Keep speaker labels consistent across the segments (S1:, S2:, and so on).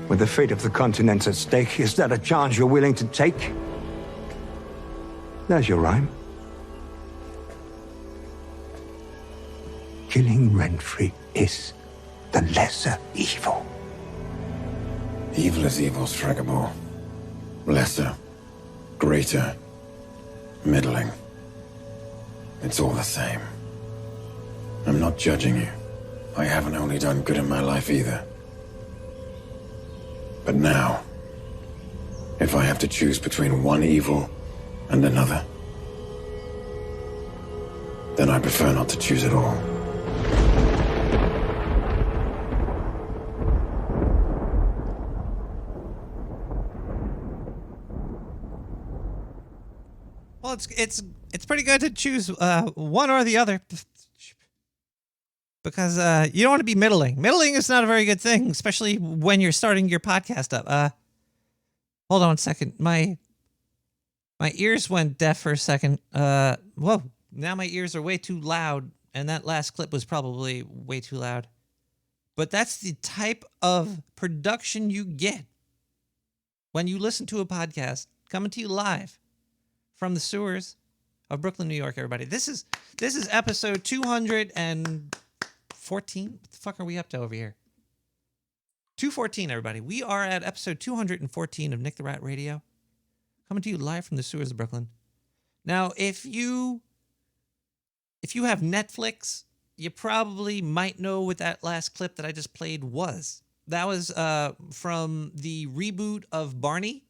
S1: With the fate of the continent at stake, is that a chance you're willing to take? There's your rhyme. Killing Renfrey is the lesser evil.
S2: Evil is evil, Stregobor. Lesser, greater, middling. It's all the same. I'm not judging you. I haven't only done good in my life either. But now, if I have to choose between one evil and another, then I prefer not to choose at all.
S3: Well, it's pretty good to choose one or the other, because you don't want to be middling. Middling is not a very good thing, especially when you're starting your podcast up. Hold on 1 second. My ears went deaf for a second. Whoa. Now my ears are way too loud, and that last clip was probably way too loud. But that's the type of production you get when you listen to a podcast coming to you live from the sewers of Brooklyn, New York, everybody. This is episode 214. What the fuck are we up to over here? 214, everybody. We are at episode 214 of Nick the Rat Radio, coming to you live from the sewers of Brooklyn. Now, if you have Netflix, you probably might know what that last clip that I just played was. That was from the reboot of Barney.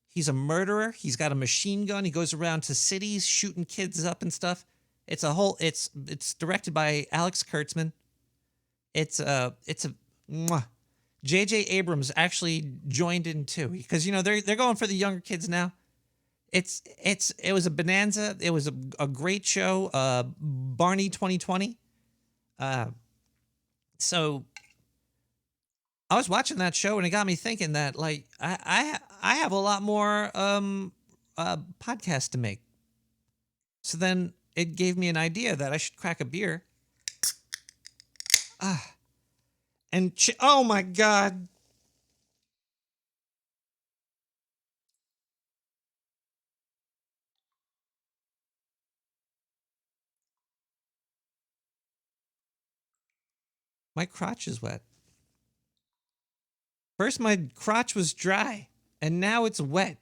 S3: He's a murderer. He's got a machine gun. He goes around to cities shooting kids up and stuff. It's directed by Alex Kurtzman. It's a J.J. Abrams actually joined in too, because they're going for the younger kids now. It was a bonanza. It was a great show. Barney 2020. So I was watching that show and it got me thinking that I have a lot more podcasts to make. So then it gave me an idea that I should crack a beer. Oh my God. My crotch is wet. First, my crotch was dry, and now it's wet.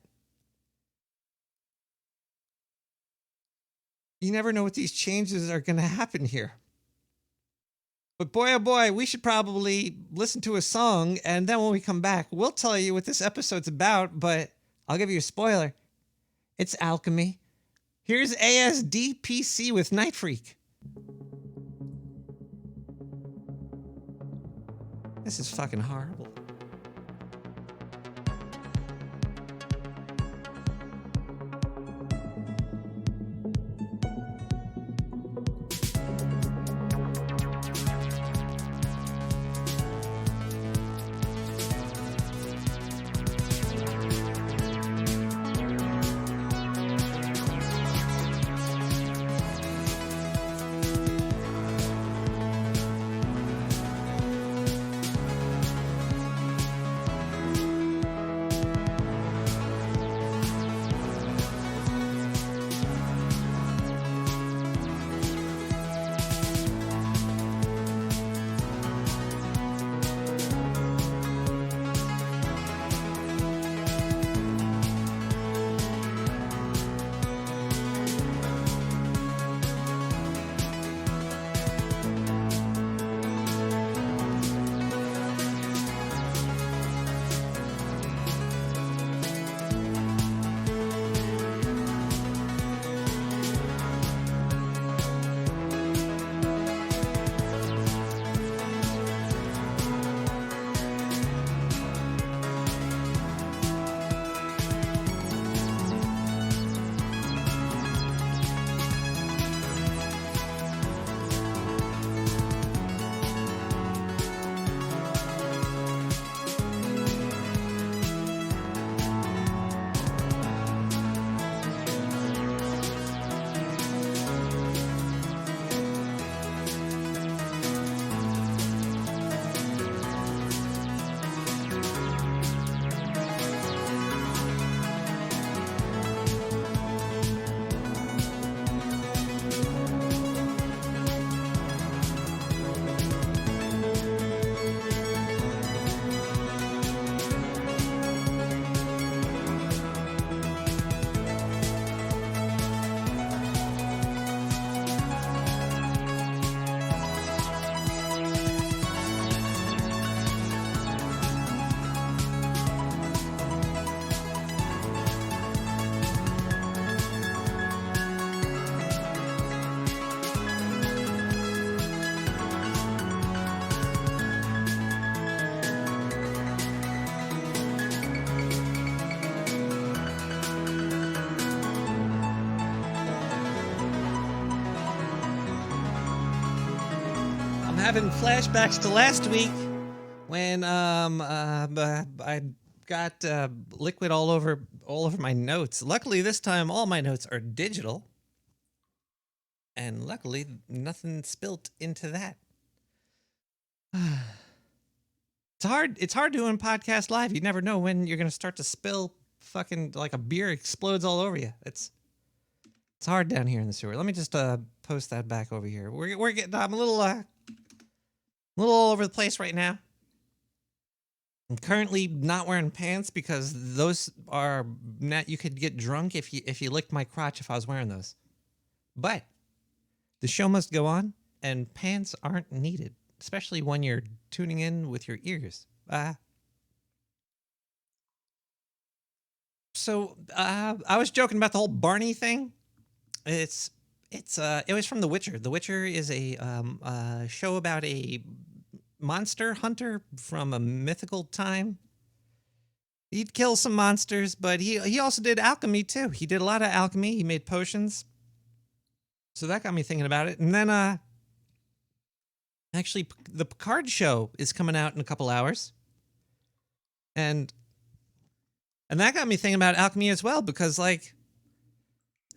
S3: You never know what these changes are going to happen here. But boy, oh boy, we should probably listen to a song, and then when we come back, we'll tell you what this episode's about, but I'll give you a spoiler. It's alchemy. Here's ASDPC with Night Freak. This is fucking horrible. having flashbacks to last week when I got liquid all over my notes. Luckily, this time all my notes are digital, and luckily nothing spilt into that. It's hard doing podcast live. You never know when you're gonna start to spill. Fucking like a beer explodes all over you. It's hard down here in the sewer. Let me just post that back over here. We're getting. I'm a little all over the place right now. I'm currently not wearing pants because those are not. You could get drunk if you licked my crotch if I was wearing those. But the show must go on, and pants aren't needed, especially when you're tuning in with your ears. So I was joking about the whole Barney thing. It was from The Witcher. The Witcher is a show about a monster hunter from a mythical time. He'd kill some monsters, but he also did alchemy too. He did a lot of alchemy. He made potions. So that got me thinking about it. And then actually the Picard show is coming out in a couple hours. And that got me thinking about alchemy as well, because like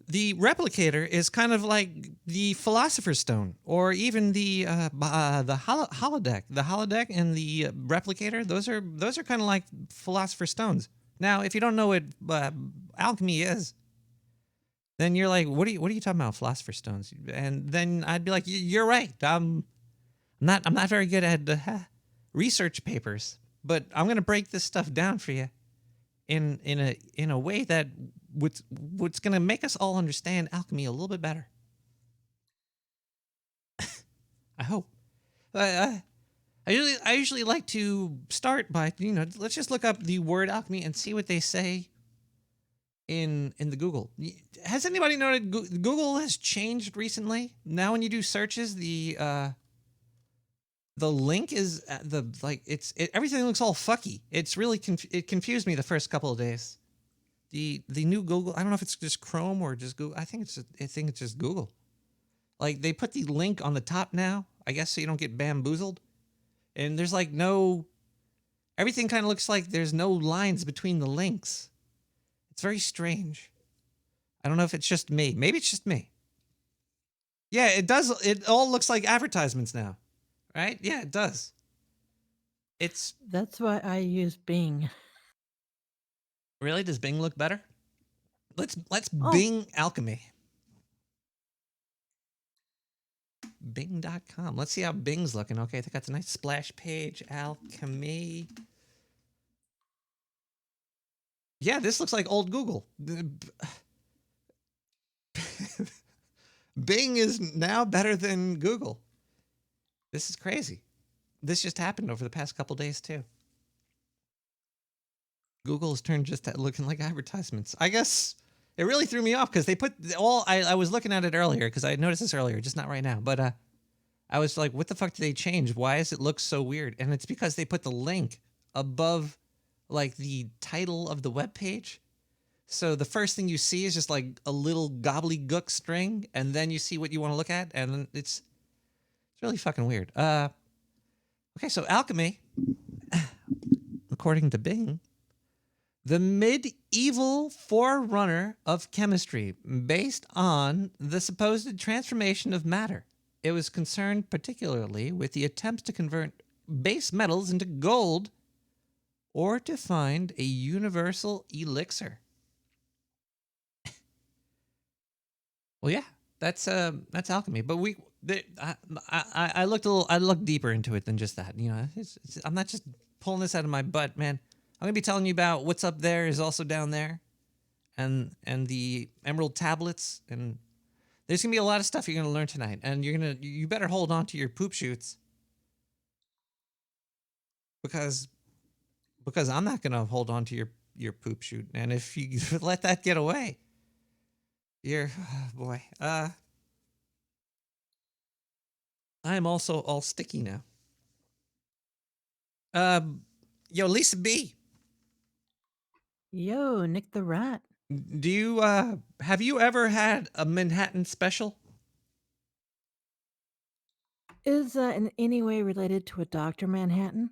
S3: the replicator is kind of like the philosopher's stone, or even the holodeck. The holodeck and the replicator, those are kind of like philosopher's stones. Now, if you don't know what alchemy is, then you're like, what are you talking about, philosopher's stones? And then I'd be like, you're right. I'm not very good at research papers, but I'm gonna break this stuff down for you in a way that what's gonna make us all understand alchemy a little bit better. I hope. I usually like to start by, let's just look up the word alchemy and see what they say in the Google. Has anybody noted Google has changed recently? Now when you do searches, the link is everything looks all fucky. It's really it confused me the first couple of days. The new Google, I don't know if it's just Chrome or just Google. I think it's just Google. Like they put the link on the top now, I guess, so you don't get bamboozled. And there's like everything kind of looks like there's no lines between the links. It's very strange. I don't know if it's just me. Maybe it's just me. Yeah, it does. It all looks like advertisements now. Right? Yeah, it does.
S4: That's why I use Bing.
S3: Really? Does Bing look better? Let's Bing alchemy. Bing.com. Let's see how Bing's looking. Okay, I think that's a nice splash page. Alchemy. Yeah, this looks like old Google. Bing is now better than Google. This is crazy. This just happened over the past couple days too. Google's turned just at looking like advertisements. I guess it really threw me off because they put I was looking at it earlier because I noticed this earlier, just not right now. But I was like, what the fuck did they change? Why does it look so weird? And it's because they put the link above like the title of the web page. So the first thing you see is just like a little gobbledygook string, and then you see what you want to look at, and it's really fucking weird. Okay, so alchemy, according to Bing, the medieval forerunner of chemistry, based on the supposed transformation of matter. It was concerned particularly with the attempts to convert base metals into gold or to find a universal elixir. Well, yeah, that's alchemy. But I looked deeper into it than just that. I'm not just pulling this out of my butt, man. I'm gonna be telling you about what's up there is also down there, and the emerald tablets, and there's gonna be a lot of stuff you're gonna learn tonight, and you better hold on to your poop shoots because I'm not gonna hold on to your poop shoot, and if you let that get away, you're boy. I'm also all sticky now. Yo, Lisa B.
S4: Yo, Nick the Rat.
S3: Do you have you ever had a Manhattan special?
S4: Is that in any way related to a Dr. Manhattan?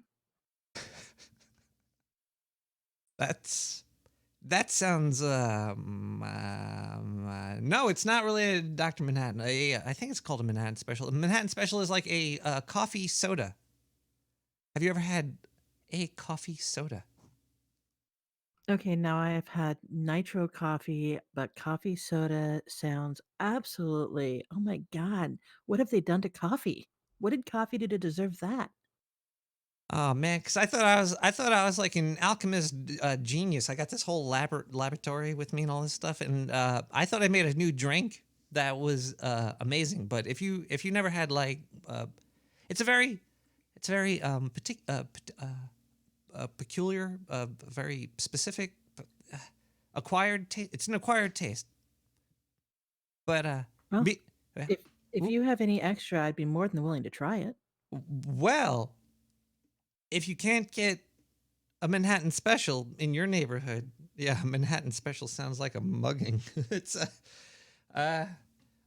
S3: That sounds no, it's not related to Dr. Manhattan. I think it's called a Manhattan Special. A Manhattan Special is like a coffee soda. Have you ever had a coffee soda?
S4: Okay, now I have had nitro coffee, but coffee soda sounds absolutely, oh my God, what have they done to coffee? What did coffee do to deserve that?
S3: Oh man, because I thought I was like an alchemist genius. I got this whole laboratory with me and all this stuff, and I thought I made a new drink that was amazing. But if you never had like, it's a very peculiar, very specific, acquired taste. It's an acquired taste. But
S4: Well,
S3: be,
S4: if you have any extra, I'd be more than willing to try it.
S3: well, if you can't get a Manhattan Special in your neighborhood, yeah, Manhattan Special sounds like a mugging. It's no.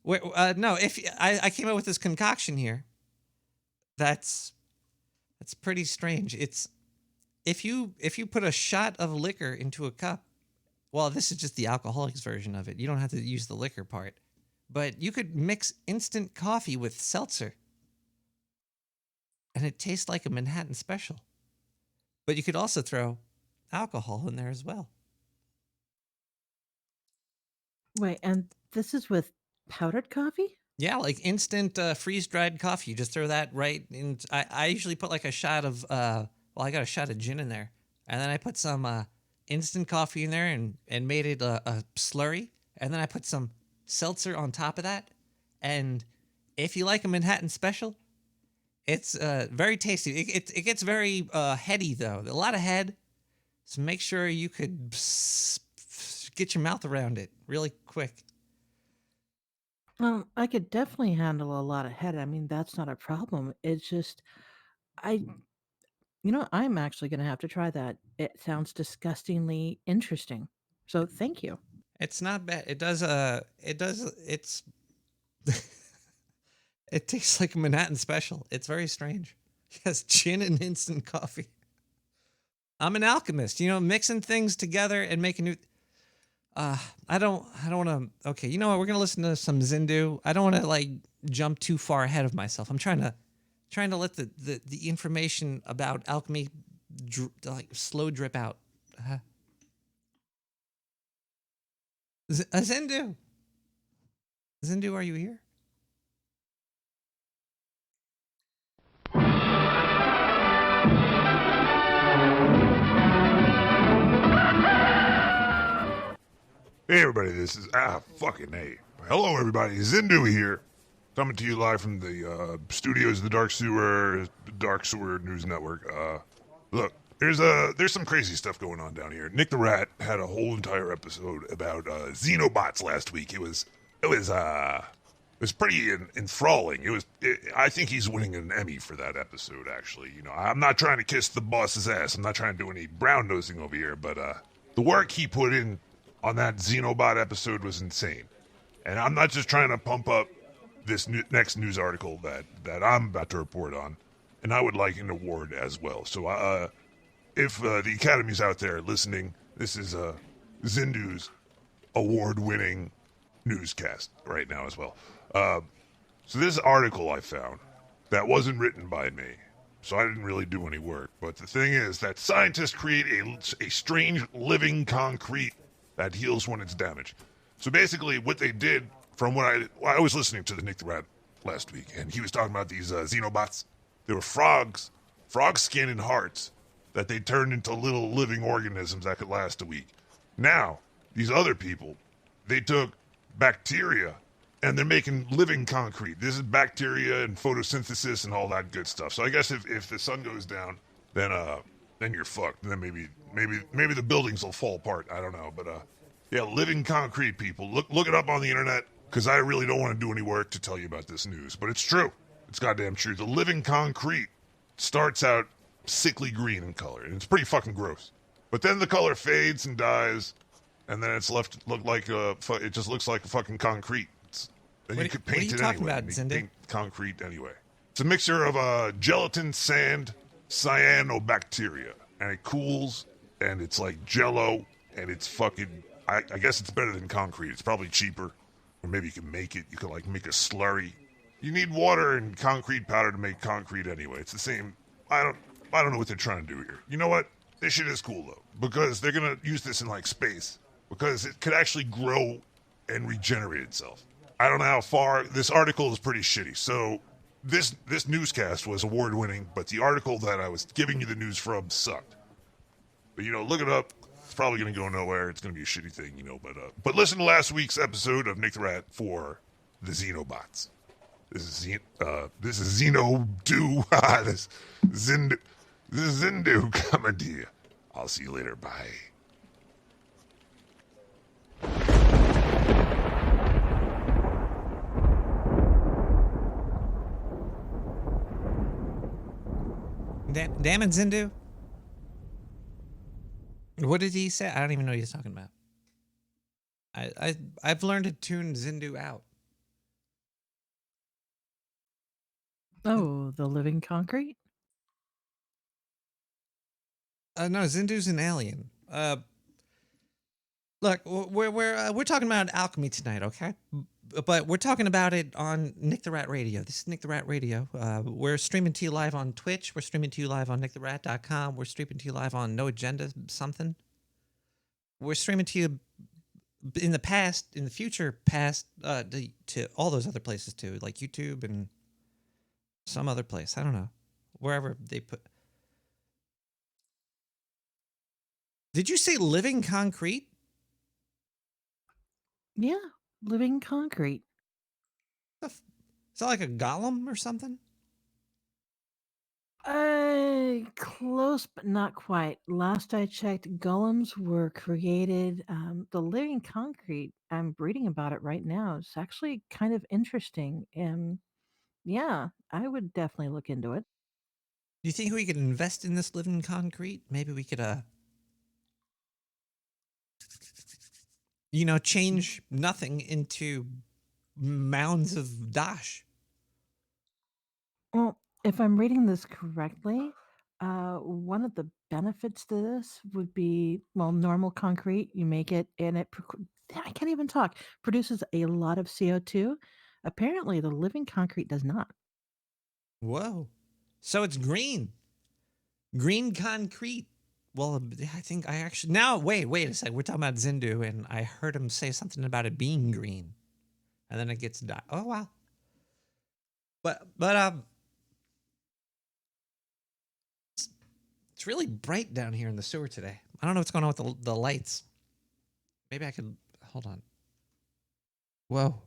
S3: If I came up with this concoction here, that's pretty strange. It's if you put a shot of liquor into a cup. Well, this is just the alcoholics version of it. You don't have to use the liquor part, but you could mix instant coffee with seltzer, and it tastes like a Manhattan Special. But you could also throw alcohol in there as well.
S4: Wait, and this is with powdered coffee?
S3: Yeah, like instant freeze-dried coffee. You just throw that right in. I usually put like a shot of, I got a shot of gin in there. And then I put some instant coffee in there and made it a slurry. And then I put some seltzer on top of that. And if you like a Manhattan Special, it's very tasty. It gets very heady, though. A lot of head. So make sure you could get your mouth around it really quick.
S4: I could definitely handle a lot of head. I mean, that's not a problem. It's just, I, I'm actually going to have to try that. It sounds disgustingly interesting. So thank you.
S3: It's not bad. It's it tastes like a Manhattan Special. It's very strange. Yes, gin and instant coffee. I'm an alchemist, mixing things together and making new. I don't want to. Okay, you know what? We're gonna listen to some Zindu. I don't want to like jump too far ahead of myself. I'm trying to let the information about alchemy slow drip out. Zindu, are you here?
S5: Hey everybody, this is fucking hey. Hello everybody, Zindu here, coming to you live from the studios of the Dark Sewer News Network. Look, there's some crazy stuff going on down here. Nick the Rat had a whole entire episode about Xenobots last week. It was pretty enthralling. I think he's winning an Emmy for that episode. Actually, I'm not trying to kiss the boss's ass. I'm not trying to do any brown nosing over here, but the work he put in on that Xenobot episode was insane. And I'm not just trying to pump up this next news article that I'm about to report on, and I would like an award as well. So if the Academy's out there listening, this is Zindu's award-winning newscast right now as well. So this article I found that wasn't written by me, so I didn't really do any work. But the thing is that scientists create a strange living concrete that heals when it's damaged. So basically what they did, from what I was listening to the Nick the Rat last week, and he was talking about these Xenobots. They were frog skin and hearts that they turned into little living organisms that could last a week. Now, these other people, they took bacteria and they're making living concrete. This is bacteria and photosynthesis and all that good stuff. So I guess if the sun goes down, then you're fucked. Then maybe the buildings will fall apart. I don't know, but yeah, living concrete, people. Look it up on the internet, because I really don't want to do any work to tell you about this news, but it's true. It's goddamn true. The living concrete starts out sickly green in color, and it's pretty fucking gross. But then the color fades and dies, and then it's left look like it just looks like a fucking concrete. Then you could paint it anyway.
S3: What are you talking about, Zindu?
S5: Paint concrete anyway. It's a mixture of gelatin, sand, cyanobacteria, and it cools, and it's like Jello, and it's fucking. I guess it's better than concrete. It's probably cheaper, or maybe you can make it. You can like make a slurry. You need water and concrete powder to make concrete anyway. It's the same. I don't know what they're trying to do here. You know what? This shit is cool though, because they're gonna use this in like space, because it could actually grow and regenerate itself. I don't know how far. This article is pretty shitty. So this newscast was award winning, but the article that I was giving you the news from sucked. But look it up. It's probably gonna go nowhere. It's gonna be a shitty thing, But listen to last week's episode of Nick the Rat for the Xenobots. This is Xeno Do. This is Zindu coming to you. I'll see you later. Bye.
S3: Damn it, Zindu. What did he say? I don't even know what he's talking about. I've learned to tune Zindu out.
S4: Oh, the living concrete?
S3: No, Zindu's an alien. Look, we're talking about alchemy tonight, okay? But we're talking about it on Nick the Rat Radio. This is Nick the Rat Radio. We're streaming to you live on Twitch. We're streaming to you live on nicktherat.com. We're streaming to you live on No Agenda something. We're streaming to you in the past, in the future past, to all those other places too, like YouTube and some other place. I don't know. Wherever they put. Did you say living concrete?
S4: Yeah, living concrete.
S3: Is that like a golem or something?
S4: Close, but not quite. Last I checked, golems were created. The living concrete, I'm reading about it right now. It's actually kind of interesting. And yeah, I would definitely look into it.
S3: Do you think we could invest in this living concrete? Maybe we could, change nothing into mounds of dash.
S4: Well, if I'm reading this correctly, one of the benefits to this would be, well, normal concrete, you make it and I can't even talk, produces a lot of CO2. Apparently, the living concrete does not.
S3: Whoa. So it's green. Green concrete. Well, I think I actually... Now, wait a second. We're talking about Zindu, and I heard him say something about it being green. And then it gets... Oh, wow. But it's really bright down here in the sewer today. I don't know what's going on with the lights. Maybe I could... Hold on. Whoa.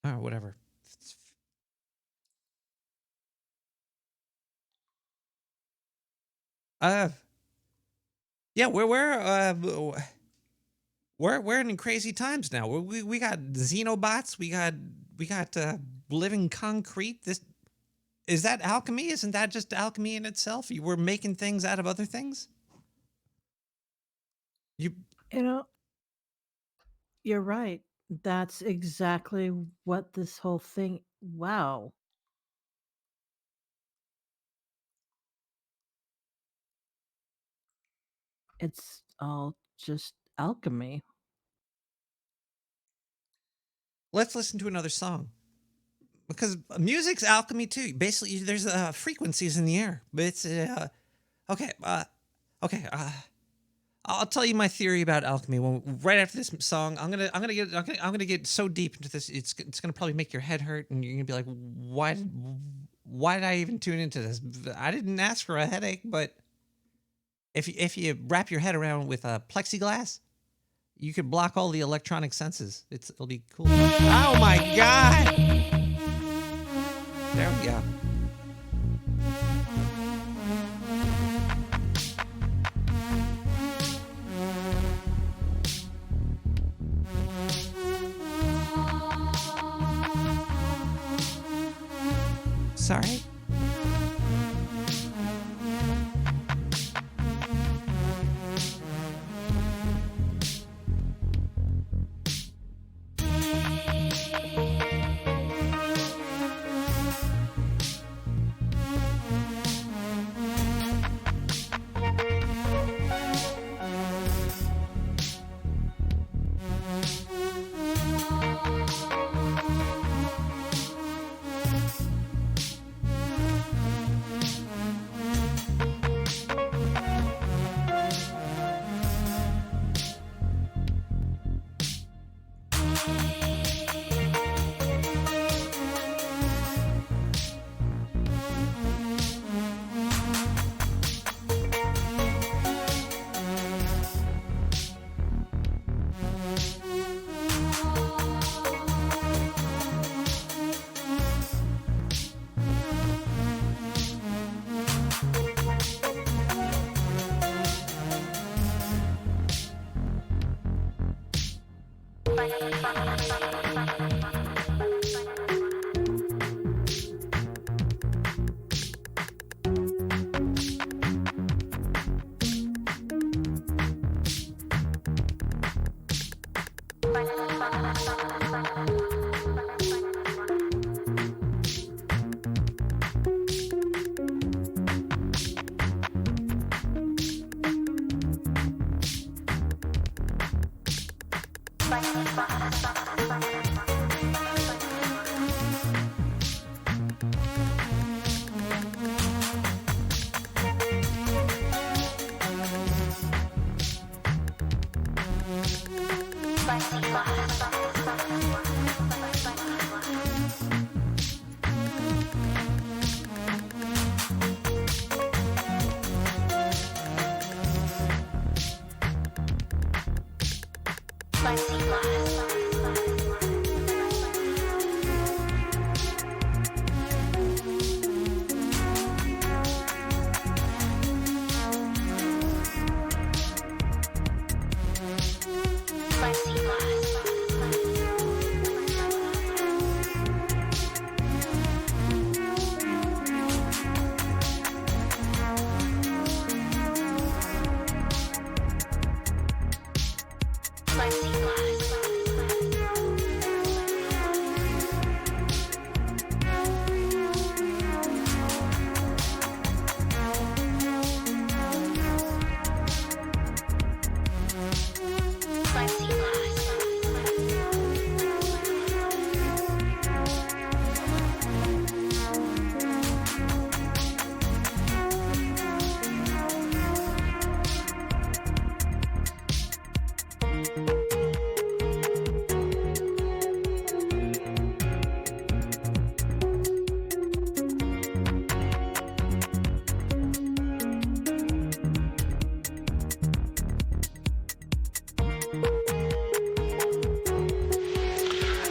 S3: Oh, whatever. Yeah, we're in crazy times now. We got xenobots. We got living concrete. Is that alchemy? Isn't that just alchemy in itself? We're making things out of other things.
S4: You're right. That's exactly what this whole thing. Wow. It's all just alchemy.
S3: Let's listen to another song. Because music's alchemy too. Basically, there's frequencies in the air. But it's okay. I'll tell you my theory about alchemy. Right after this song, I'm gonna get so deep into this. It's gonna probably make your head hurt, and you're gonna be like, why did I even tune into this? I didn't ask for a headache, but if you wrap your head around with a plexiglass, you could block all the electronic senses. It'll be cool. Oh my god! There we go. Sorry.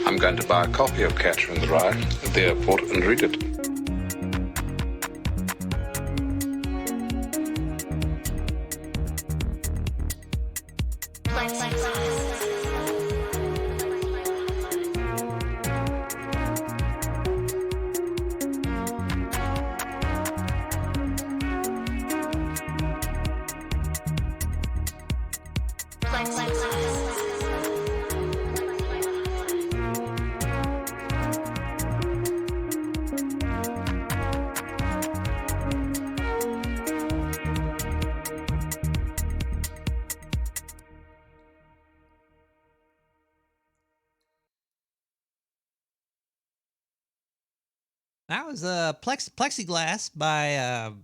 S6: I'm going to buy a copy of Catcher in the Rye at the airport and read it.
S3: That was Plexiglass by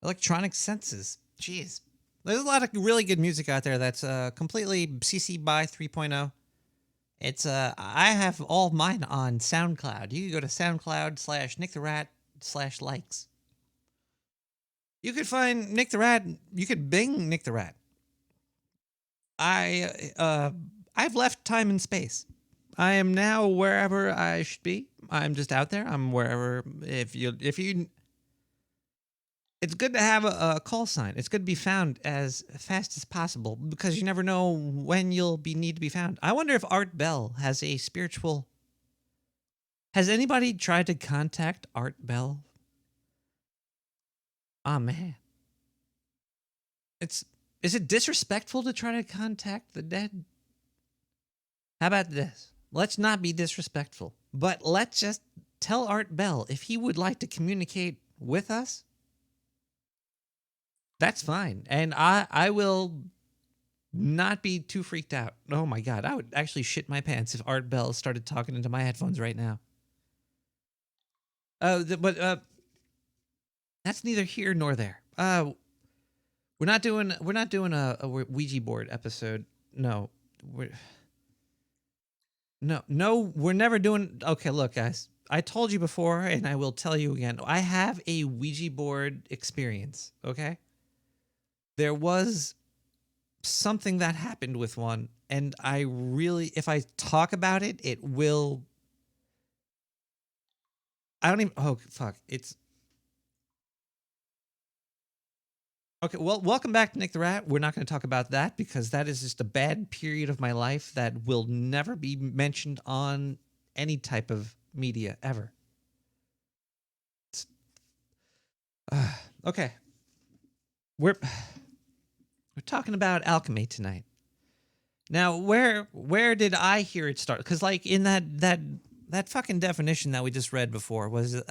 S3: Electronic Senses. Jeez. There's a lot of really good music out there that's completely CC by 3.0. It's I have all mine on SoundCloud. You can go to SoundCloud/NickTheRat/likes. You could find Nick the Rat. You could Bing Nick the Rat. I've left time and space. I am now wherever I should be. I'm just out there. I'm wherever. If you, it's good to have a call sign. It's good to be found as fast as possible because you never know when you'll need to be found. I wonder if Art Bell has a spiritual. Has anybody tried to contact Art Bell? Oh man. Is it disrespectful to try to contact the dead? How about this? Let's not be disrespectful, but let's just tell Art Bell if he would like to communicate with us. That's fine. And I will not be too freaked out. Oh my God, I would actually shit my pants if Art Bell started talking into my headphones right now. But that's neither here nor there. We're not doing a Ouija board episode. No, we're we're never doing. Okay, look, guys. I told you before, and I will tell you again. I have a Ouija board experience. Okay, there was something that happened with one, and I really, if I talk about it, it will. I don't even. Oh fuck! It's okay. Well, welcome back to Nick the Rat. We're not going to talk about that because that is just a bad period of my life that will never be mentioned on any type of media ever. Okay, we're talking about alchemy tonight. Now, where did I hear it start? Because like in that fucking definition that we just read before was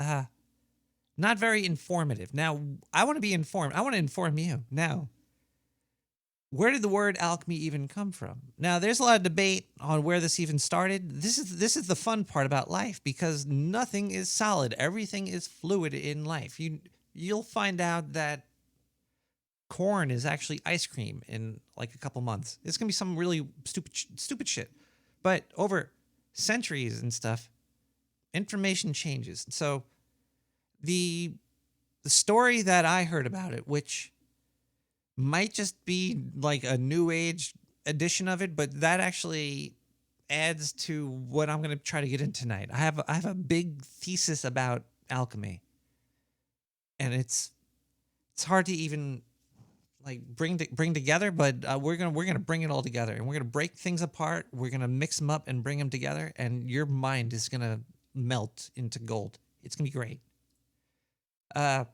S3: not very informative. Now, I want to be informed. I want to inform you. Now, where did the word alchemy even come from? Now, there's a lot of debate on where this even started. This is the fun part about life because nothing is solid. Everything is fluid in life. You'll find out that corn is actually ice cream in like a couple months. It's gonna be some really stupid shit. But over centuries and stuff, information changes. So the story that I heard about it, which might just be like a new age edition of it, but that actually adds to what I'm going to try to get in tonight. I have a big thesis about alchemy, and it's hard to even like bring together, but we're gonna bring it all together, and we're gonna break things apart. We're gonna mix them up and bring them together, and your mind is gonna melt into gold. It's gonna be great. So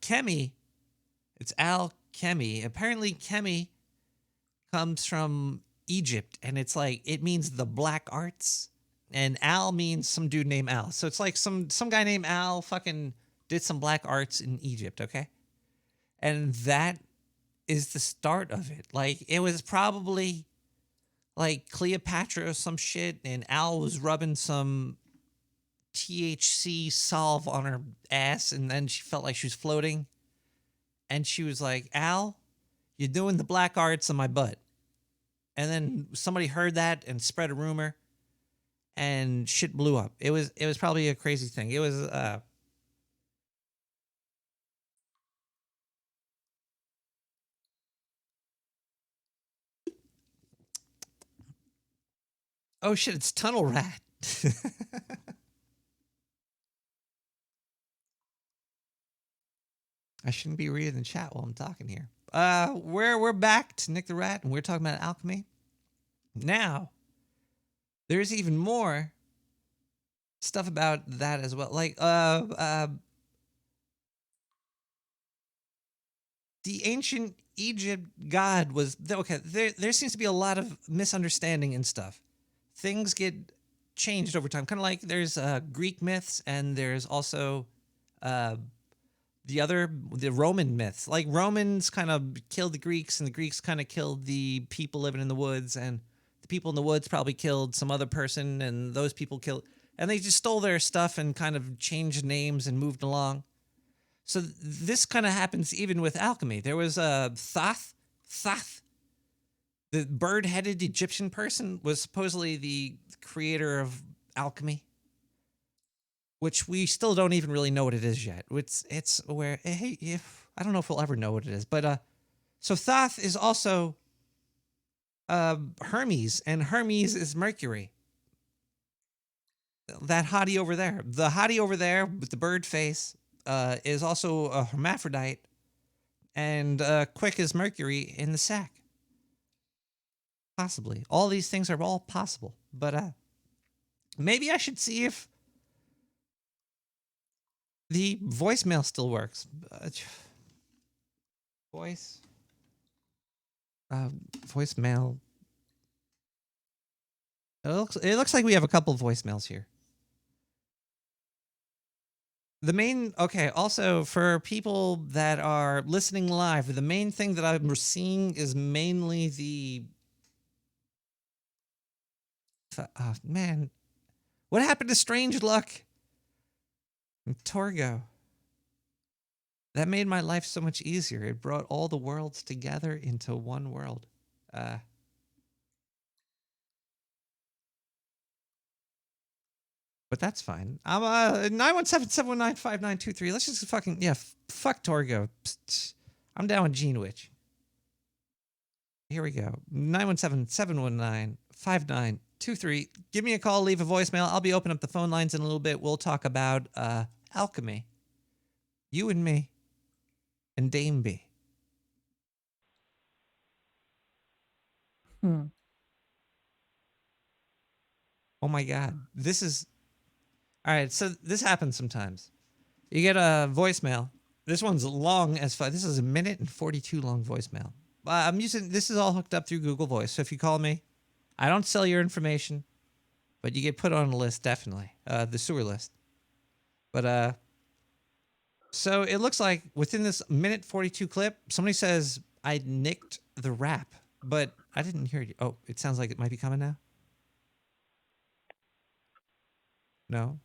S3: chemi, it's alchemy. Apparently, chemi comes from Egypt, and it's like it means the black arts, and Al means some dude named Al. So it's like some guy named Al fucking did some black arts in Egypt, okay? And that is the start of it. Like it was probably like Cleopatra or some shit, and Al was rubbing some THC salve on her ass, and then she felt like she was floating, and she was like, "Al, you're doing the black arts on my butt." And then somebody heard that and spread a rumor, and shit blew up. It was probably a crazy thing. It was oh shit, it's Tunnel Rat. I shouldn't be reading the chat while I'm talking here. We're back to Nick the Rat, and we're talking about alchemy. Now, there's even more stuff about that as well. Like the ancient Egypt god was okay. There seems to be a lot of misunderstanding and stuff. Things get changed over time. Kind of like there's Greek myths, and there's also the Roman myths. Like Romans kind of killed the Greeks, and the Greeks kind of killed the people living in the woods, and the people in the woods probably killed some other person, and those people killed, and they just stole their stuff and kind of changed names and moved along. So this kind of happens even with alchemy. There was Thoth, the bird-headed Egyptian person, was supposedly the creator of alchemy, which we still don't even really know what it is yet. It's where hey, if I don't know if we'll ever know what it is, but so Thoth is also Hermes, and Hermes is Mercury. That hottie over there, the hottie over there with the bird face, is also a hermaphrodite, and Quick is Mercury in the sack. Possibly, all these things are all possible, but maybe I should see if the voicemail still works. Voicemail. It looks like we have a couple of voicemails here. Also for people that are listening live, the main thing that I'm seeing is mainly the, man, what happened to Strange Luck and Torgo? That made my life so much easier. It brought all the worlds together into one world. But that's fine. I'm 917-719-5923. Let's just fucking, fuck Torgo. I'm down with Gene Witch. Here we go. 917-719-5923. Give me a call, leave a voicemail. I'll be opening up the phone lines in a little bit. We'll talk about alchemy. You and me. And Dame B. Oh my God. This is... All right, so this happens sometimes. You get a voicemail. This one's long as fuck. This is a 1:42 long voicemail. This is all hooked up through Google Voice. So if you call me, I don't sell your information, but you get put on a list, definitely. The sewer list. But, so it looks like within this 1:42 clip, somebody says, I nicked the rap, but I didn't hear you. Oh, it sounds like it might be coming now. No?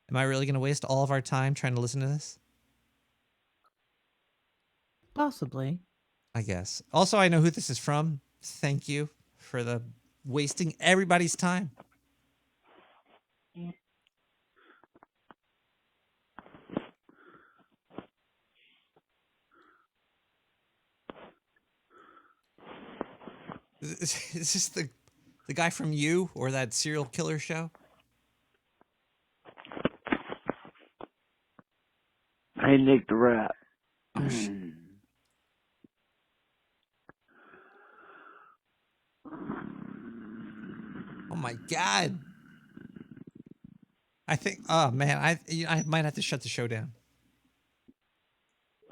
S3: Am I really going to waste all of our time trying to listen to this?
S4: Possibly.
S3: I guess. Also, I know who this is from. Thank you for the wasting everybody's time. Is this the guy from You or that serial killer show?
S7: I nicked the rap.
S3: Oh, oh my God. I think, oh man, I might have to shut the show down.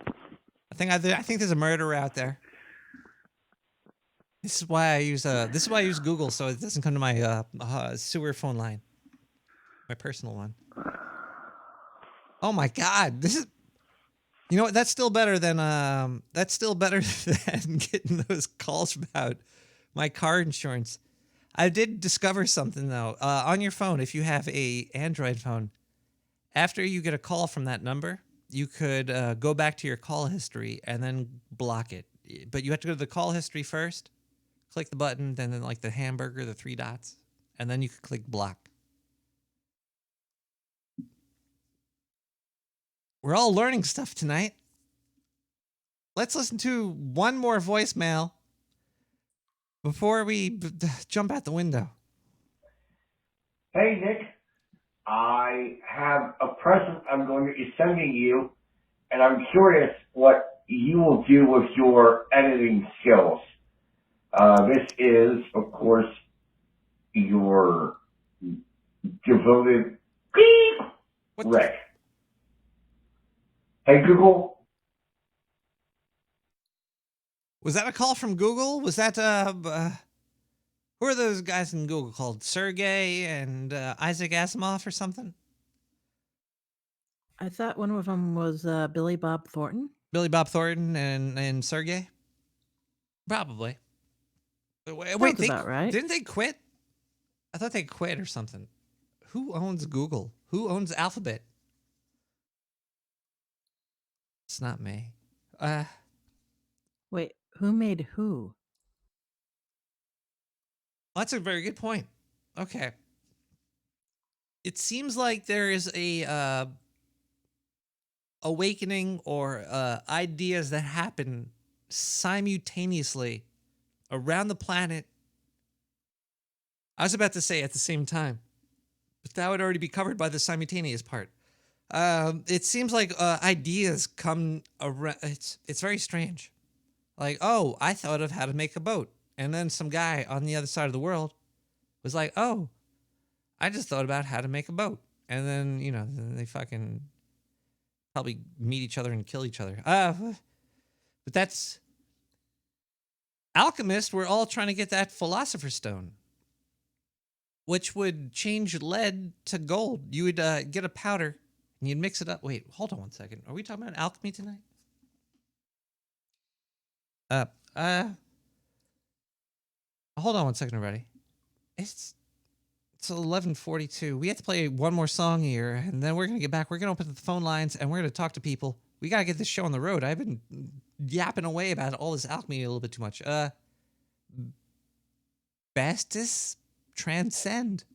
S3: I think there's a murderer out there. This is why I use Google, so it doesn't come to my sewer phone line, my personal one. Oh my God, this is, you know what? That's still better than getting those calls about my car insurance. I did discover something though. On your phone, if you have a Android phone, after you get a call from that number, you could go back to your call history and then block it. But you have to go to the call history first. Click the button, then like the hamburger, the 3 dots, and then you can click block. We're all learning stuff tonight. Let's listen to one more voicemail before we jump out the window.
S8: Hey, Nick. I have a present I'm going to be sending you, and I'm curious what you will do with your editing skills. This is, of course, your devoted Rick. Hey, Google.
S3: Was that a call from Google? Was that, who are those guys in Google called? Sergey and Isaac Asimov or something?
S4: I thought one of them was Billy Bob Thornton.
S3: Billy Bob Thornton and Sergey? Probably. Wait,
S4: about right.
S3: Didn't they quit? I thought they quit or something. Who owns Google? Who owns Alphabet? It's not me.
S4: Wait, who made who?
S3: That's a very good point. Okay. It seems like there is a awakening or ideas that happen simultaneously around the planet. I was about to say at the same time, but that would already be covered by the simultaneous part. It seems like ideas come around. It's very strange. Like, oh, I thought of how to make a boat. And then some guy on the other side of the world was like, oh, I just thought about how to make a boat. And then, then they fucking probably meet each other and kill each other. But that's... Alchemists were all trying to get that Philosopher's Stone, which would change lead to gold. You would get a powder, And you'd mix it up. Wait, hold on one second. Are we talking about alchemy tonight? Hold on one second already. It's 11:42. We have to play one more song here, and then we're gonna get back. We're gonna open the phone lines, and we're gonna talk to people. We gotta get this show on the road. I've been yapping away about all this alchemy a little bit too much. Bastis transcend.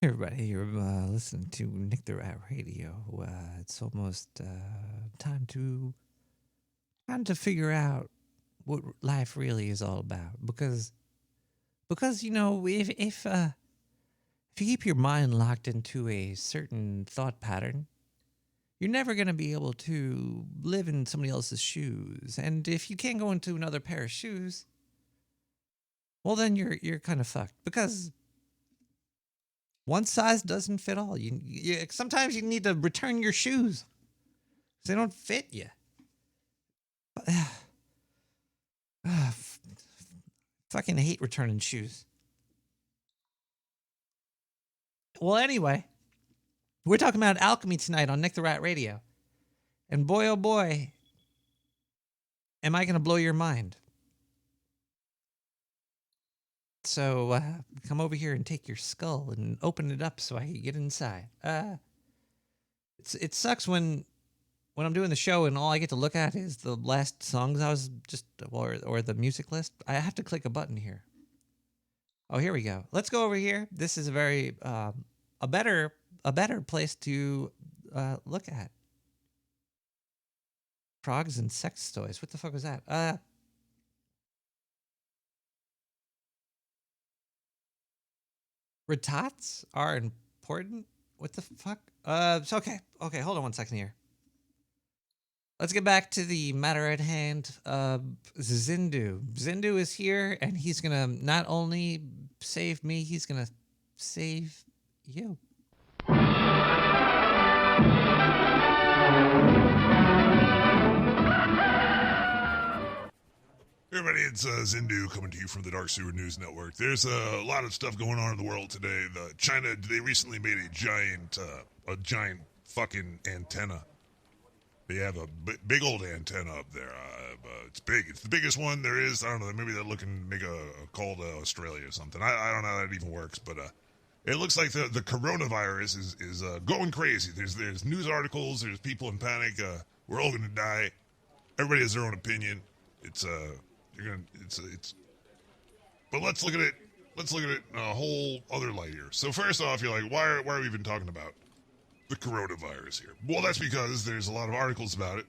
S3: Hey everybody, you're listening to Nick the Rat Radio. It's almost time to figure out what life really is all about. Because you know, if you keep your mind locked into a certain thought pattern, you're never going to be able to live in somebody else's shoes. And if you can't go into another pair of shoes, well, then you're kind of fucked. Because one size doesn't fit all. You sometimes you need to return your shoes because they don't fit you. But, fucking hate returning shoes. Well, anyway, we're talking about alchemy tonight on Nick the Rat Radio. And boy, oh boy, am I going to blow your mind. So come over here and take your skull and open it up so I can get inside. It sucks when I'm doing the show and all I get to look at is the last songs I was just or the music list. I have to click a button here. Oh, here we go. Let's go over here. This is a very a better place to look at. Frogs and sex toys. What the fuck was that? Retats are important? What the fuck? So okay, hold on 1 second here. Let's get back to the matter at hand. Zindu. Zindu is here, and he's gonna not only save me, he's gonna save you.
S5: Hey everybody, it's Zindu coming to you from the Dark Sewer News Network. There's a lot of stuff going on in the world today. China, they recently made a giant fucking antenna. They have a big old antenna up there. It's big. It's the biggest one there is. I don't know. Maybe they're looking to make a call to Australia or something. I don't know how that even works, but it looks like the coronavirus is going crazy. There's news articles. There's people in panic. We're all gonna die. Everybody has their own opinion. But let's look at it. Let's look at it in a whole other light here. So first off, you're like, why are we even talking about the coronavirus here? Well, that's because there's a lot of articles about it.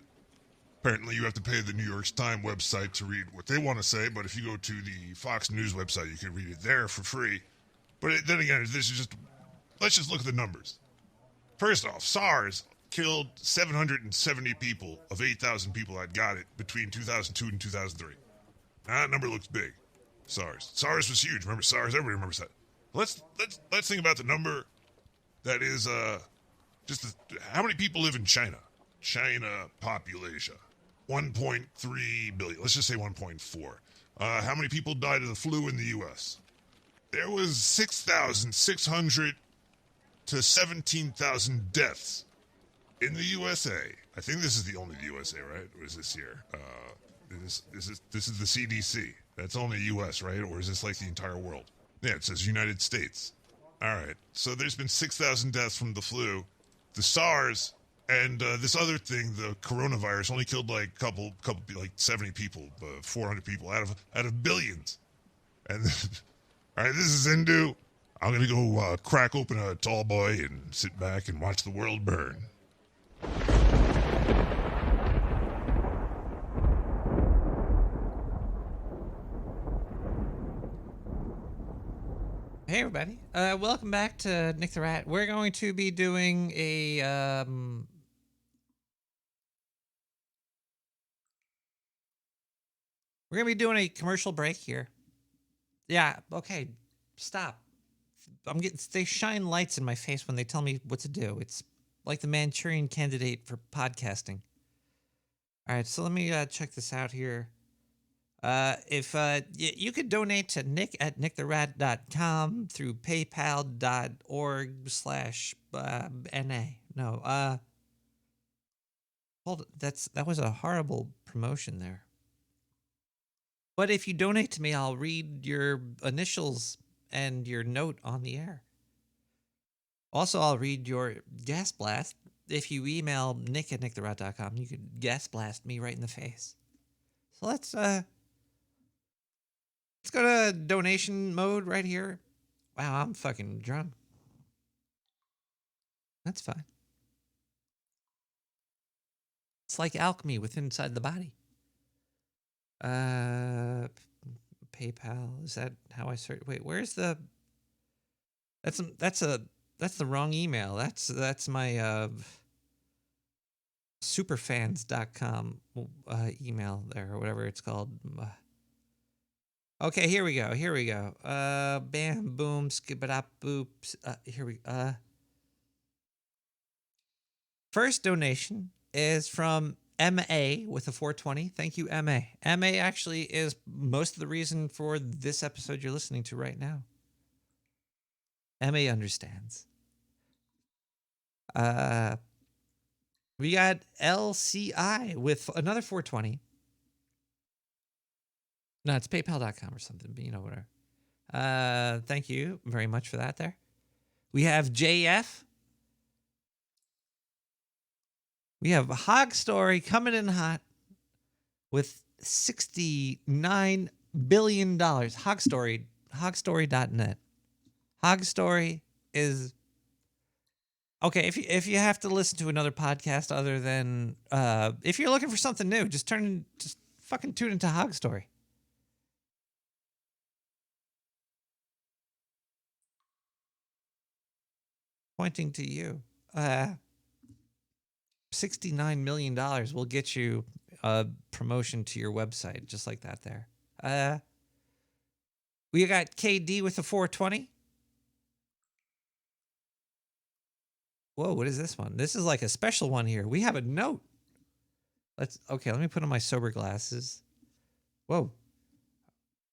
S5: Apparently, you have to pay the New York Times website to read what they want to say, but if you go to the Fox News website, you can read it there for free. But then again, let's just look at the numbers. First off, SARS killed 770 people of 8,000 people that got it between 2002 and 2003. Now, that number looks big. SARS was huge. Remember SARS? Everybody remembers that. Let's think about the number that is how many people live in China? China population 1.3 billion. Let's just say 1.4. How many people died of the flu in the U.S.? There was 6,600 to 17,000 deaths in the USA. I think this is the only USA, right? Or is this here? This is the CDC. That's only U.S., right? Or is this like the entire world? Yeah, it says United States. All right. So there's been 6,000 deaths from the flu. The SARS and this other thing, the coronavirus, only killed like couple like 70 people, 400 people out of billions. And all right, this is Zindu. I'm gonna go crack open a tall boy and sit back and watch the world burn.
S3: Hey everybody, welcome back to Nick the Rat. We're going to be doing a commercial break here. Yeah, okay, stop. They shine lights in my face when they tell me what to do. It's like the Manchurian Candidate for podcasting. All right, so let me check this out here. If you could donate to Nick at nicktherat.com through paypal.org/NA. No, hold it. That was a horrible promotion there. But if you donate to me, I'll read your initials and your note on the air. Also, I'll read your gas blast. If you email Nick at nicktherat.com, you could gas blast me right in the face. So let's go to donation mode right here. Wow, I'm fucking drunk. That's fine. It's like alchemy within inside the body. PayPal, is that how I search? Wait, where's the? That's the wrong email. That's my superfans.com email there, or whatever it's called. Okay, here we go. Bam, boom, skibadap, boops. Here we First donation is from MA with a 420. Thank you, MA. MA actually is most of the reason for this episode you're listening to right now. MA understands. We got LCI with another 420. No, it's paypal.com or something, but whatever. Thank you very much for that there. We have JF. We have Hog Story coming in hot with $69 billion. Hog Story, hogstory.net. Hog Story is okay. If you have to listen to another podcast other than if you're looking for something new, just fucking tune into Hog Story. pointing to you. $69 million will get you a promotion to your website, just like that there. We got KD with the 420. Whoa, what is this one? This is like a special one here. We have a note. Let me put on my sober glasses. Whoa.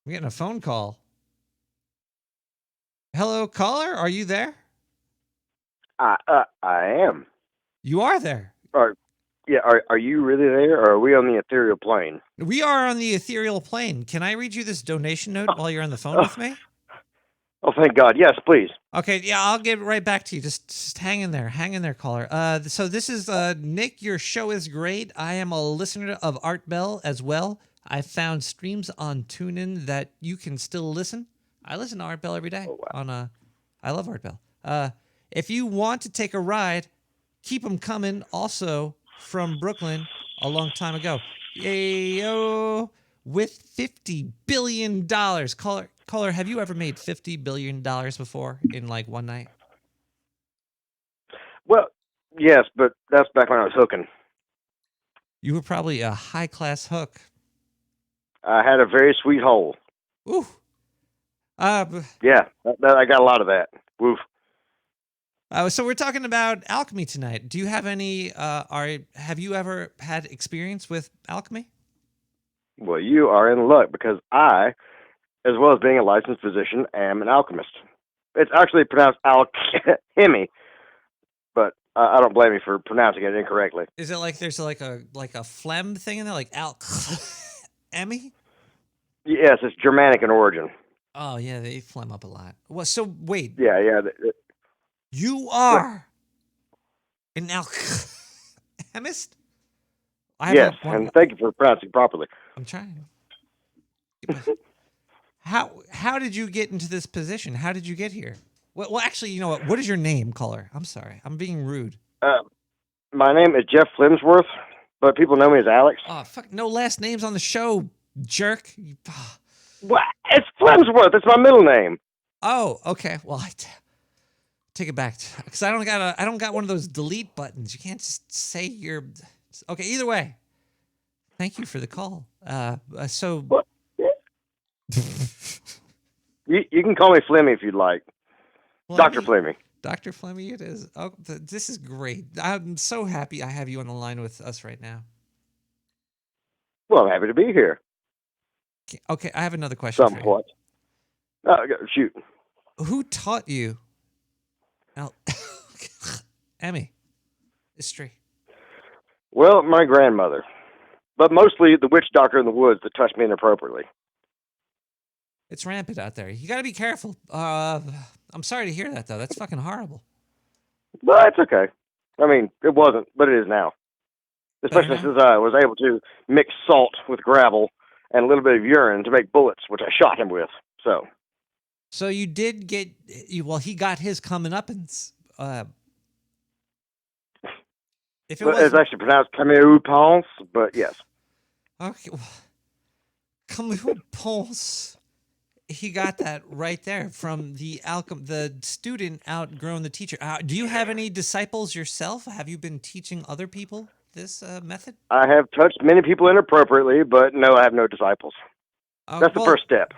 S3: I'm getting a phone call. Hello, caller. Are you there?
S9: I am.
S3: You are there.
S9: Are you really there, or are we on the ethereal plane?
S3: We are on the ethereal plane. Can I read you this donation note while you're on the phone with me?
S9: Oh, thank God. Yes, please.
S3: Okay, yeah, I'll get right back to you. Just hang in there. Hang in there, caller. So this is Nick. Your show is great. I am a listener of Art Bell as well. I found streams on TuneIn that you can still listen. I listen to Art Bell every day.
S9: Oh, wow.
S3: I love Art Bell. If you want to take a ride, keep them coming. Also from Brooklyn a long time ago. Yayo, with $50 billion. Caller, have you ever made $50 billion before in like one night?
S9: Well, yes, but that's back when I was hooking.
S3: You were probably a high-class hook.
S9: I had a very sweet hole.
S3: Ooh.
S9: Yeah, I got a lot of that. Woof.
S3: So we're talking about alchemy tonight. Do you have any? Have you ever had experience with alchemy?
S9: Well, you are in luck because I, as well as being a licensed physician, am an alchemist. It's actually pronounced alchemy, but I don't blame you for pronouncing it incorrectly.
S3: Is it like there's like a phlegm thing in there, like alchemy?
S9: Yes, it's Germanic in origin.
S3: Oh yeah, they phlegm up a lot. Well, so wait.
S9: Yeah.
S3: You are an alchemist?
S9: Yes, and thank you for pronouncing properly.
S3: I'm trying. How did you get into this position? How did you get here? Well, actually, you know what? What is your name, caller? I'm sorry. I'm being rude.
S9: My name is Jeff Flimsworth, but people know me as Alex.
S3: Oh, fuck. No last names on the show, jerk.
S9: What? It's Flimsworth. It's my middle name.
S3: Oh, okay. Well, take it back because I don't got one of those delete buttons. You can't just say your. Okay. Either way, thank you for the call. So.
S9: What? You can call me Flemmy if you'd like. Dr. Flemmy.
S3: Dr. Flemmy, it is. Oh, this is great. I'm so happy I have you on the line with us right now.
S9: Well, I'm happy to be here.
S3: Okay, I have another question for
S9: you. Shoot.
S3: Who taught you? Emmy. History.
S9: Well, my grandmother. But mostly the witch doctor in the woods that touched me inappropriately.
S3: It's rampant out there. You got to be careful. I'm sorry to hear that, though. That's fucking horrible.
S9: Well, it's okay. I mean, it wasn't, but it is now. Especially since I was able to mix salt with gravel and a little bit of urine to make bullets, which I shot him with. So
S3: you did get... Well, he got his comeuppance. If it was,
S9: it's actually pronounced comeuppance, but yes.
S3: Okay. Comeuppance. He got that right there from the student outgrown the teacher. Do you have any disciples yourself? Have you been teaching other people this method?
S9: I have touched many people inappropriately, but no, I have no disciples. That's the first step.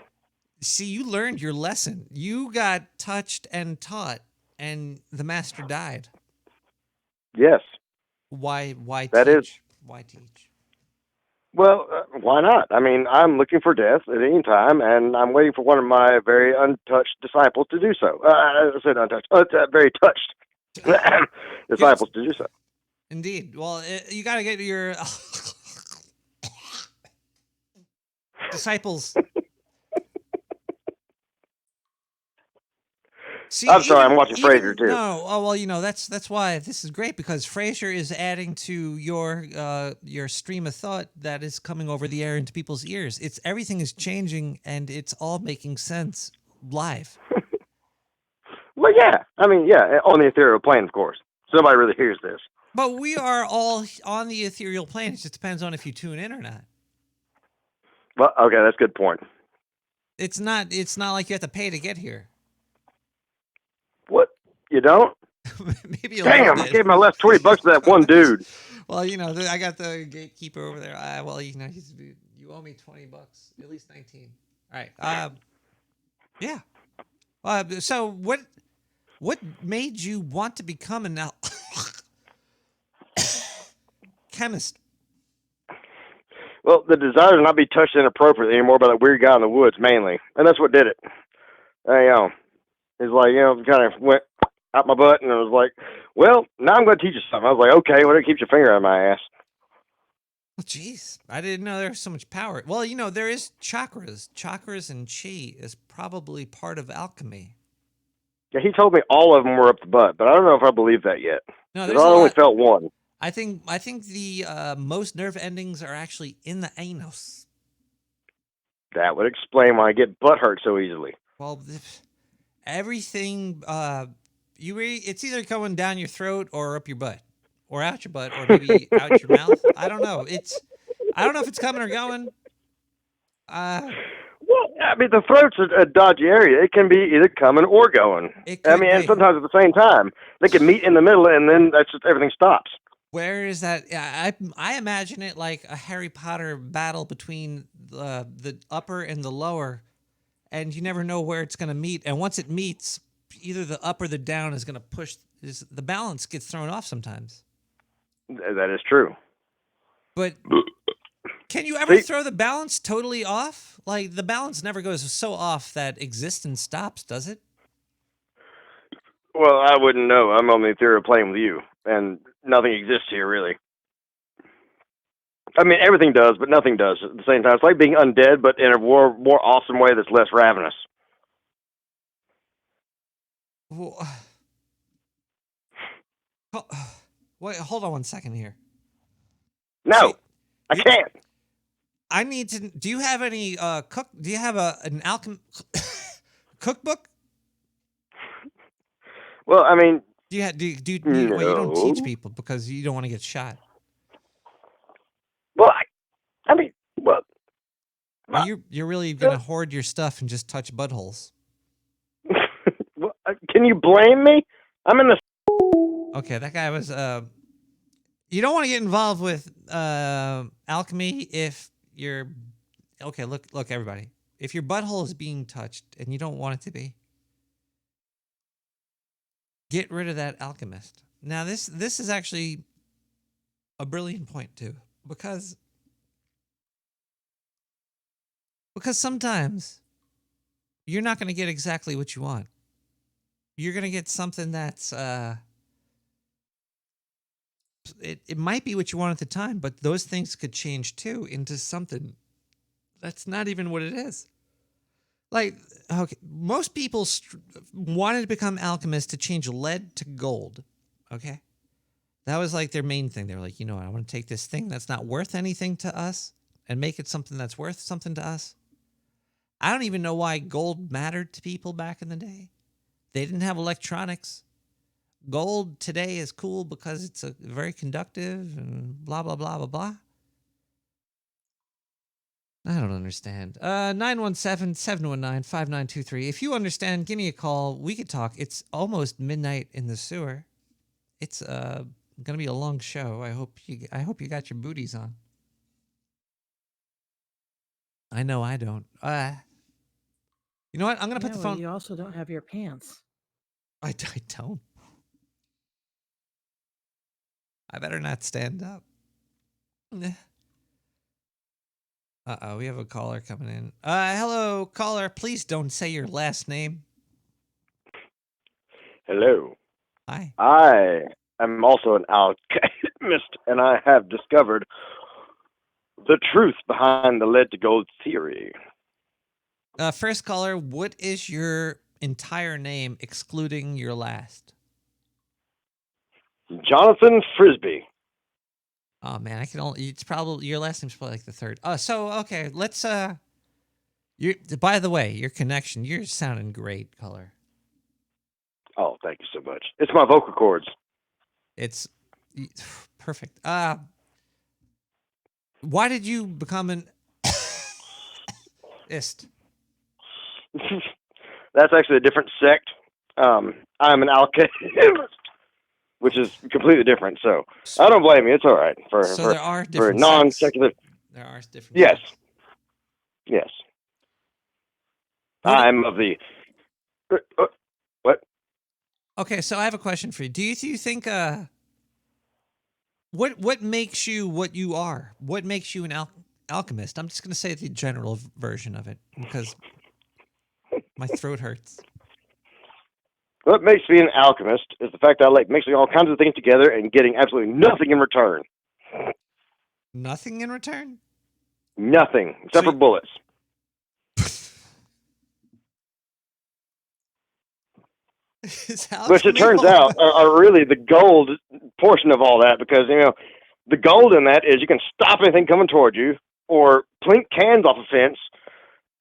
S3: See, you learned your lesson. You got touched and taught, and the master died.
S9: Yes.
S3: Why
S9: that
S3: teach? Why teach?
S9: Well, why not? I mean, I'm looking for death at any time, and I'm waiting for one of my very untouched disciples to do so. I said untouched. Very touched disciples to do so.
S3: Indeed. Well, you got to get your disciples. See,
S9: I'm sorry, I'm watching Frasier too.
S3: No, well, that's why this is great because Frasier is adding to your stream of thought that is coming over the air into people's ears. Everything is changing and it's all making sense live.
S9: Well, yeah, on the ethereal plane, of course. Somebody really hears this.
S3: But we are all on the ethereal plane. It just depends on if you tune in or not.
S9: Well, okay, that's a good point.
S3: It's not like you have to pay to get here.
S9: What? You don't?
S3: maybe a
S9: Damn,
S3: little
S9: I
S3: bit.
S9: gave my last $20 to that one dude.
S3: Well, I got the gatekeeper over there. Well, you owe me $20, at least 19. All right. Yeah. So what made you want to become an chemist?
S9: Well, the desire to not be touched inappropriately anymore by that weird guy in the woods, mainly. And that's what did it. It's like, kind of went out my butt, and I was like, well, now I'm going to teach you something. I was like, okay, well, it keeps your finger out of my ass.
S3: Well, jeez, I didn't know there was so much power. Well, there is chakras. Chakras and chi is probably part of alchemy.
S9: Yeah, he told me all of them were up the butt, but I don't know if I believe that yet.
S3: No,
S9: because I only felt one.
S3: I think the most nerve endings are actually in the anus.
S9: That would explain why I get butt hurt so easily.
S3: Well, everything it's either coming down your throat or up your butt, or out your butt, or maybe out your mouth. I don't know. I don't know if it's coming or going.
S9: Well, I mean, the throat's a dodgy area. It can be either coming or going. And sometimes at the same time. They can meet in the middle, and then that's just everything stops.
S3: Where is that? I imagine it like a Harry Potter battle between the upper and the lower, and you never know where it's going to meet. And once it meets, either the up or the down is going to push. The balance gets thrown off sometimes.
S9: That is true.
S3: But can you ever throw the balance totally off? Like, the balance never goes so off that existence stops, does it?
S9: Well, I wouldn't know. I'm on the theory of playing with you, and nothing exists here, really. I mean, everything does, but nothing does at the same time. It's like being undead, but in a more awesome way that's less ravenous.
S3: Well, wait, hold on one second here.
S9: No, I can't.
S3: I need to. Do you have any Do you have an alchem cookbook?
S9: Well, I mean,
S3: well, you don't teach people because you don't want to get shot.
S9: Well,
S3: Are you're really gonna hoard your stuff and just touch buttholes?
S9: Well, can you blame me? I'm in the.
S3: Okay, that guy was. You don't want to get involved with alchemy if you're. Okay, look, everybody. If your butthole is being touched and you don't want it to be, get rid of that alchemist. Now, this is actually a brilliant point too, because sometimes you're not going to get exactly what you want. You're going to get something that's it might be what you want at the time, but those things could change too into something that's not even what it is. Like, okay, most people wanted to become alchemists to change lead to gold. Okay, that was like their main thing. They were like, I want to take this thing that's not worth anything to us and make it something that's worth something to us. I don't even know why gold mattered to people back in the day. They didn't have electronics. Gold today is cool because it's very conductive and blah, blah, blah, blah, blah. I don't understand. 917-719-5923. If you understand, give me a call. We could talk. It's almost midnight in the sewer. It's going to be a long show. I hope you got your booties on. I know I don't. You know what? I'm going to put the phone.
S4: You also don't have your pants.
S3: I don't. I better not stand up. Uh-oh, we have a caller coming in. Hello, caller. Please don't say your last name.
S9: Hello.
S3: Hi.
S9: I am also an alchemist, and I have discovered the truth behind the lead to gold theory.
S3: First caller, what is your entire name, excluding your last?
S9: Jonathan Frisbee.
S3: Oh man, it's probably your last name's probably like the third. So okay, let's by the way, your connection, you're sounding great, caller.
S9: Oh, thank you so much. It's my vocal cords.
S3: It's perfect. Why did you become an ist?
S9: That's actually a different sect. I'm an alchemist. which is completely different. So I don't blame you. It's all right for
S3: there are
S9: for
S3: different
S9: non-secular.
S3: There are different.
S9: Yes,
S3: sects.
S9: yes.
S3: What-
S9: I'm of the. What?
S3: Okay, so I have a question for you. Do you think what makes you what you are? What makes you an alchemist? I'm just going to say the general version of it because my throat hurts.
S9: What makes me an alchemist is the fact that I like mixing all kinds of things together and getting absolutely nothing in return.
S3: Nothing in return?
S9: Nothing except for bullets. Which it turns out are really the gold portion of all that, because the gold in that is you can stop anything coming toward you or plink cans off a fence,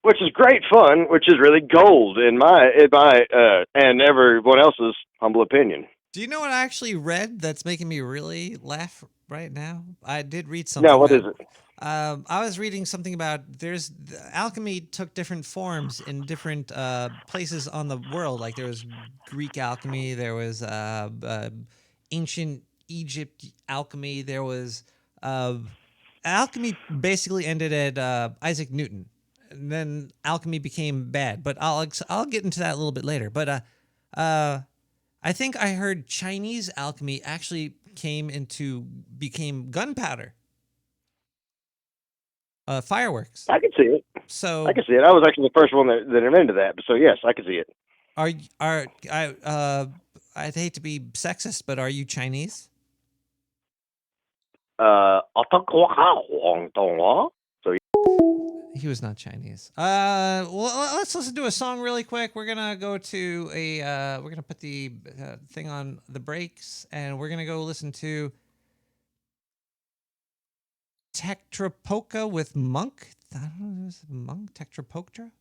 S9: which is great fun, which is really gold in my and everyone else's humble opinion.
S3: Do you know what I actually read that's making me really laugh right now? I did read something.
S9: No, what is it?
S3: I was reading something about alchemy took different forms in different places on the world. Like there was Greek alchemy, there was ancient Egypt alchemy, there was alchemy basically ended at Isaac Newton, and then alchemy became bad. But I'll get into that a little bit later. But I think I heard Chinese alchemy actually became gunpowder. Fireworks.
S9: I can see it.
S3: So
S9: I can see it. I was actually the first one that invented that. So yes, I can see it.
S3: I'd hate to be sexist, but are you Chinese?
S9: So
S3: he was not Chinese. Well, let's listen to a song really quick. We're gonna go to we're gonna put the thing on the brakes, and we're gonna go listen to Tetrapoca with Monk. I don't know, is it Monk? Tetrapoca?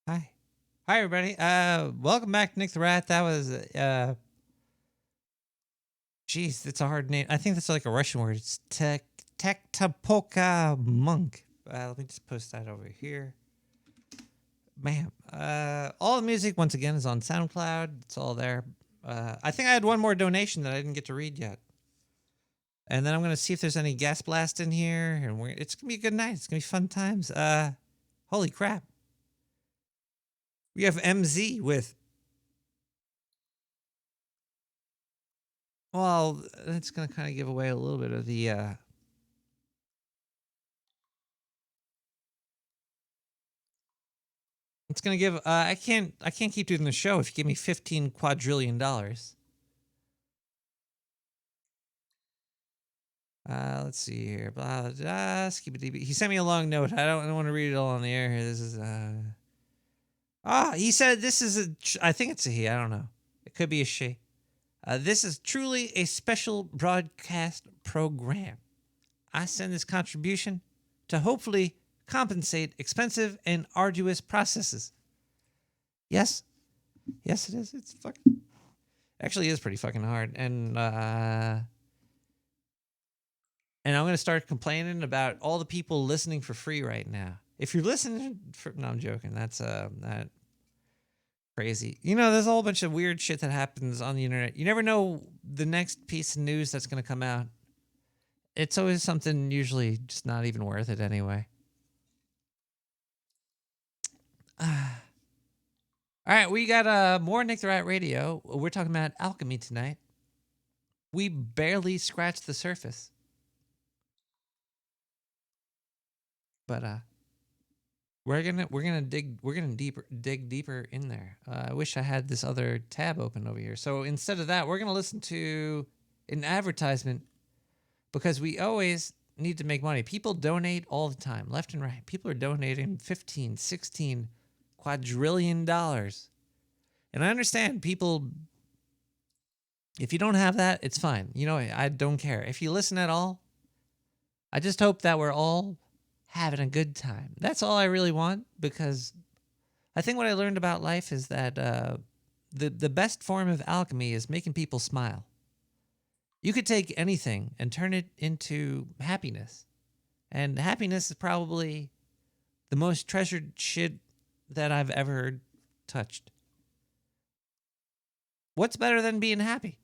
S3: Hi. Hi, everybody. Welcome back to Nick the Rat. That was, geez, that's a hard name. I think that's like a Russian word. It's Tektapoka Monk. Let me just post that over here. Man, all the music, once again, is on SoundCloud. It's all there. I think I had one more donation that I didn't get to read yet. And then I'm going to see if there's any gas blast in here. And it's going to be a good night. It's going to be fun times. Holy crap. We have MZ with... Well, that's going to kind of give away a little bit of the... It's going to give... I can't keep doing the show if you give me $15 quadrillion. Let's see here. Blah, blah, blah, he sent me a long note. I don't want to read it all on the air here. This is... he said this is I think it's a he. I don't know. It could be a she. This is truly a special broadcast program. I send this contribution to hopefully compensate expensive and arduous processes. Yes. Yes, it is. It's fucking... Actually, it is pretty fucking hard. And I'm going to start complaining about all the people listening for free right now. If you're listening for... No, I'm joking. That's that crazy. You know, there's a whole bunch of weird shit that happens on the internet. You never know the next piece of news that's going to come out. It's always something usually just not even worth it anyway. All right, we got more Nick the Rat Radio. We're talking about alchemy tonight. We barely scratched the surface. But we're gonna dig deeper in there. I wish I had this other tab open over here. So instead of that, we're gonna listen to an advertisement because we always need to make money. People donate all the time, left and right. People are donating $15, $16 quadrillion. And I understand people, if you don't have that, it's fine. You know, I don't care. If you listen at all, I just hope that we're all having a good time. That's all I really want, because I think what I learned about life is that the best form of alchemy is making people smile. You could take anything and turn it into happiness. And happiness is probably the most treasured shit that I've ever touched. What's better than being happy?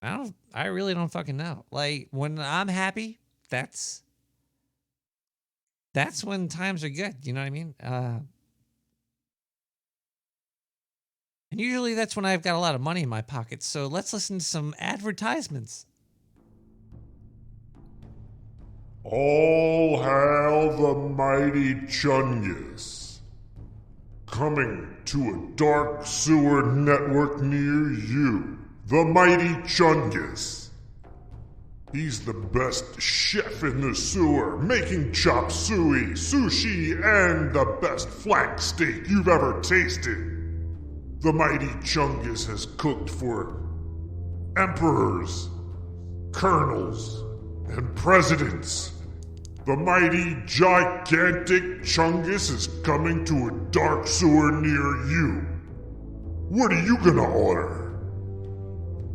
S3: I really don't fucking know. Like, when I'm happy, that's when times are good. You know what I mean? And usually that's when I've got a lot of money in my pockets. So let's listen to some advertisements.
S5: All hail the mighty Chungus. Coming to a dark sewer network near you. The mighty Chungus. He's the best chef in the sewer, making chop suey, sushi, and the best flank steak you've ever tasted. The mighty Chungus has cooked for emperors, colonels, and presidents. The mighty, gigantic Chungus is coming to a dark sewer near you. What are you gonna order?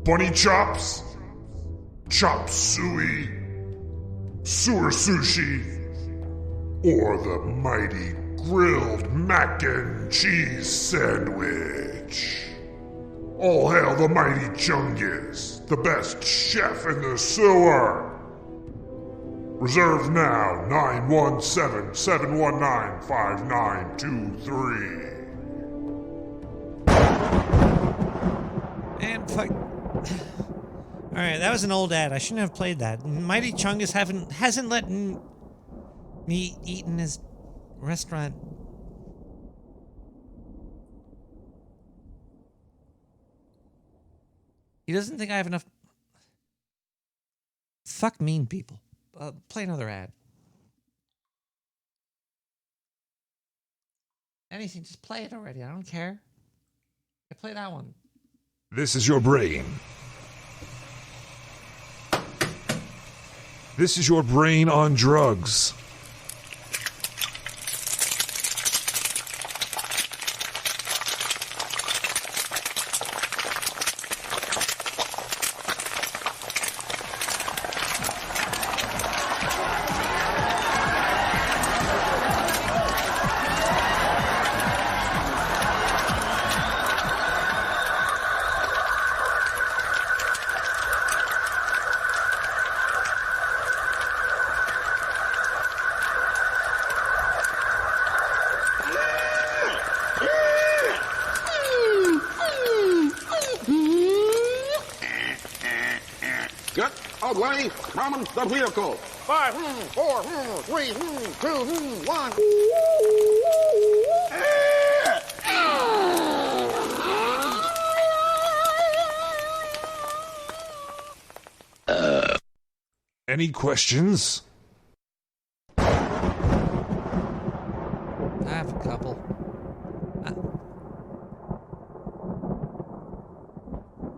S5: Bunny chops? Chop suey? Sewer sushi? Or the mighty grilled mac and cheese sandwich? All hail the mighty Chungus, the best chef in the sewer! Reserve now, 917-719-5923.
S3: And fuck. All right, that was an old ad. I shouldn't have played that. Mighty Chungus hasn't let me eat in his restaurant. He doesn't think I have enough. Fuck mean people. Play another ad. Anything, just play it already. I don't care. Play that one.
S5: This is your brain. This is your brain on drugs.
S10: away from the vehicle. 5, 4, 3, 2, 1.
S5: Any questions?
S3: I have a couple.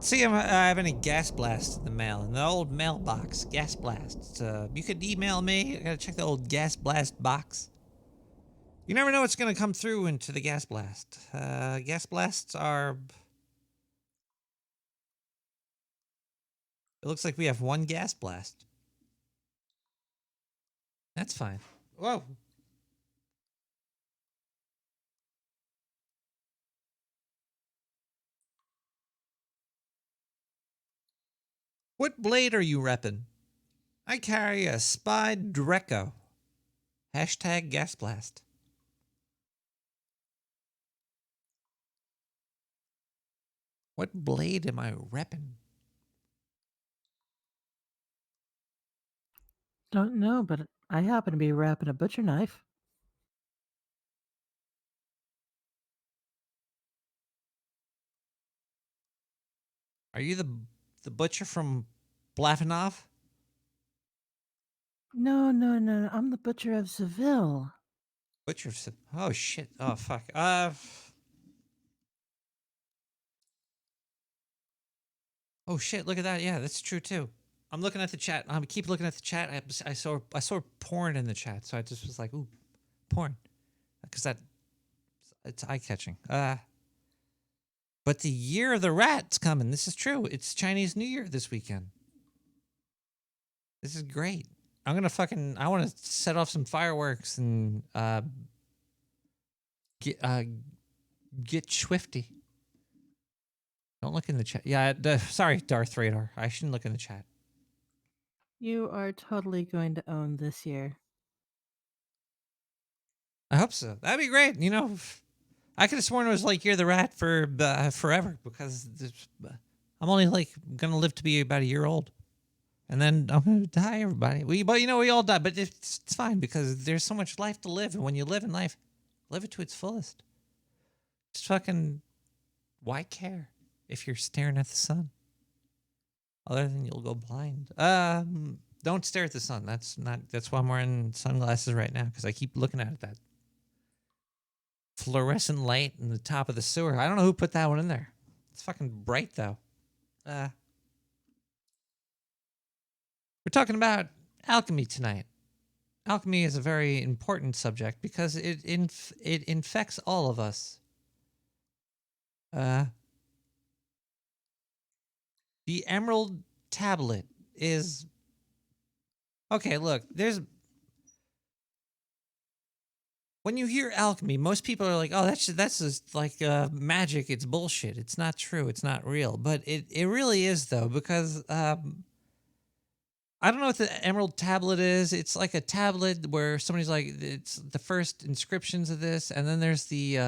S3: See if I have any gas blasts in the mail. In the old mailbox, gas blasts. You could email me. I gotta check the old gas blast box. You never know what's gonna come through into the gas blast. Gas blasts are... It looks like we have one gas blast. That's fine. Whoa. What blade are you reppin'? I carry a Spy Dreco. Hashtag gas blast. What blade am I reppin'?
S4: Don't know, but I happen to be wrapping a butcher knife.
S3: Are you the butcher from Blafenov?
S4: No, no, no. I'm the butcher of Seville.
S3: Butcher of oh shit. Oh fuck. Oh shit, look at that. Yeah, that's true too. I'm looking at the chat. I keep looking at the chat. I saw porn in the chat, so I just was like, ooh, porn. Because it's eye-catching. But the year of the rat's coming. This is true. It's Chinese New Year this weekend. This is great. I want to set off some fireworks and get swifty. Don't look in the chat. Yeah, sorry, Darth Radar. I shouldn't look in the chat.
S4: You are totally going to own this year.
S3: I hope so. That'd be great. You know, I could have sworn it was like Year of the Rat for forever because I'm only like gonna live to be about a year old, and then I'm gonna die. Everybody, we all die, but it's fine because there's so much life to live, and when you live in life, live it to its fullest. Just fucking, why care if you're staring at the sun? Other than you'll go blind. Don't stare at the sun. That's why I'm wearing sunglasses right now because I keep looking at it. That fluorescent light in the top of the sewer. I don't know who put that one in there. It's fucking bright though. We're talking about alchemy tonight. Alchemy is a very important subject because it infects all of us. The Emerald Tablet is... Okay, look, when you hear alchemy, most people are like, oh, that's just like magic. It's bullshit. It's not true. It's not real. But it really is, though, because I don't know what the Emerald Tablet is. It's like a tablet where somebody's like, it's the first inscriptions of this, and then there's the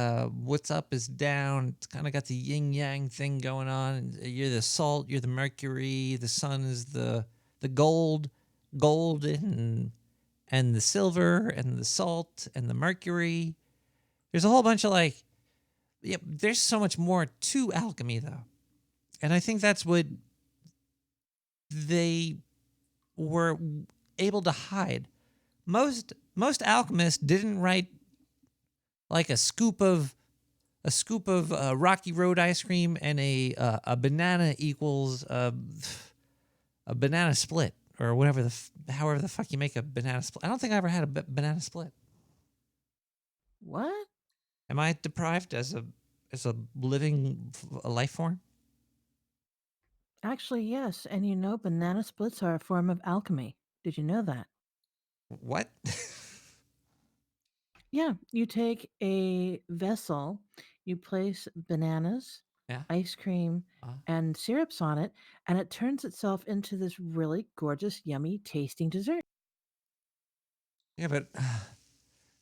S3: what's up is down. It's kind of got the yin-yang thing going on. You're the salt, you're the mercury, the sun is the gold and the silver and the salt and the mercury. There's a whole bunch of like, yeah, there's so much more to alchemy, though. And I think that's what they were able to hide. Most alchemists didn't write like a scoop of Rocky Road ice cream and a banana equals a banana split or whatever however the fuck you make a banana split. I don't think I ever had a banana split.
S4: What?
S3: Am I deprived as a living life form?
S4: Actually, yes. And you know, banana splits are a form of alchemy. Did you know that?
S3: What?
S4: Yeah, you take a vessel, you place bananas,
S3: Yeah.
S4: ice cream, and syrups on it, and it turns itself into this really gorgeous, yummy, tasting dessert.
S3: Yeah, but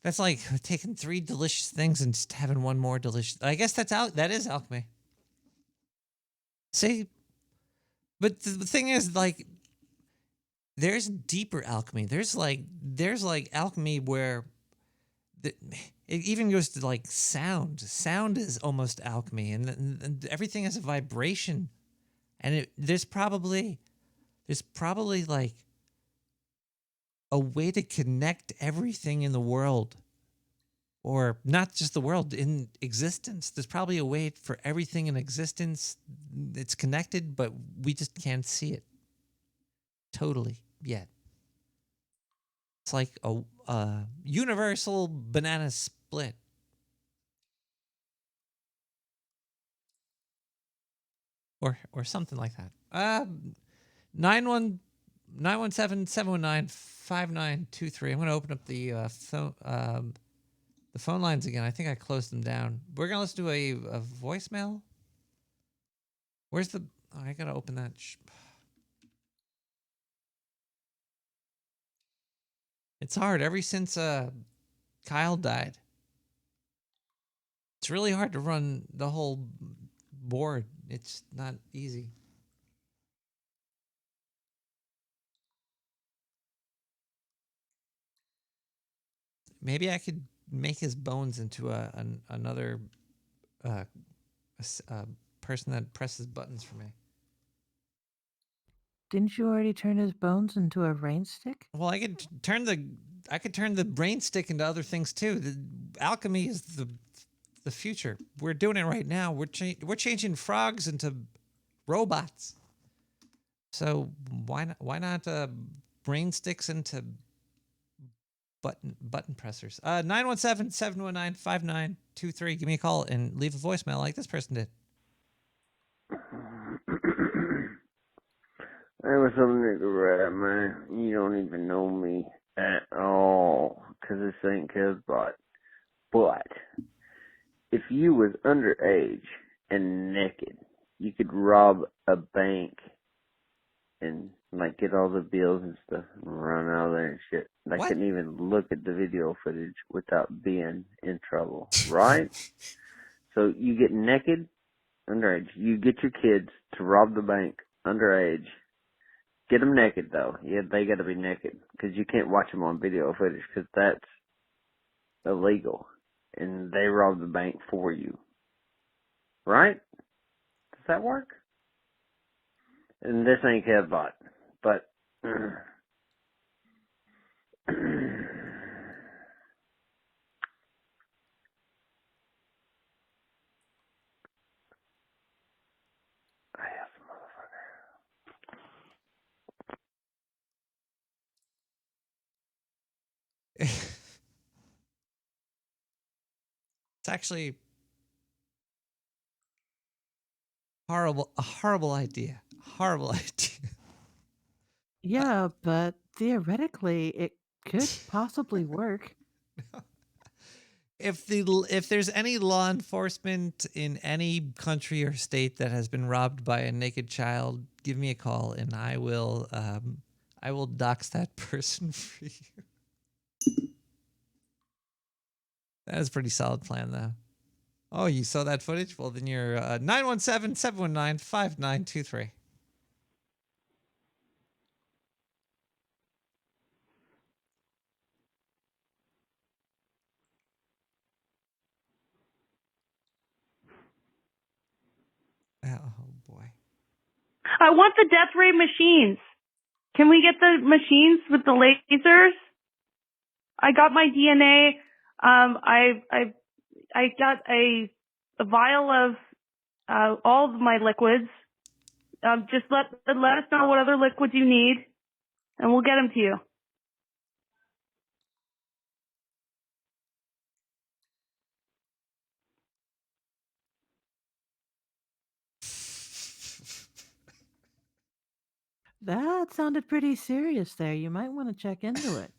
S3: that's like taking 3 delicious things and just having one more delicious. I guess that is alchemy. See, but the thing is, like, there's deeper alchemy. There's like alchemy where it even goes to like sound. Sound is almost alchemy, and everything has a vibration. And there's probably like a way to connect everything in the world, or not just the world, in existence. There's probably a way for everything in existence. It's connected, but we just can't see it totally yet. It's like a universal banana split. Or something like that. 917-719-5923. I'm going to open up the phone lines again. I think I closed them down. We're going to listen to a voicemail. Where's the... Oh, I got to open that. It's hard. Ever since Kyle died, it's really hard to run the whole board. It's not easy. Maybe I could make his bones into another person that presses buttons for me.
S4: Didn't you already turn his bones into a rain stick?
S3: Well, I could turn the brain stick into other things too. The alchemy is the future. We're doing it right now. We're changing frogs into robots. So why not brain sticks into button pressers? 917-719-5923. Give me a call and leave a voicemail like this person did.
S7: Hey, what's up, nigga rat, man? You don't even know me at all, 'cause this ain't Kezbot. But, if you was underage and naked, you could rob a bank and, like, get all the bills and stuff and run out of there and shit. I couldn't even look at the video footage without being in trouble, right? So, you get naked, underage. You get your kids to rob the bank, underage. Get them naked, though. Yeah, they got to be naked, because you can't watch them on video footage, because that's illegal. And they rob the bank for you. Right? Does that work? And this ain't Kevbot, but...
S3: It's actually a horrible idea. Horrible idea.
S4: Yeah, but theoretically, it could possibly work.
S3: If there's any law enforcement in any country or state that has been robbed by a naked child, give me a call and I will dox that person for you. That is a pretty solid plan, though. Oh, you saw that footage? Well, then you're 917-719-5923. Oh, boy.
S11: I want the death ray machines. Can we get the machines with the lasers? I got my DNA. I got a vial of all of my liquids. Just let us know what other liquids you need, and we'll get them to you.
S4: That sounded pretty serious there. You might want to check into it.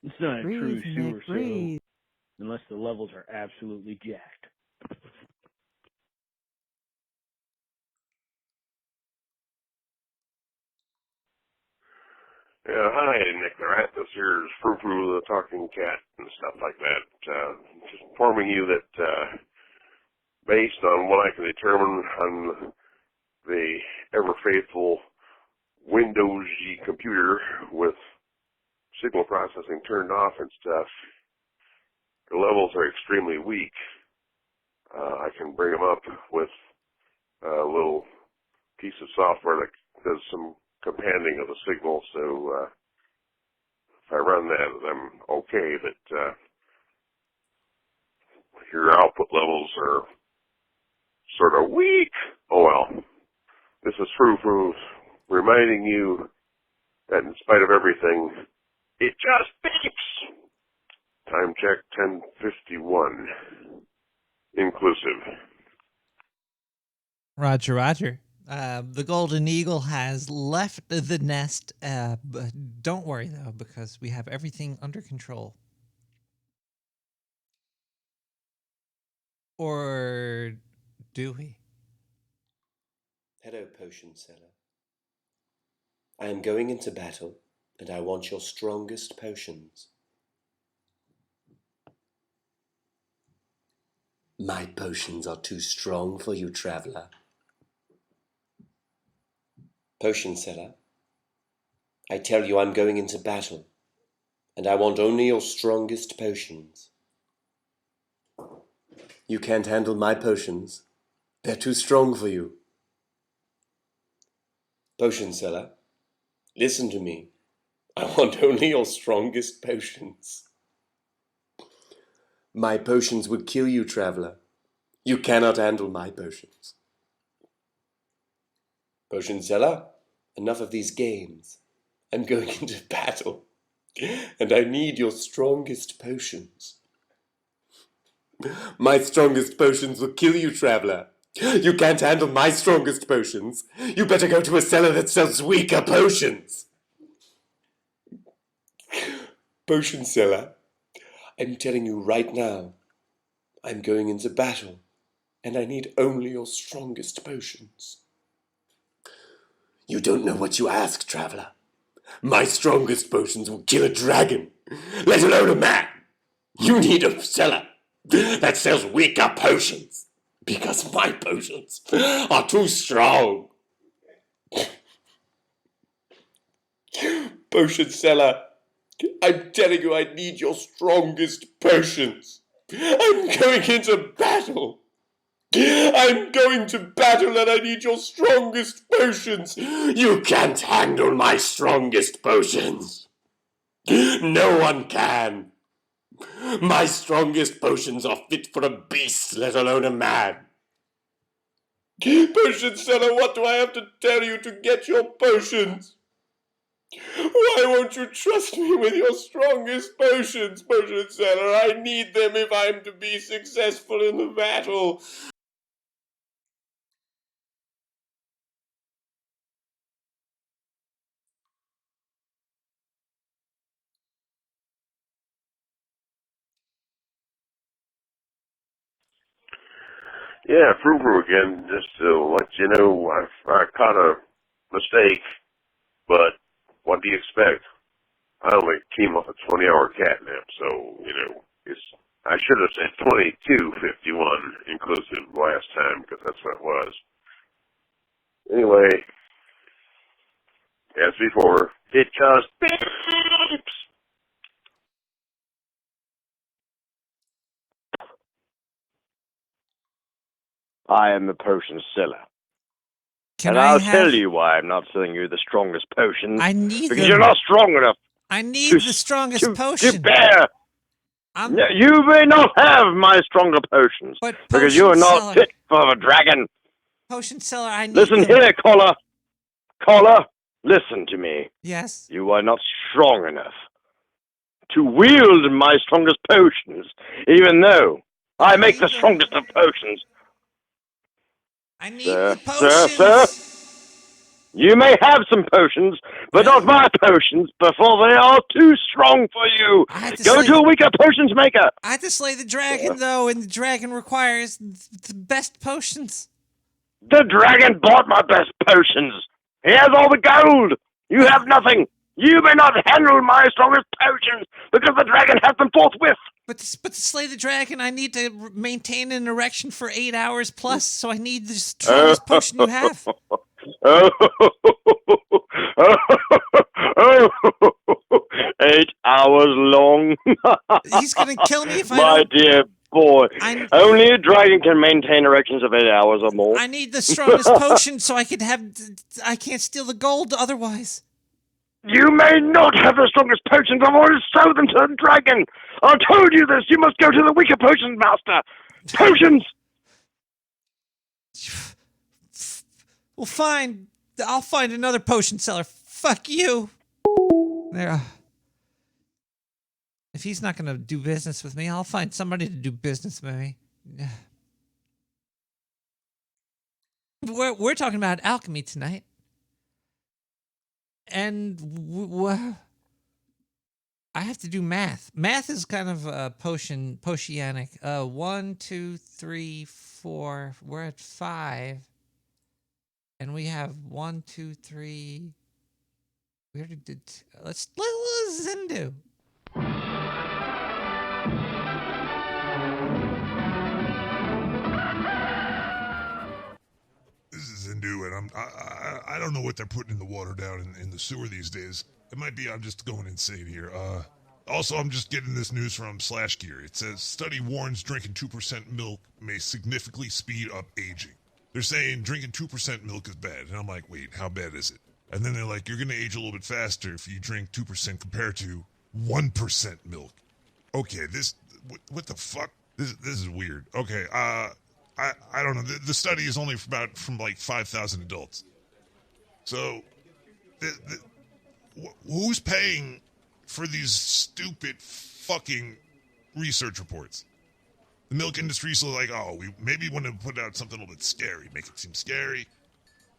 S12: It's not a true
S4: Breathe,
S12: sewer
S4: Nick,
S12: show
S4: breathe.
S12: unless the levels are absolutely jacked.
S13: Yeah, hi, Nick the Rat. This here's Frou Frou the Talking Cat and stuff like that. Just informing you that, based on what I can determine on the ever-faithful Windows-y computer with signal processing turned off and stuff, the levels are extremely weak. I can bring them up with a little piece of software that does some companding of the signal, so if I run that, I'm okay, but your output levels are sort of weak. Oh well. This is Frou Frou reminding you that in spite of everything, it just beeps. Time check 10:51. Inclusive.
S3: Roger, Roger. The golden eagle has left the nest. But don't worry, though, because we have everything under control. Or do we?
S14: Hello, potion seller. I am going into battle, and I want your strongest potions. My potions are too strong for you, traveler. Potion seller, I tell you I'm going into battle, and I want only your strongest potions. You can't handle my potions. They're too strong for you. Potion seller, listen to me. I want only your strongest potions. My potions would kill you, traveler. You cannot handle my potions. Potion seller, enough of these games. I'm going into battle, and I need your strongest potions. My strongest potions will kill you, traveler. You can't handle my strongest potions. You better go to a cellar that sells weaker potions. Potion seller, I'm telling you right now, I'm going into battle, and I need only your strongest potions. You don't know what you ask, traveler. My strongest potions will kill a dragon, let alone a man. You need a cellar that sells weaker potions, because my potions are too strong. Potion seller, I'm telling you I need your strongest potions. I'm going into battle. I'm going to battle and I need your strongest potions. You can't handle my strongest potions. No one can. My strongest potions are fit for a beast, let alone a man. Potion seller, what do I have to tell you to get your potions? Why won't you trust me with your strongest potions, potion seller? I need them if I'm to be successful in the battle.
S13: Yeah, Frou Frou again, just to let you know, I caught a mistake, but what do you expect? I only came off a 20-hour catnap, so, I should have said 22:51 inclusive last time, because that's what it was. Anyway, as before, it just beeps.
S9: I am the potion seller.
S3: Can
S9: and
S3: I
S9: I'll
S3: have...
S9: tell you why I'm not selling you the strongest potions.
S3: I need
S9: because
S3: them.
S9: you're not strong enough.
S3: I need the strongest potion.
S9: To bear. No, you may not have my stronger potions.
S3: But
S9: because you are not fit for a dragon.
S3: Potion seller, I need
S9: Listen
S3: them.
S9: here, caller. Caller, listen to me.
S3: Yes?
S9: You are not strong enough to wield my strongest potions, even though I make the strongest of potions.
S3: I need
S9: Sir,
S3: the potions.
S9: Sir, you may have some potions, but not my potions before they are too strong for you. Go to a weaker potions maker.
S3: I have to slay the dragon, though, and the dragon requires the best potions.
S9: The dragon bought my best potions. He has all the gold. You have nothing. You may not handle my strongest potions because the dragon has them forthwith.
S3: But to slay the dragon, I need to maintain an erection for 8 hours plus, so I need the strongest potion you have.
S9: 8 hours long.
S3: He's gonna kill me if I
S9: My
S3: don't.
S9: dear boy, only a dragon can maintain erections of 8 hours or more.
S3: I need the strongest potion so I can have. I can't steal the gold otherwise.
S9: You may not have the strongest potions. I've already sold them to the dragon. I told you this. You must go to the weaker potions master. Potions.
S3: Well, fine. I'll find another potion seller. Fuck you. There. If he's not gonna do business with me, I'll find somebody to do business with me. We're talking about alchemy tonight, and I have to do math. Math is kind of potionic. 1, 2, 3, 4. We're at 5, and we have 1, 2, 3. We already did. Let's Zindu.
S5: This is Zindu, and I don't know what they're putting in the water down in the sewer these days. It might be I'm just going insane here. Also, I'm just getting this news from Slash Gear. It says, study warns drinking 2% milk may significantly speed up aging. They're saying drinking 2% milk is bad. And I'm like, wait, how bad is it? And then they're like, you're going to age a little bit faster if you drink 2% compared to 1% milk. Okay, what the fuck? This is weird. Okay, I don't know. The study is only from like 5,000 adults. So, who's paying for these stupid fucking research reports? The milk industry's like, oh, we maybe want to put out something a little bit scary, make it seem scary.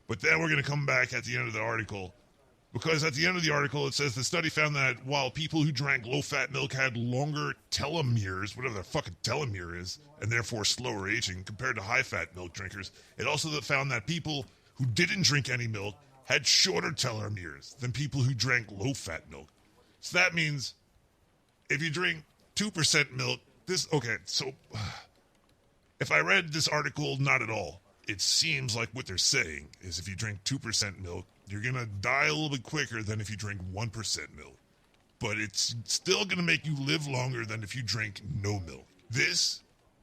S5: But then we're going to come back at the end of the article, because at the end of the article it says the study found that while people who drank low-fat milk had longer telomeres, whatever the fucking telomere is, and therefore slower aging compared to high-fat milk drinkers, it also found that people who didn't drink any milk had shorter telomeres than people who drank low-fat milk. So that means if you drink 2% milk, so if I read this article not at all, it seems like what they're saying is if you drink 2% milk, you're going to die a little bit quicker than if you drink 1% milk. But it's still going to make you live longer than if you drink no milk. This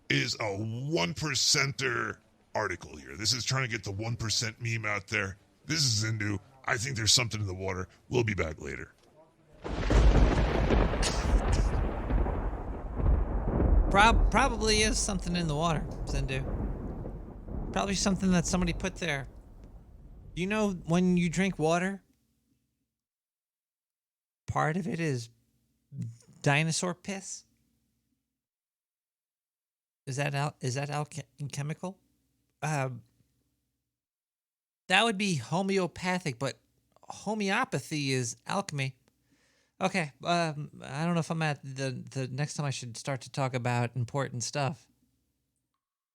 S5: is a 1%er article here. This is trying to get the 1% meme out there. This is Zindu. I think there's something in the water. We'll be back later.
S3: Probably is something in the water, Zindu. Probably something that somebody put there. You know, when you drink water, part of it is dinosaur piss. Is that alchemical? That would be homeopathic, but homeopathy is alchemy. Okay, I don't know if I'm at the next time I should start to talk about important stuff.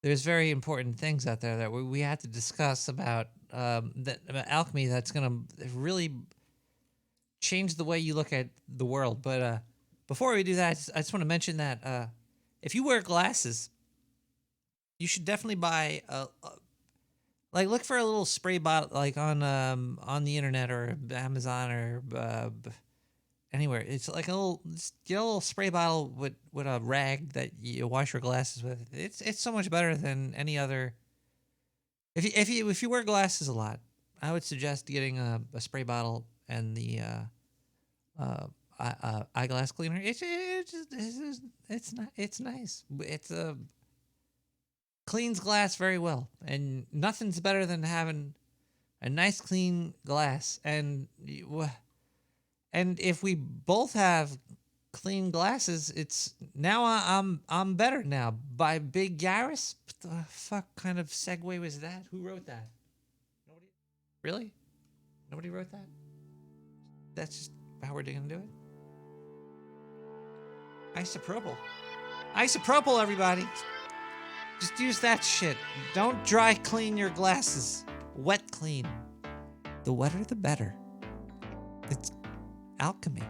S3: There's very important things out there that we have to discuss about about alchemy that's going to really change the way you look at the world. But before we do that, I just want to mention that if you wear glasses, you should definitely buy look for a little spray bottle like on the internet or Amazon or anywhere. It's like get a little spray bottle with a rag that you wash your glasses with. It's so much better than any other. If you wear glasses a lot, I would suggest getting a spray bottle and the eyeglass cleaner. It's nice. It's cleans glass very well, and nothing's better than having a nice clean glass. And if we both have clean glasses, it's now I'm better now. By Big Yaris? What the fuck kind of segue was that? Who wrote that? Nobody? Really? Nobody wrote that? That's just how we're gonna do it? Isopropyl, everybody. Just use that shit. Don't dry clean your glasses. Wet clean. The wetter, the better. It's alchemy.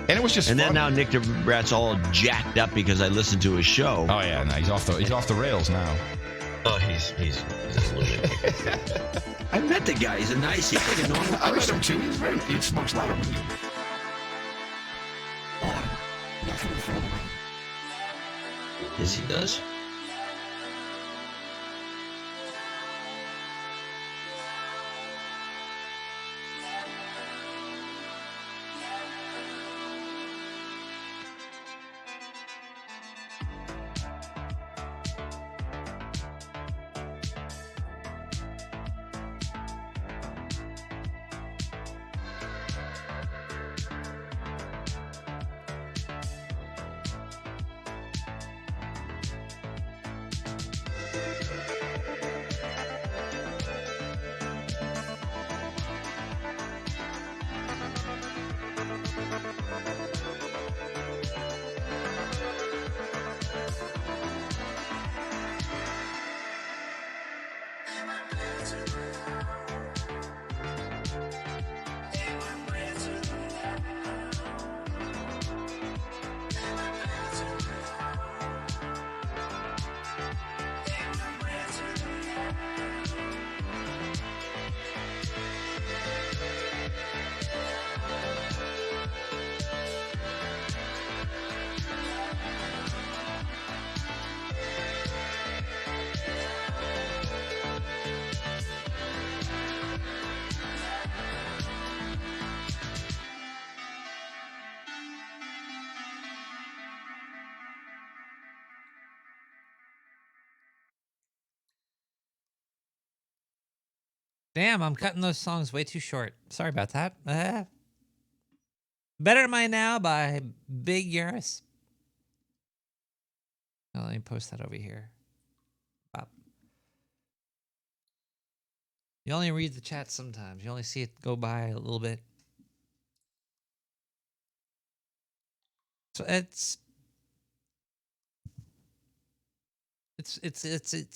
S15: And it was just
S16: and
S15: fun.
S16: then now Nick the Rat's all jacked up because I listened to his show.
S15: Oh yeah, no, he's off the rails now.
S16: Oh, he's a lunatic. I met the guy. He's a nice, he's like a normal
S15: I met
S16: person.
S15: him too. He's very, he smokes louder than you.
S16: Yes, he does.
S3: Damn, I'm cutting those songs way too short. Sorry about that. Better Am I Now by Big Yaris. Oh, let me post that over here. Wow. You only read the chat sometimes. You only see it go by a little bit. So it's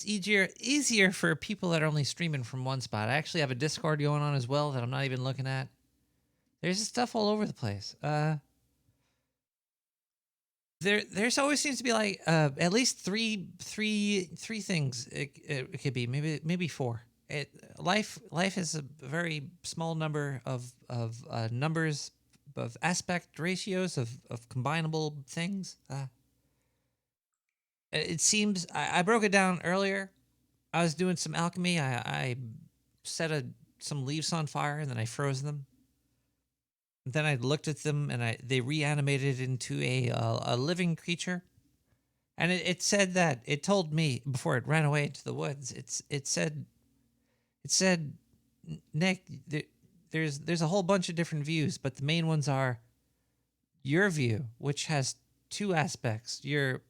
S3: easier for people that are only streaming from one spot. I actually have a Discord going on as well that I'm not even looking at. There's stuff all over the place. There's always seems to be like at least three things it could be, maybe four. Life is a very small number of numbers of aspect ratios of combinable things. It seems I broke it down earlier. I was doing some alchemy. I set some leaves on fire and then I froze them. Then I looked at them and they reanimated into a living creature. And it said that it told me before it ran away into the woods. It said, Nick, there's a whole bunch of different views, but the main ones are your view, which has two aspects: your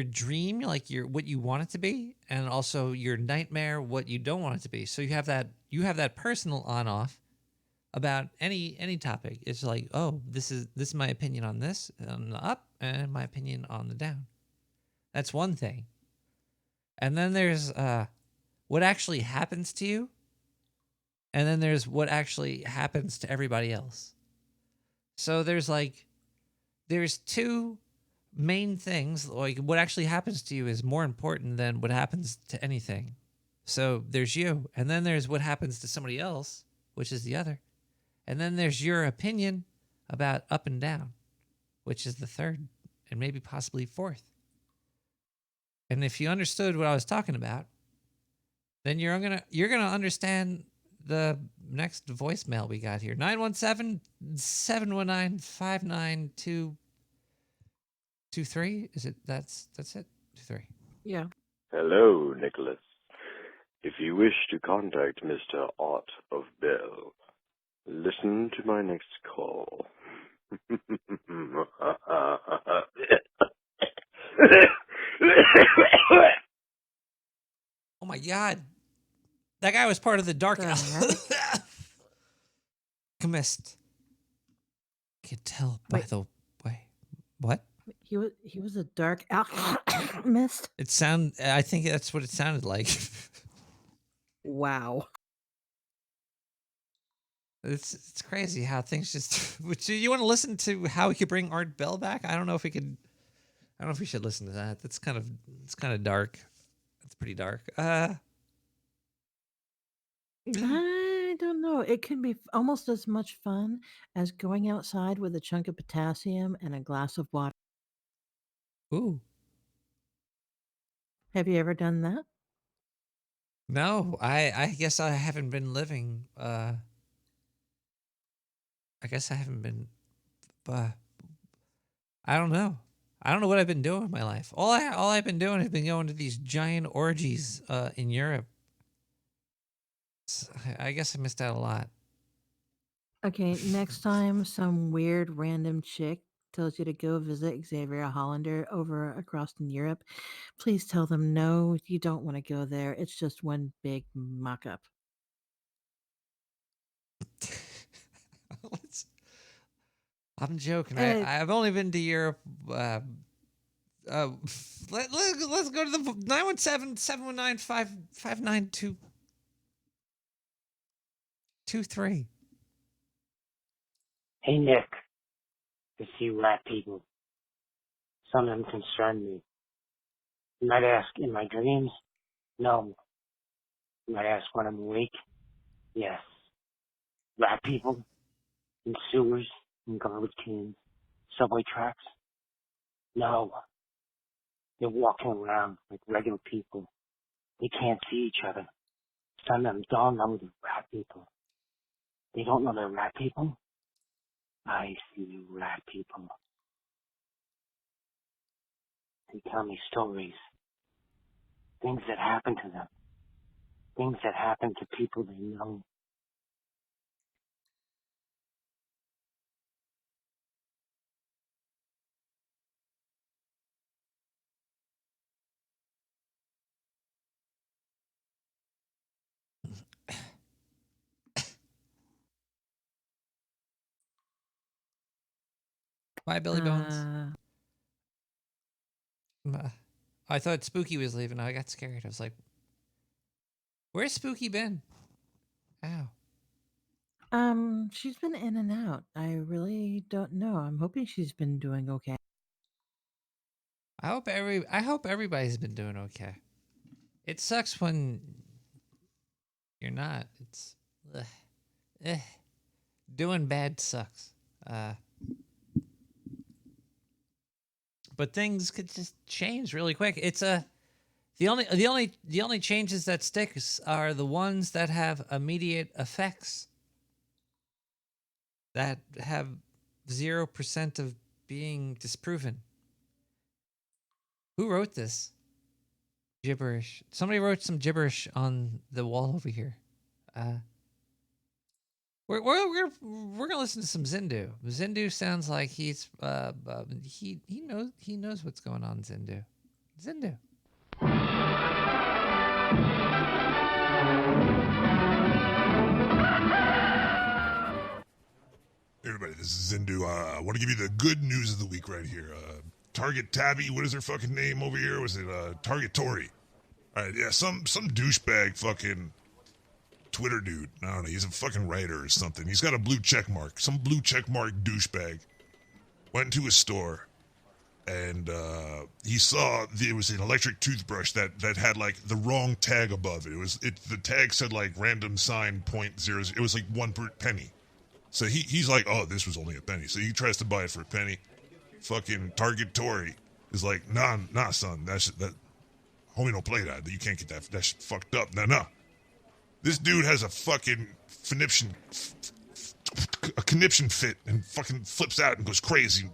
S3: dream, like what you want it to be, and also your nightmare, what you don't want it to be. So you have that personal on off about any topic. It's like, oh, this is my opinion on this on the up and my opinion on the down. That's one thing. And then there's what actually happens to you. And then there's what actually happens to everybody else. So there's two main things. Like what actually happens to you is more important than what happens to anything. So there's you. And then there's what happens to somebody else, which is the other. And then there's your opinion about up and down, which is the third and maybe possibly fourth. And if you understood what I was talking about, then you're gonna understand the next voicemail we got here. 917-719-59223. Is it? That's it? 23.
S4: Yeah.
S9: Hello, Nicholas. If you wish to contact Mr. Ott of Bell, listen to my next call.
S3: Oh my God. That guy was part of the Dark Alchemist. Can't tell by the way. What?
S4: He was a dark alchemist.
S3: I think that's what it sounded like.
S4: Wow.
S3: It's crazy how things just. Do you want to listen to how we could bring Art Bell back? I don't know if we could. I don't know if we should listen to that. It's kind of dark. It's pretty dark.
S4: I don't know. It can be almost as much fun as going outside with a chunk of potassium and a glass of water.
S3: Ooh.
S4: Have you ever done that?
S3: No, I guess I haven't been living. I guess I haven't been. I don't know. I don't know what I've been doing with my life. All I've been doing has been going to these giant orgies in Europe. I guess I missed out a lot.
S4: Okay, next time some weird random chick tells you to go visit Xavier Hollander over across in Europe, please tell them no, you don't want to go there. It's just one big mock-up.
S3: I'm joking. I've only been to Europe. Let's go to the 917-719-59223.
S17: Hey, Nick. It's you rat people. Some of them concern me. You might ask, in my dreams? No. You might ask when I'm awake? Yes. Rat people? In sewers? In garbage cans? Subway tracks? No. They're walking around like regular people. They can't see each other. Some of them don't know they're rat people. They don't know they're rat people? I see you rat people. They tell me stories. Things that happen to them. Things that happen to people they know.
S3: Bye, Billy Bones. I thought Spooky was leaving. I got scared. I was like, where's Spooky been? Ow.
S4: She's been in and out. I really don't know. I'm hoping she's been doing okay.
S3: I hope everybody's been doing okay. It sucks when you're not. It's doing bad sucks. But things could just change really quick. It's the only changes that stick are the ones that have immediate effects. That have 0% of being disproven. Who wrote this? Gibberish. Somebody wrote some gibberish on the wall over here. We're gonna listen to some Zindu. Zindu sounds like he's he knows what's going on. Zindu.
S5: Hey everybody, this is Zindu. I want to give you the good news of the week right here. Target Tabby. What is her fucking name over here? Was it Target Tory? All right, yeah, some douchebag fucking Twitter dude. I don't know. He's a fucking writer or something. He's got a blue check mark. Some blue check mark douchebag went into a store and he saw there was an electric toothbrush that had like the wrong tag above it. The tag said like random sign .00. It was like 1 penny. So he's like, oh, this was only a penny. So he tries to buy it for a penny. Fucking Target Tory is like, nah, son, that homie don't play that. You can't get that. That shit fucked up. Nah. This dude has a fucking conniption fit and fucking flips out and goes crazy.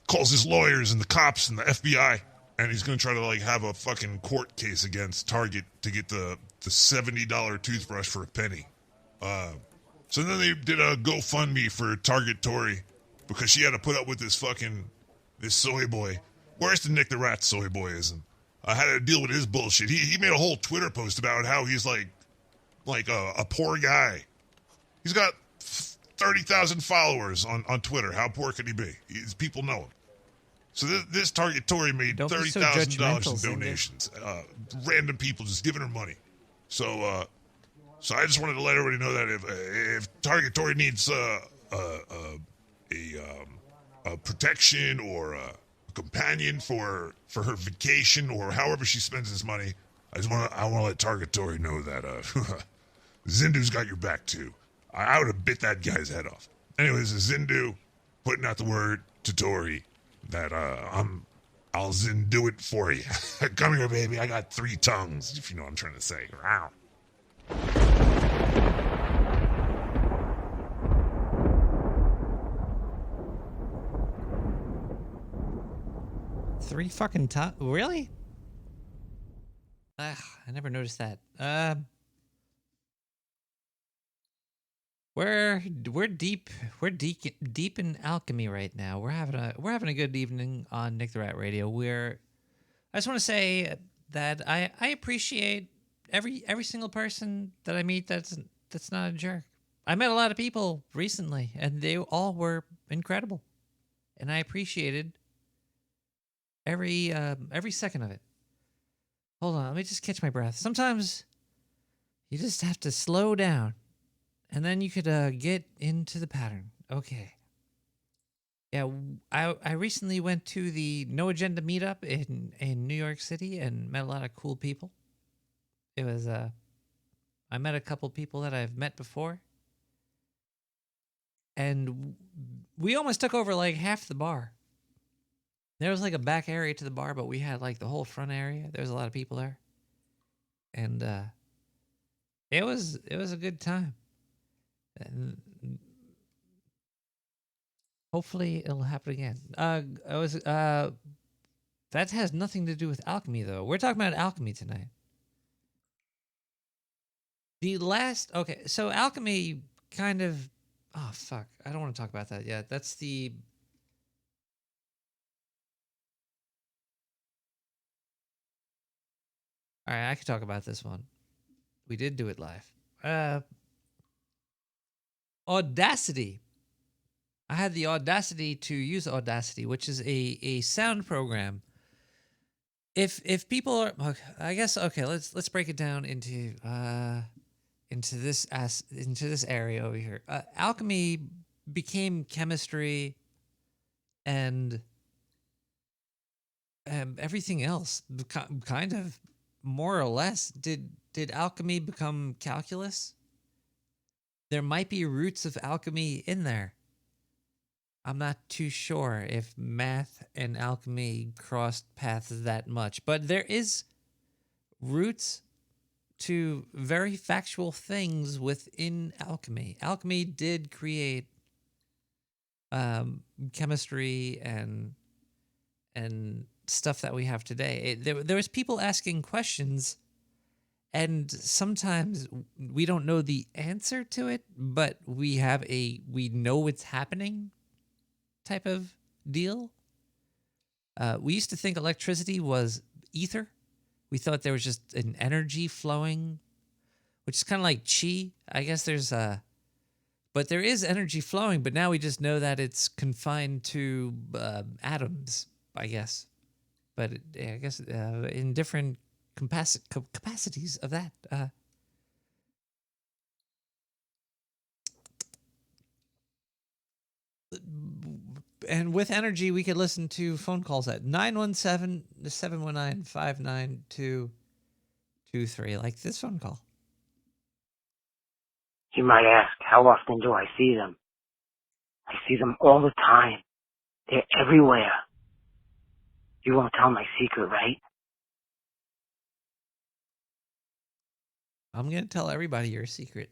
S5: Calls his lawyers and the cops and the FBI, and he's gonna try to like have a fucking court case against Target to get the $70 toothbrush for a penny. So then they did a GoFundMe for Target Tory because she had to put up with this soy boy. Worse than Nick the Rat soy boyism. I had to deal with his bullshit. He made a whole Twitter post about how he's like a poor guy. He's got 30,000 followers on Twitter. How poor could he be? People know him. So this Target Tory made $30,000 in donations. Random people just giving her money. So I just wanted to let everybody know that if Target Tory needs a protection or a companion for her vacation or however she spends this money, I want to let Target Tory know that Zindu's got your back too. I would have bit that guy's head off. Anyways, Zindu putting out the word to Tory that I'll Zindu it for you. Come here, baby. I got 3 tongues, if you know what I'm trying to say. Wow.
S3: Three fucking tongues? Really? I never noticed that. We're deep in alchemy right now. We're having a good evening on Nick the Rat Radio. I just want to say that I appreciate every single person that I meet that's not a jerk. I met a lot of people recently, and they all were incredible, and I appreciated every second of it. Hold on, let me just catch my breath. Sometimes you just have to slow down. And then you could get into the pattern. Okay. Yeah, I recently went to the No Agenda meetup in New York City and met a lot of cool people. It was I met a couple people that I've met before. And we almost took over like half the bar. There was like a back area to the bar, but we had like the whole front area. There was a lot of people there. And it was a good time. And hopefully it'll happen again. That has nothing to do with alchemy, though. We're talking about alchemy tonight. So alchemy kind of... Oh, fuck. I don't want to talk about that yet. That's the... All right, I could talk about this one. We did do it live. Audacity. I had the audacity to use Audacity, which is a sound program. If people are, I guess, okay, let's break it down into this area over here. Alchemy became chemistry, and everything else kind of more or less. Did alchemy become calculus? There might be roots of alchemy in there. I'm not too sure if math and alchemy crossed paths that much, but there is roots to very factual things within alchemy. Alchemy did create chemistry and stuff that we have today. There was people asking questions. And sometimes we don't know the answer to it, but we know it's happening type of deal. We used to think electricity was ether. We thought there was just an energy flowing, which is kind of like chi. I guess but there is energy flowing, but now we just know that it's confined to atoms I guess. But I guess in different capacities of that. And with energy, we could listen to phone calls at 917-719-59223, like this phone call.
S17: You might ask, how often do I see them? I see them all the time. They're everywhere. You won't tell my secret, right?
S3: I'm going to tell everybody your secret.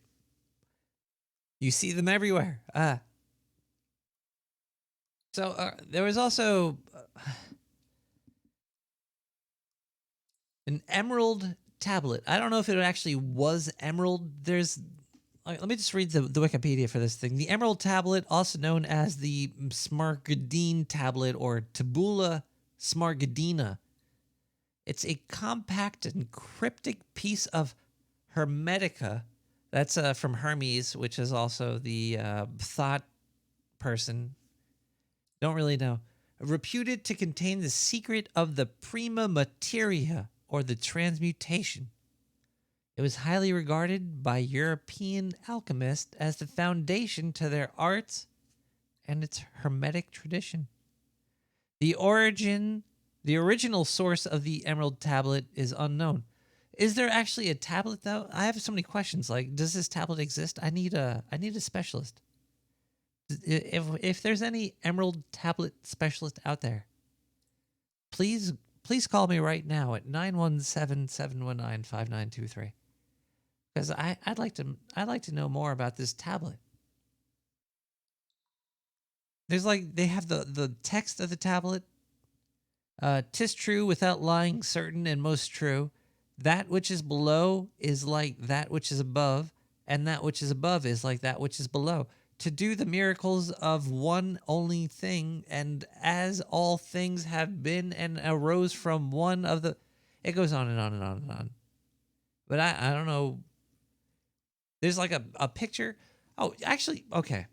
S3: You see them everywhere. So there was also an emerald tablet. I don't know if it actually was emerald. Let me just read the Wikipedia for this thing. The emerald tablet, also known as the Smaragdine tablet or Tabula Smaragdina. It's a compact and cryptic piece of Hermetica. That's from Hermes, which is also the thought person. Don't really know. Reputed to contain the secret of the prima materia, or the transmutation. It was highly regarded by European alchemists as the foundation to their arts and its Hermetic tradition. The original source of the Emerald Tablet is unknown. Is there actually a tablet though? I have so many questions. Like, does this tablet exist? I need a specialist. If there's any Emerald Tablet specialist out there, please call me right now at 917-719-5923. Because I'd like to know more about this tablet. There's they have the text of the tablet. 'Tis true without lying, certain and most true. That which is below is like that which is above, and that which is above is like that which is below. To do the miracles of one only thing, and as all things have been and arose from one of the... It goes on and on and on and on. But I don't know. There's a picture. Oh, actually, okay.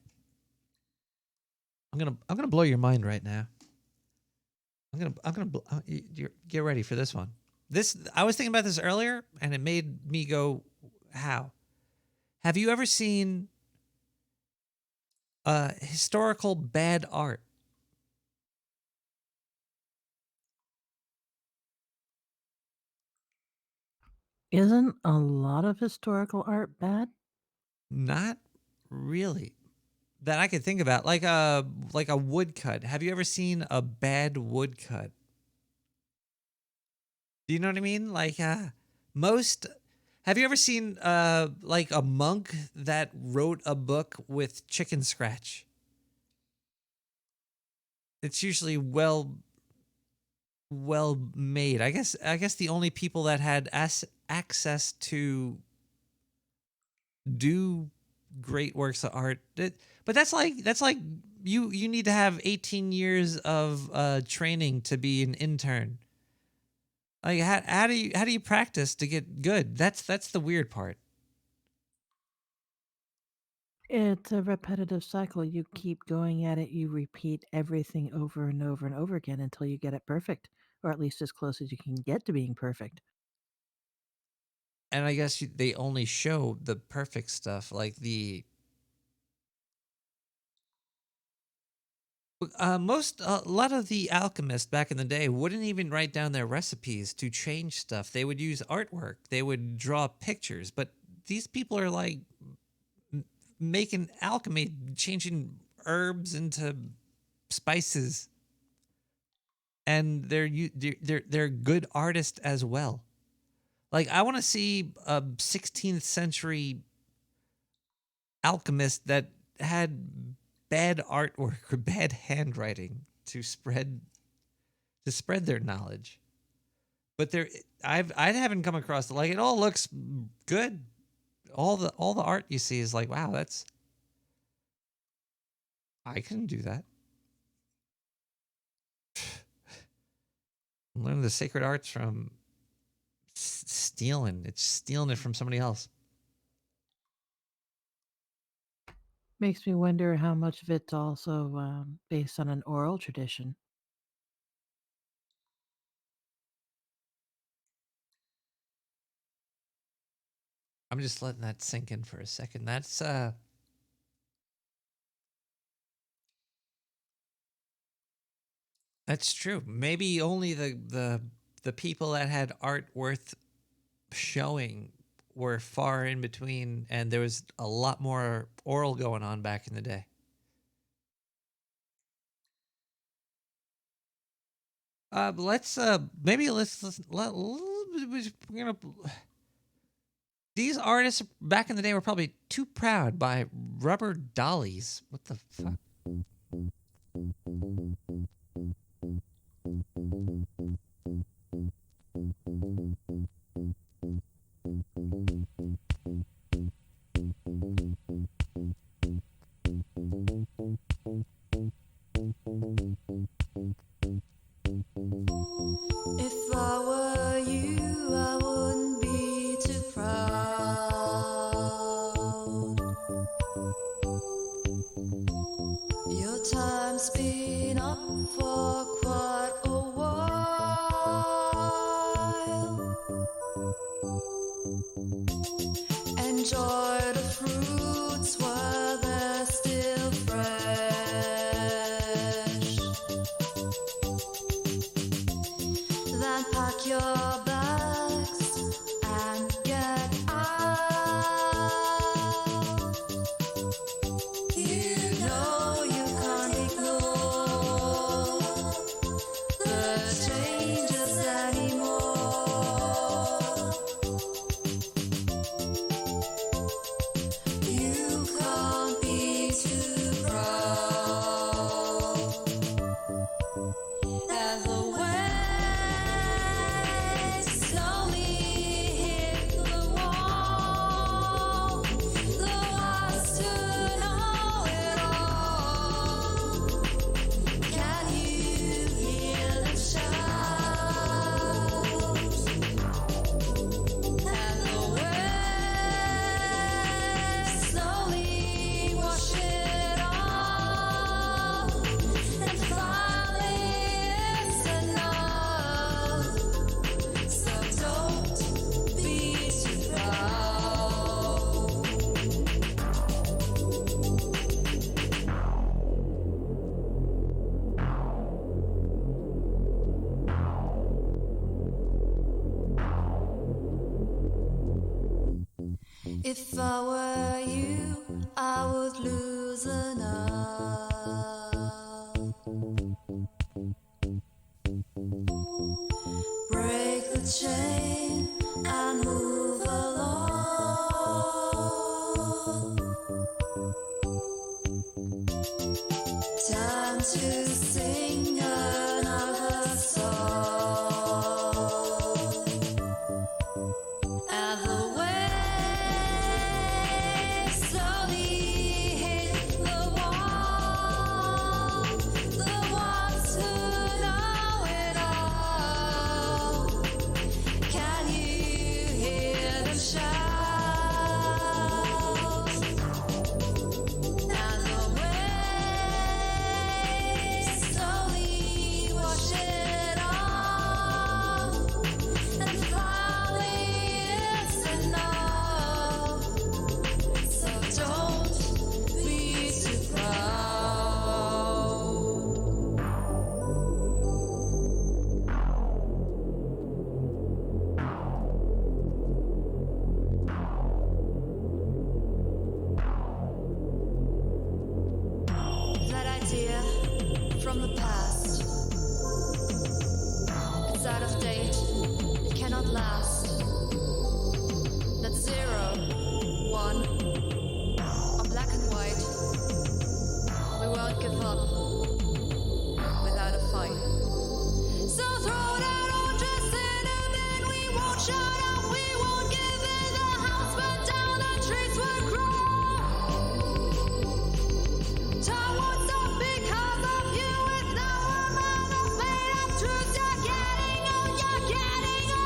S3: I'm gonna blow your mind right now. Get ready for this one. I was thinking about this earlier, and it made me go, how? Have you ever seen historical bad art?
S4: Isn't a lot of historical art bad?
S3: Not really. That I could think about, like a woodcut. Have you ever seen a bad woodcut? Do you know what I mean? Most. Have you ever seen like a monk that wrote a book with chicken scratch? It's usually well made. I guess the only people that had access to do great works of art. But that's like you need to have 18 years of training to be an intern. Like how do you practice to get good? That's the weird part.
S4: It's a repetitive cycle. You keep going at it, you repeat everything over and over and over again until you get it perfect, or at least as close as you can get to being perfect.
S3: And I guess they only show the perfect stuff, like the a lot of the alchemists back in the day wouldn't even write down their recipes to change stuff. They would use artwork. They would draw pictures. But these people are like making alchemy, changing herbs into spices, and they're good artists as well. Like, I want to see a 16th century alchemist that had bad artwork or bad handwriting to spread their knowledge. But I haven't come across it. Like, it all looks good. All the art you see is like, wow, I couldn't do that. Learn the sacred arts from stealing. It's stealing it from somebody else.
S4: Makes me wonder how much of it's also based on an oral tradition.
S3: I'm just letting that sink in for a second. That's true. Maybe only the people that had art worth showing were far in between, and there was a lot more oral going on back in the day. Let's we're gonna. These artists back in the day were probably too proud by rubber dollies. What the fuck?
S18: If I were you, I wouldn't be too proud. Your time's been up for quite a while. Enjoy the fruits while they're still fresh. Then pack your bags and get out. You know you can't ignore the changes anymore. You can't be too proud. And the waves slowly hit the wall. The ones who know it all. Can you hear them shout? And the waves slowly wash it off. And finally it's enough. So don't be too proud. If I were you, I would loosen up. Break the chain and move along. Time to sing another song. And the waves slowly hit the wall. The ones who know it all. Can you hear them shout? And the waves slowly wash it off. And finally it's enough. So don't be too proud. That idea from the past, it's out of date, it cannot last. That 0, 1, or black and white, we won't give up without a fight. So throw that old dress in and then we won't shut up, we won't give in. The house burned down, the trees will grow. Time won't stop because of you. It's now a man of made up truth. You're getting old, you're getting old.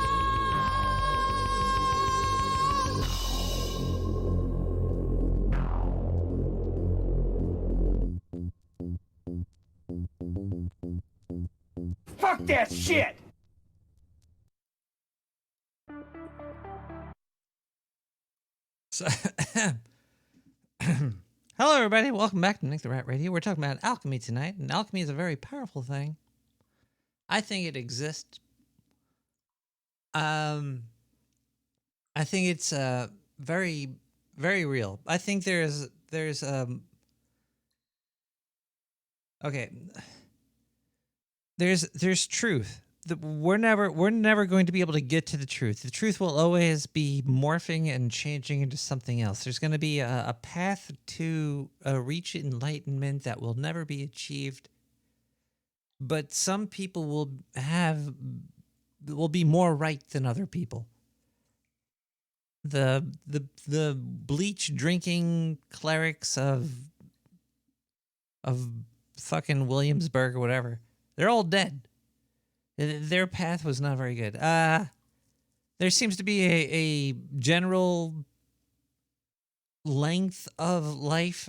S10: Fuck that shit!
S3: So hello, everybody. Welcome back to Nick the Rat Radio. We're talking about alchemy tonight, and alchemy is a very powerful thing. I think it exists. I think it's very, very real. I think there's okay. There's truth. We're never going to be able to get to the truth. The truth will always be morphing and changing into something else. There's going to be a path to reach enlightenment that will never be achieved. But some people will be more right than other people. The bleach drinking clerics of fucking Williamsburg or whatever, they're all dead. Their path was not very good. There seems to be a general length of life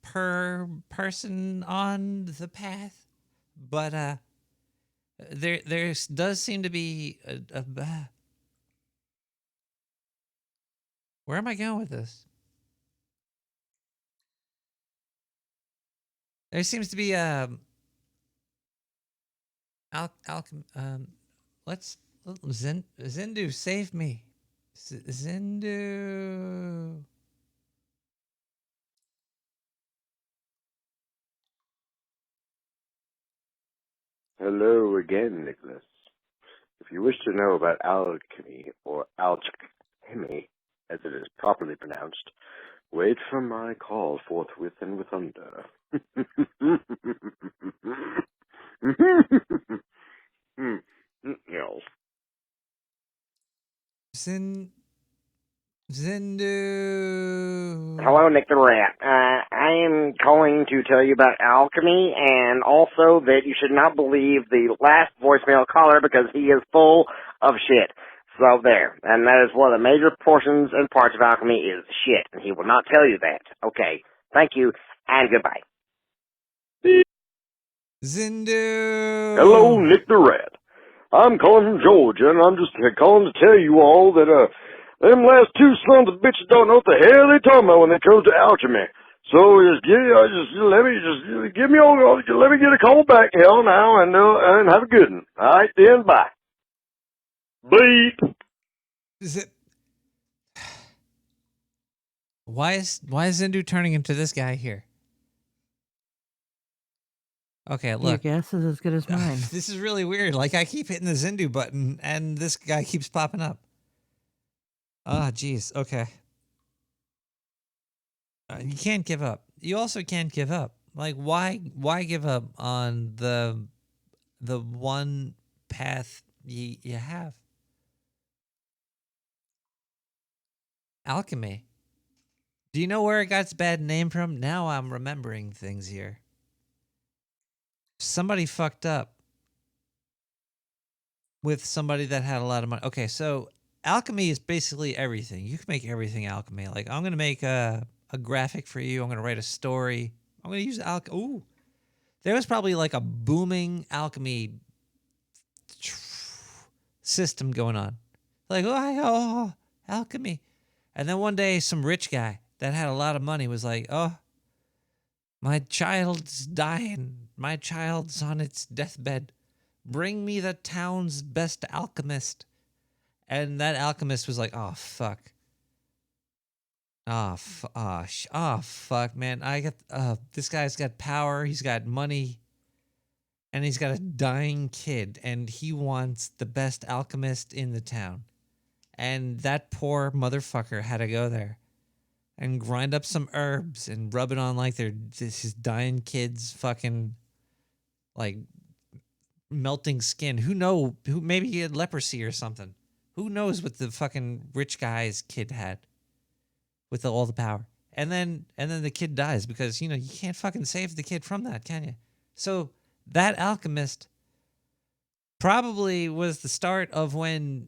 S3: per person on the path, but there does seem to be where am I going with this? There seems to be let's Zindu, save me. Zindu.
S9: Hello again, Nicholas. If you wish to know about alchemy, or alchemy, as it is properly pronounced, wait for my call forthwith and with thunder. Yes.
S3: Zindu.
S19: Hello, Nick the Rat. I am calling to tell you about alchemy, and also that you should not believe the last voicemail caller because he is full of shit. So there. And that is one of the major portions and parts of alchemy is shit, and he will not tell you that. Okay. Thank you, and goodbye.
S3: Zindu.
S9: Hello, Nick the Rat. I'm calling from Georgia, and I'm just calling to tell you all that, them last two sons of bitches don't know what the hell they talking about when it comes to alchemy. So just let me get a call back hell now and have a good one. All right then, bye. Bleep.
S3: Is it? Why is Zindu turning into this guy here? Okay, look.
S4: Your guess is as good as mine.
S3: This is really weird. Like, I keep hitting the Zindu button, and this guy keeps popping up. Ah, jeez. Okay. You can't give up. You also can't give up. Like, why give up on the one path you have? Alchemy. Do you know where it got its bad name from? Now I'm remembering things here. Somebody fucked up with somebody that had a lot of money. Okay, so alchemy is basically everything. You can make everything alchemy. Like, I'm going to make a graphic for you. I'm going to write a story. I'm going to use ooh. There was probably like a booming alchemy system going on. Like, oh, alchemy. And then one day, some rich guy that had a lot of money was like, oh, my child's dying. My child's on its deathbed. Bring me the town's best alchemist. And that alchemist was like, oh, fuck. Fuck, man. This guy's got power. He's got money. And he's got a dying kid. And he wants the best alchemist in the town. And that poor motherfucker had to go there and grind up some herbs and rub it on like his dying kid's fucking like melting skin. Who maybe he had leprosy or something. Who knows what the fucking rich guy's kid had with all the power. And then the kid dies because, you can't fucking save the kid from that, can you? So that alchemist probably was the start of when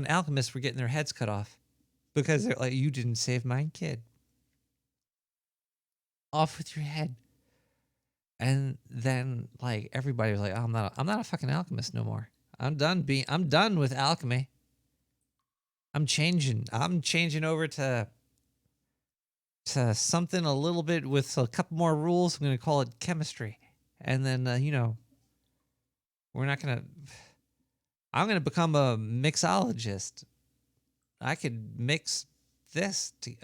S3: alchemists were getting their heads cut off because they're like, you didn't save my kid. Off with your head. And then like everybody was like, oh, I'm not a fucking alchemist no more. I'm done with alchemy. I'm changing over to something a little bit with a couple more rules. I'm going to call it chemistry. And then, we're not going to... I'm going to become a mixologist. I could mix this to...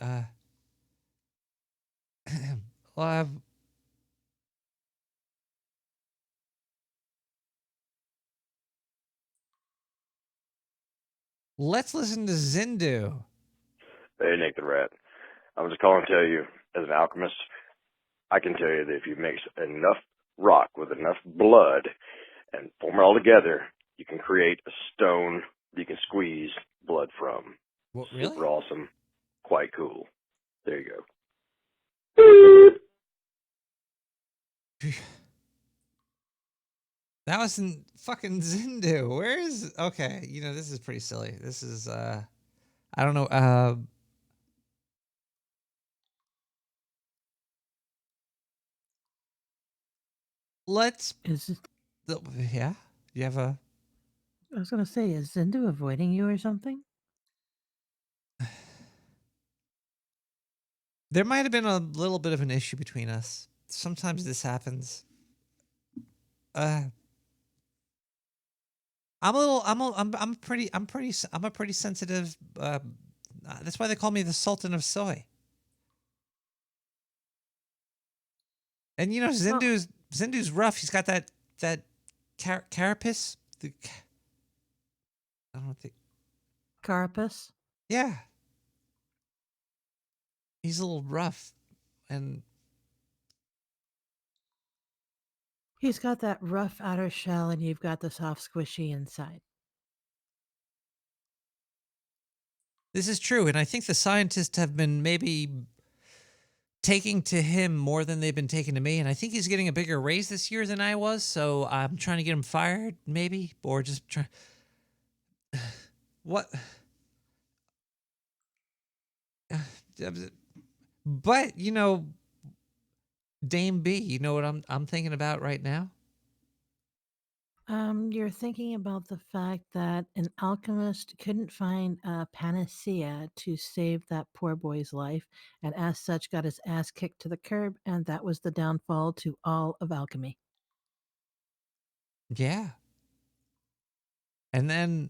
S3: well, let's listen to Zindu.
S9: Hey, Nick the Rat. I'm just calling to tell you, as an alchemist, I can tell you that if you mix enough rock with enough blood and form it all together, you can create a stone you can squeeze blood from.
S3: What, really?
S9: Super awesome. Quite cool. There you go.
S3: That wasn't fucking Zindu. Where is... Okay, this is pretty silly. This is, I don't know, let's... Yeah? You have a...
S4: I was going to say, is Zindu avoiding you or something?
S3: There might have been a little bit of an issue between us. Sometimes this happens. I'm a pretty sensitive, that's why they call me the Sultan of Soy. And Zindu's rough. He's got that carapace. I don't think...
S4: Carapace?
S3: Yeah. He's a little rough, and
S4: he's got that rough outer shell, and you've got the soft, squishy inside.
S3: this is true. And I think the scientists have been maybe taking to him more than they've been taking to me. And I think he's getting a bigger raise this year than I was. So I'm trying to get him fired, maybe, or just try. What? But Dame B, you know what I'm thinking about right now?
S4: You're thinking about the fact that an alchemist couldn't find a panacea to save that poor boy's life, and as such got his ass kicked to the curb, and that was the downfall to all of alchemy.
S3: Yeah. And then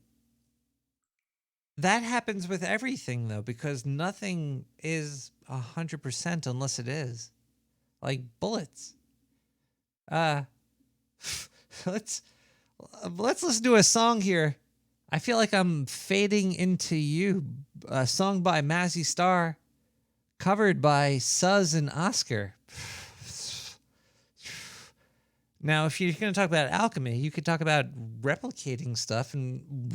S3: that happens with everything, though, because nothing is 100% unless it is. Like bullets. Let's listen to a song here. I feel like I'm fading into you. A song by Mazzy Star, covered by Suz and Oscar. Now, if you're going to talk about alchemy, you could talk about replicating stuff and...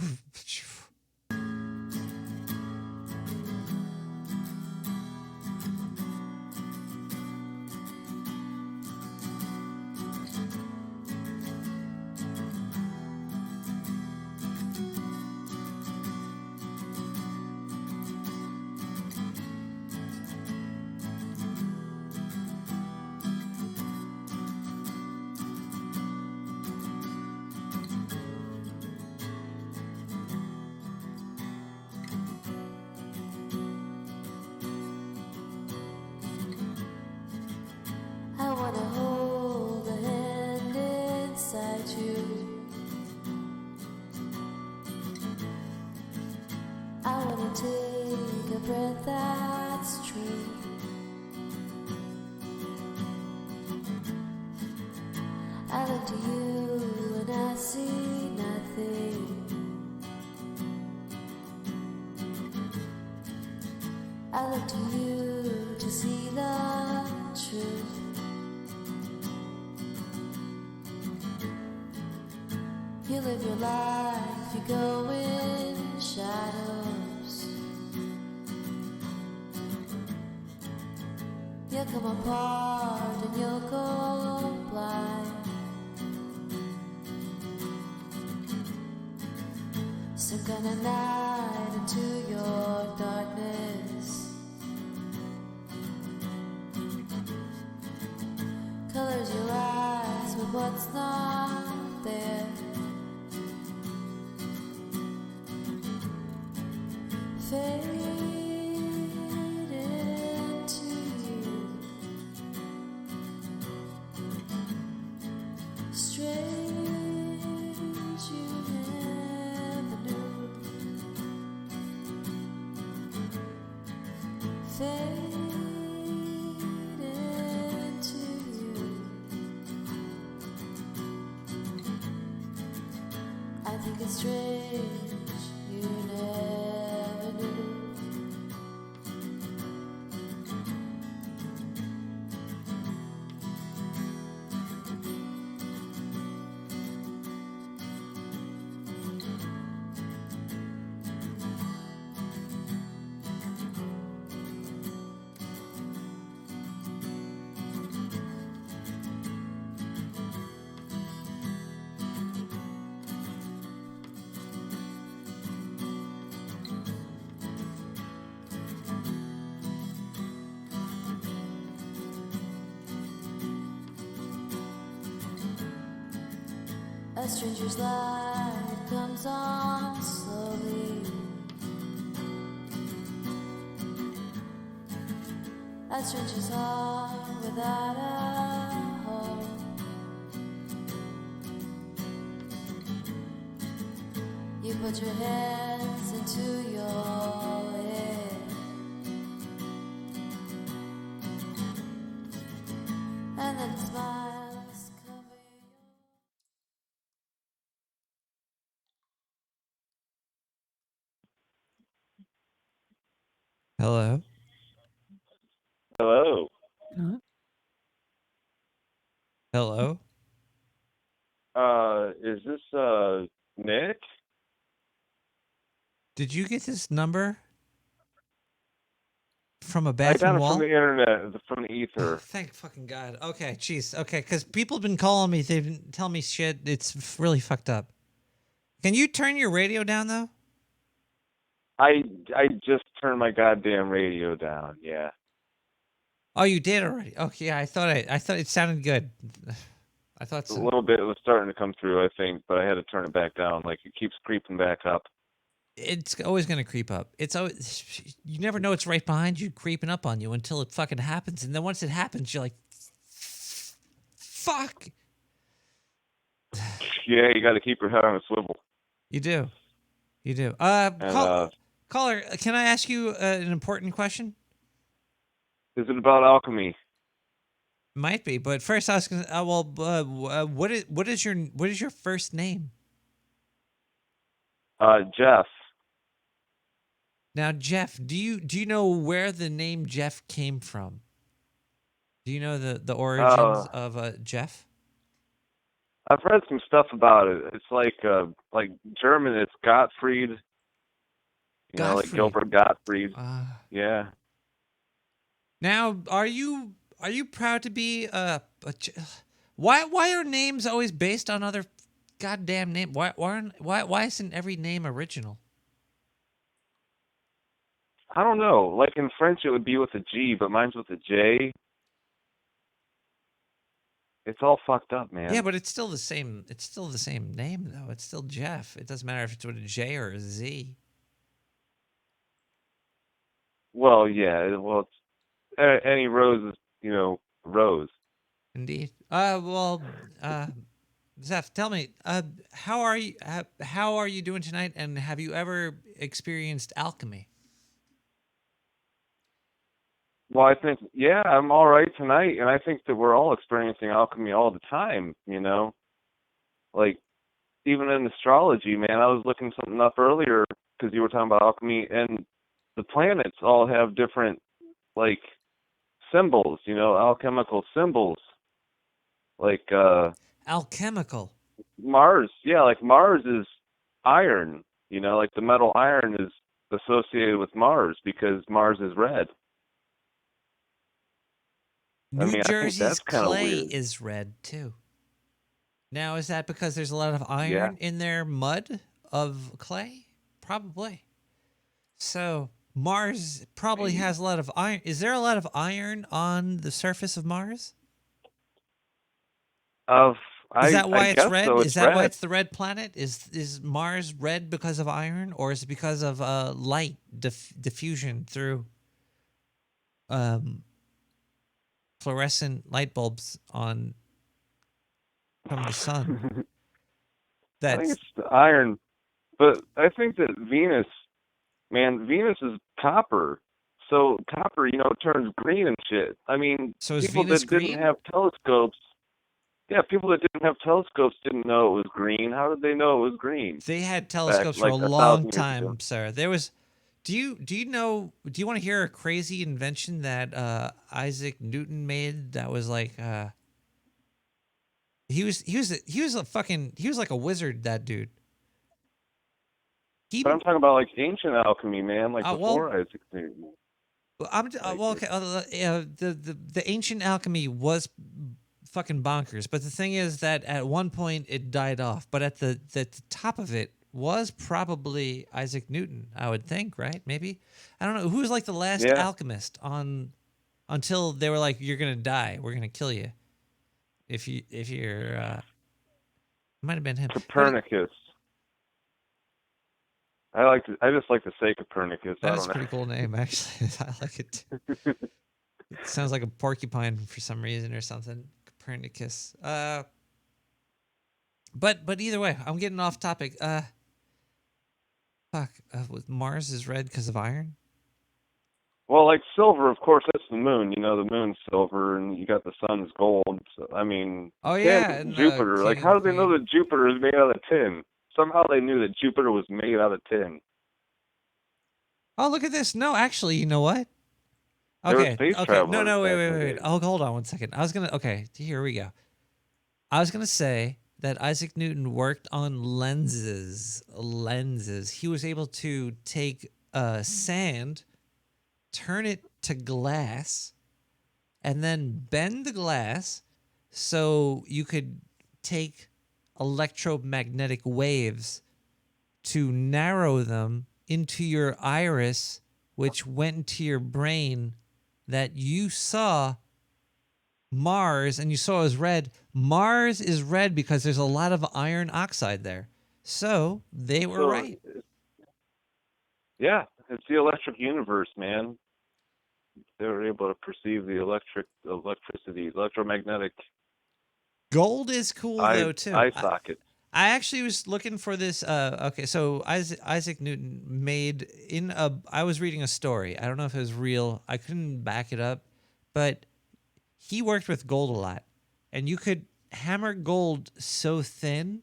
S18: I wanna hold a hand inside you. I wanna take a breath that's true. I look to you and I see nothing. I look to you to see the truth. You live your life, you go in shadows. You'll come apart and you'll go blind. So gonna night into your darkness. Colors your eyes with what's not there. fade into you. I think it's strange you never knew. A stranger's light comes on slowly. A stranger's heart without a home. You put your hands into your head, and then smiles cover you.
S3: Hello.
S9: Hello.
S3: Hello.
S9: Is this Nick?
S3: Did you get this number from a
S9: I got
S3: bathroom
S9: it
S3: wall?
S9: from the internet, from the ether.
S3: Thank fucking God. Okay, jeez. Okay, because people have been calling me. They've been telling me shit. It's really fucked up. Can you turn your radio down though?
S9: I just turned my goddamn radio down. Yeah.
S3: Oh, you did already. Okay, yeah. I thought it sounded good. I thought
S9: A
S3: so.
S9: little bit was starting to come through, I think, but I had to turn it back down. Like it keeps creeping back up.
S3: It's always gonna creep up. It's always, you never know it's right behind you, creeping up on you until it fucking happens, and then once it happens, you're like, fuck.
S9: Yeah, you got to keep your head on a swivel.
S3: You do. You do.
S9: And,
S3: Caller, can I ask you an important question?
S9: is it about alchemy?
S3: Might be, but first I was gonna. What is your first name?
S9: Jeff.
S3: Now, Jeff, do you know where the name Jeff came from? Do you know the origins of Jeff?
S9: I've read some stuff about it. It's like German. It's Gottfried. You know, like Gilbert Gottfried. Yeah.
S3: Now, are you proud to be why are names always based on other goddamn name? Why isn't every name original?
S9: I don't know. Like in French, it would be with a G, but mine's with a J. It's all fucked up, man.
S3: Yeah, but it's still the same. It's still the same name, though. It's still Jeff. It doesn't matter if it's with a J or a Z.
S9: Well, yeah. Well, it's, any rose is, rose.
S3: Indeed. Zeph, tell me, how are you doing tonight? And have you ever experienced alchemy?
S9: Well, I think, yeah, I'm all right tonight, and I think that we're all experiencing alchemy all the time, Like, even in astrology, man, I was looking something up earlier because you were talking about alchemy, and the planets all have different, like, symbols, alchemical symbols. Like,
S3: alchemical.
S9: Mars, yeah, like Mars is iron, like the metal iron is associated with Mars because Mars is red.
S3: New Jersey's
S9: that's kinda
S3: clay
S9: weird.
S3: is red too. Now, is that because there's a lot of iron in their mud of clay? Probably. So Mars probably has a lot of iron. Is there a lot of iron on the surface of Mars? Is that why it's red?
S9: So.
S3: Is that why it's the red planet? Is Mars red because of iron, or is it because of light diffusion through fluorescent light bulbs from the sun?
S9: I think it's the iron, but I think that Venus is copper,
S20: So copper, turns green and shit. I mean,
S3: So is
S20: people
S3: Venus
S20: that
S3: green?
S20: didn't have telescopes, people that didn't have telescopes didn't know it was green. How did they know it was green?
S3: They had
S20: Back,
S3: telescopes for
S20: like,
S3: a
S20: 1,000
S3: long
S20: years
S3: time,
S20: ago.
S3: sir. There was. Do you want to hear a crazy invention that Isaac Newton made? That was like he was like a wizard. That dude.
S20: But I'm talking about like ancient alchemy, man, like
S3: well,
S20: before Isaac Newton.
S3: Well, well, okay. The ancient alchemy was fucking bonkers, but the thing is that at one point it died off. But at the top of it was probably Isaac Newton, I would think, right? Maybe I don't know who was like the last alchemist on until they were like, "You're gonna die. We're gonna kill you if you're." It might have been him.
S20: Copernicus. I just like to say Copernicus.
S3: That is a pretty cool name, actually. I like it. It sounds like a porcupine for some reason or something. Copernicus. But either way, I'm getting off topic. Mars is red because of iron.
S20: Well, like silver, of course, that's the moon. The moon's silver, and you got the sun's gold. So, I mean,
S3: and
S20: Jupiter. Like, how do they know that Jupiter is made out of tin? Somehow they knew that Jupiter was made out of tin.
S3: Oh, look at this. No, actually, you know what?
S20: There were
S3: Okay.
S20: space
S3: Okay.
S20: travelers
S3: No,
S20: back in the
S3: wait.
S20: day.
S3: Oh, hold on one second. Here we go. I was going to say that Isaac Newton worked on lenses. He was able to take sand, turn it to glass, and then bend the glass so you could take electromagnetic waves to narrow them into your iris, which went into your brain, that you saw Mars and you saw it was red. Mars is red because there's a lot of iron oxide there. So they were right.
S20: Yeah, it's the electric universe, man. They were able to perceive the electricity, electromagnetic.
S3: Gold is cool though too.
S20: Eye socket.
S3: I actually was looking for this. So Isaac Newton made I was reading a story. I don't know if it was real. I couldn't back it up, but he worked with gold a lot, and you could hammer gold so thin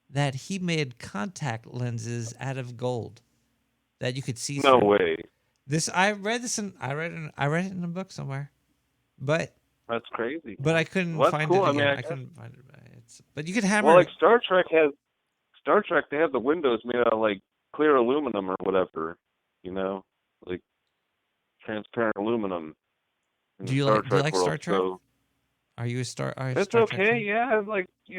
S3: that he made contact lenses out of gold that you could see.
S20: No
S3: through.
S20: way.
S3: I read it in a book somewhere, but
S20: that's crazy.
S3: But I couldn't find
S20: cool.
S3: it again. I
S20: guess.
S3: couldn't find it. But you could hammer.
S20: Well, like Star Trek, they have the windows made out of like clear aluminum or whatever, like transparent aluminum.
S3: Do you like Star Trek?
S20: So
S3: are you a Star?
S20: It's
S3: Star
S20: okay,
S3: Trek
S20: yeah. Like
S3: Did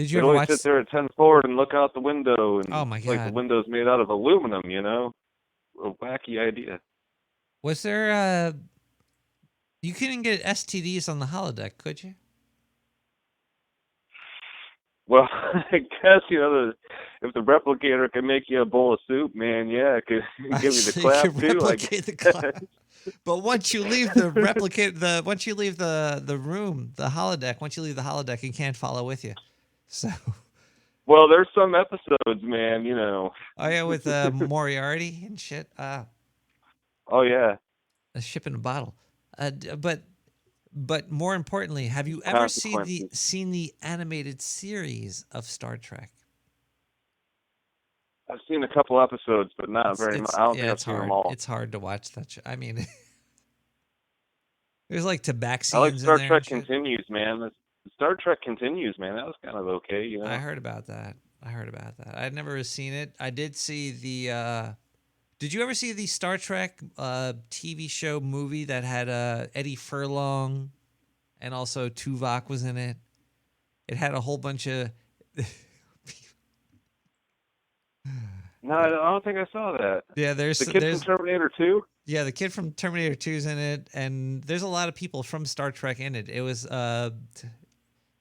S3: you
S20: I'd
S3: ever
S20: always
S3: watch?
S20: sit there at 10 forward and look out the window, and
S3: oh my God,
S20: like the window's made out of aluminum, a wacky idea.
S3: Was there you couldn't get STDs on the holodeck, could you?
S20: Well, I guess if the replicator can make you a bowl of soup, man, yeah, it could give you the clap too.
S3: Replicate the clap. But once you leave the room, the holodeck, once you leave the holodeck, it can't follow with you. So.
S20: Well, there's some episodes, man.
S3: Oh yeah, with Moriarty and shit.
S20: Oh yeah.
S3: A ship in a bottle. But more importantly, have you ever seen the animated series of Star Trek?
S20: I've seen a couple episodes, but not very much. I don't think I've seen them all.
S3: It's hard to watch that. I mean, there's like tabac scenes.
S20: I like Star Trek Continues, man. Star Trek Continues, man. That was kind of okay,
S3: I heard about that. I'd never seen it. I did see the. Did you ever see the Star Trek TV show movie that had Eddie Furlong, and also Tuvok was in it? It had a whole bunch of.
S20: No, I don't think I saw that.
S3: Yeah, there's
S20: the kid from Terminator 2.
S3: Yeah, the kid from Terminator 2's in it, and there's a lot of people from Star Trek in it. It was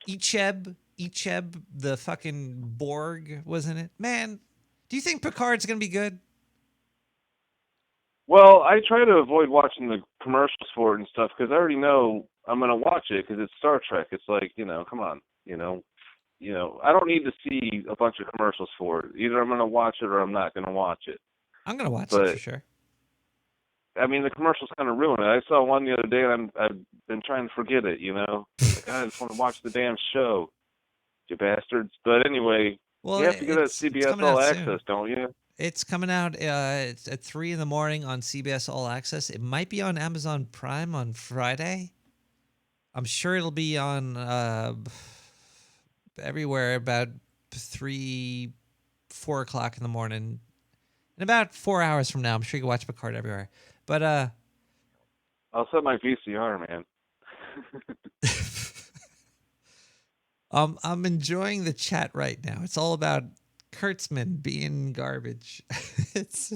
S3: Icheb, the fucking Borg was in it. Man, do you think Picard's gonna be good?
S20: Well, I try to avoid watching the commercials for it and stuff because I already know I'm gonna watch it because it's Star Trek. It's like, come on, I don't need to see a bunch of commercials for it. Either I'm gonna watch it or I'm not gonna watch it.
S3: I'm gonna watch
S20: but
S3: it for sure.
S20: I mean, the commercials kind of ruin it. I saw one the other day, and I've been trying to forget it. Like, I just want to watch the damn show, you bastards. But anyway,
S3: Well,
S20: you have to get that
S3: it's
S20: CBS
S3: coming
S20: All
S3: out
S20: Access,
S3: soon.
S20: don't you?
S3: It's coming out it's at 3 in the morning on CBS All Access. It might be on Amazon Prime on Friday. I'm sure it'll be on everywhere about 3, 4 o'clock in the morning. In about 4 hours from now, I'm sure you can watch Picard everywhere. But
S20: I'll set my VCR, man.
S3: I'm enjoying the chat right now. It's all about Kurtzman being garbage. It's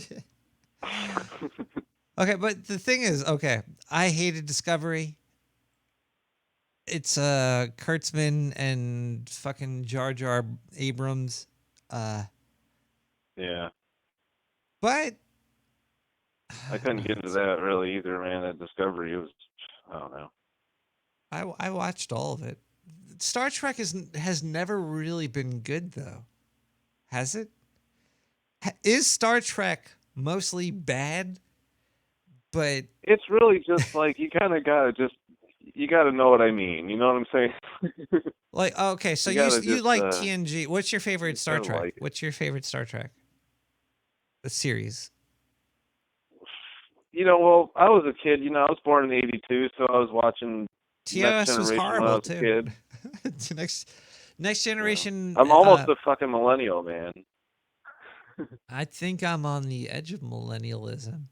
S3: okay, but the thing is, okay, I hated Discovery. It's Kurtzman and fucking Jar Jar Abrams.
S20: Yeah.
S3: But
S20: I couldn't get into that really either, man. That Discovery was, I don't know.
S3: I watched all of it. Star Trek has never really been good, though. Has it? Is Star Trek mostly bad? But
S20: it's really just like you kind of gotta know what I mean. You know what I'm saying?
S3: Like, okay, so you like TNG. What's your favorite Star Trek?
S20: Like
S3: What's your favorite Star Trek? The series.
S20: Well, I was a kid. I was born in '82, so I was watching Next
S3: TOS was
S20: Generation when I
S3: horrible
S20: was a
S3: too.
S20: kid.
S3: Next Generation.
S20: I'm almost a fucking millennial, man.
S3: I think I'm on the edge of millennialism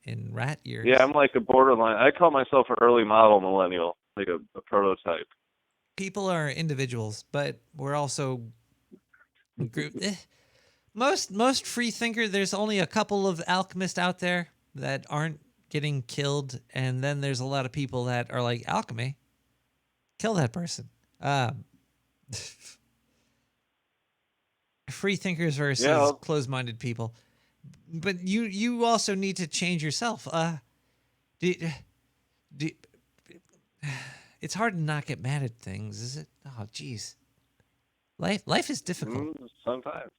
S3: in rat years.
S20: Yeah, I'm like a borderline. I call myself an early model millennial, like a prototype.
S3: People are individuals, but we're also group. Most free thinker. There's only a couple of alchemists out there that aren't getting killed, and then there's a lot of people that are like, alchemy, kill that person. Free thinkers versus closed-minded people. But you also need to change yourself. It's hard to not get mad at things, is it? Oh, geez. Life is difficult.
S20: Sometimes.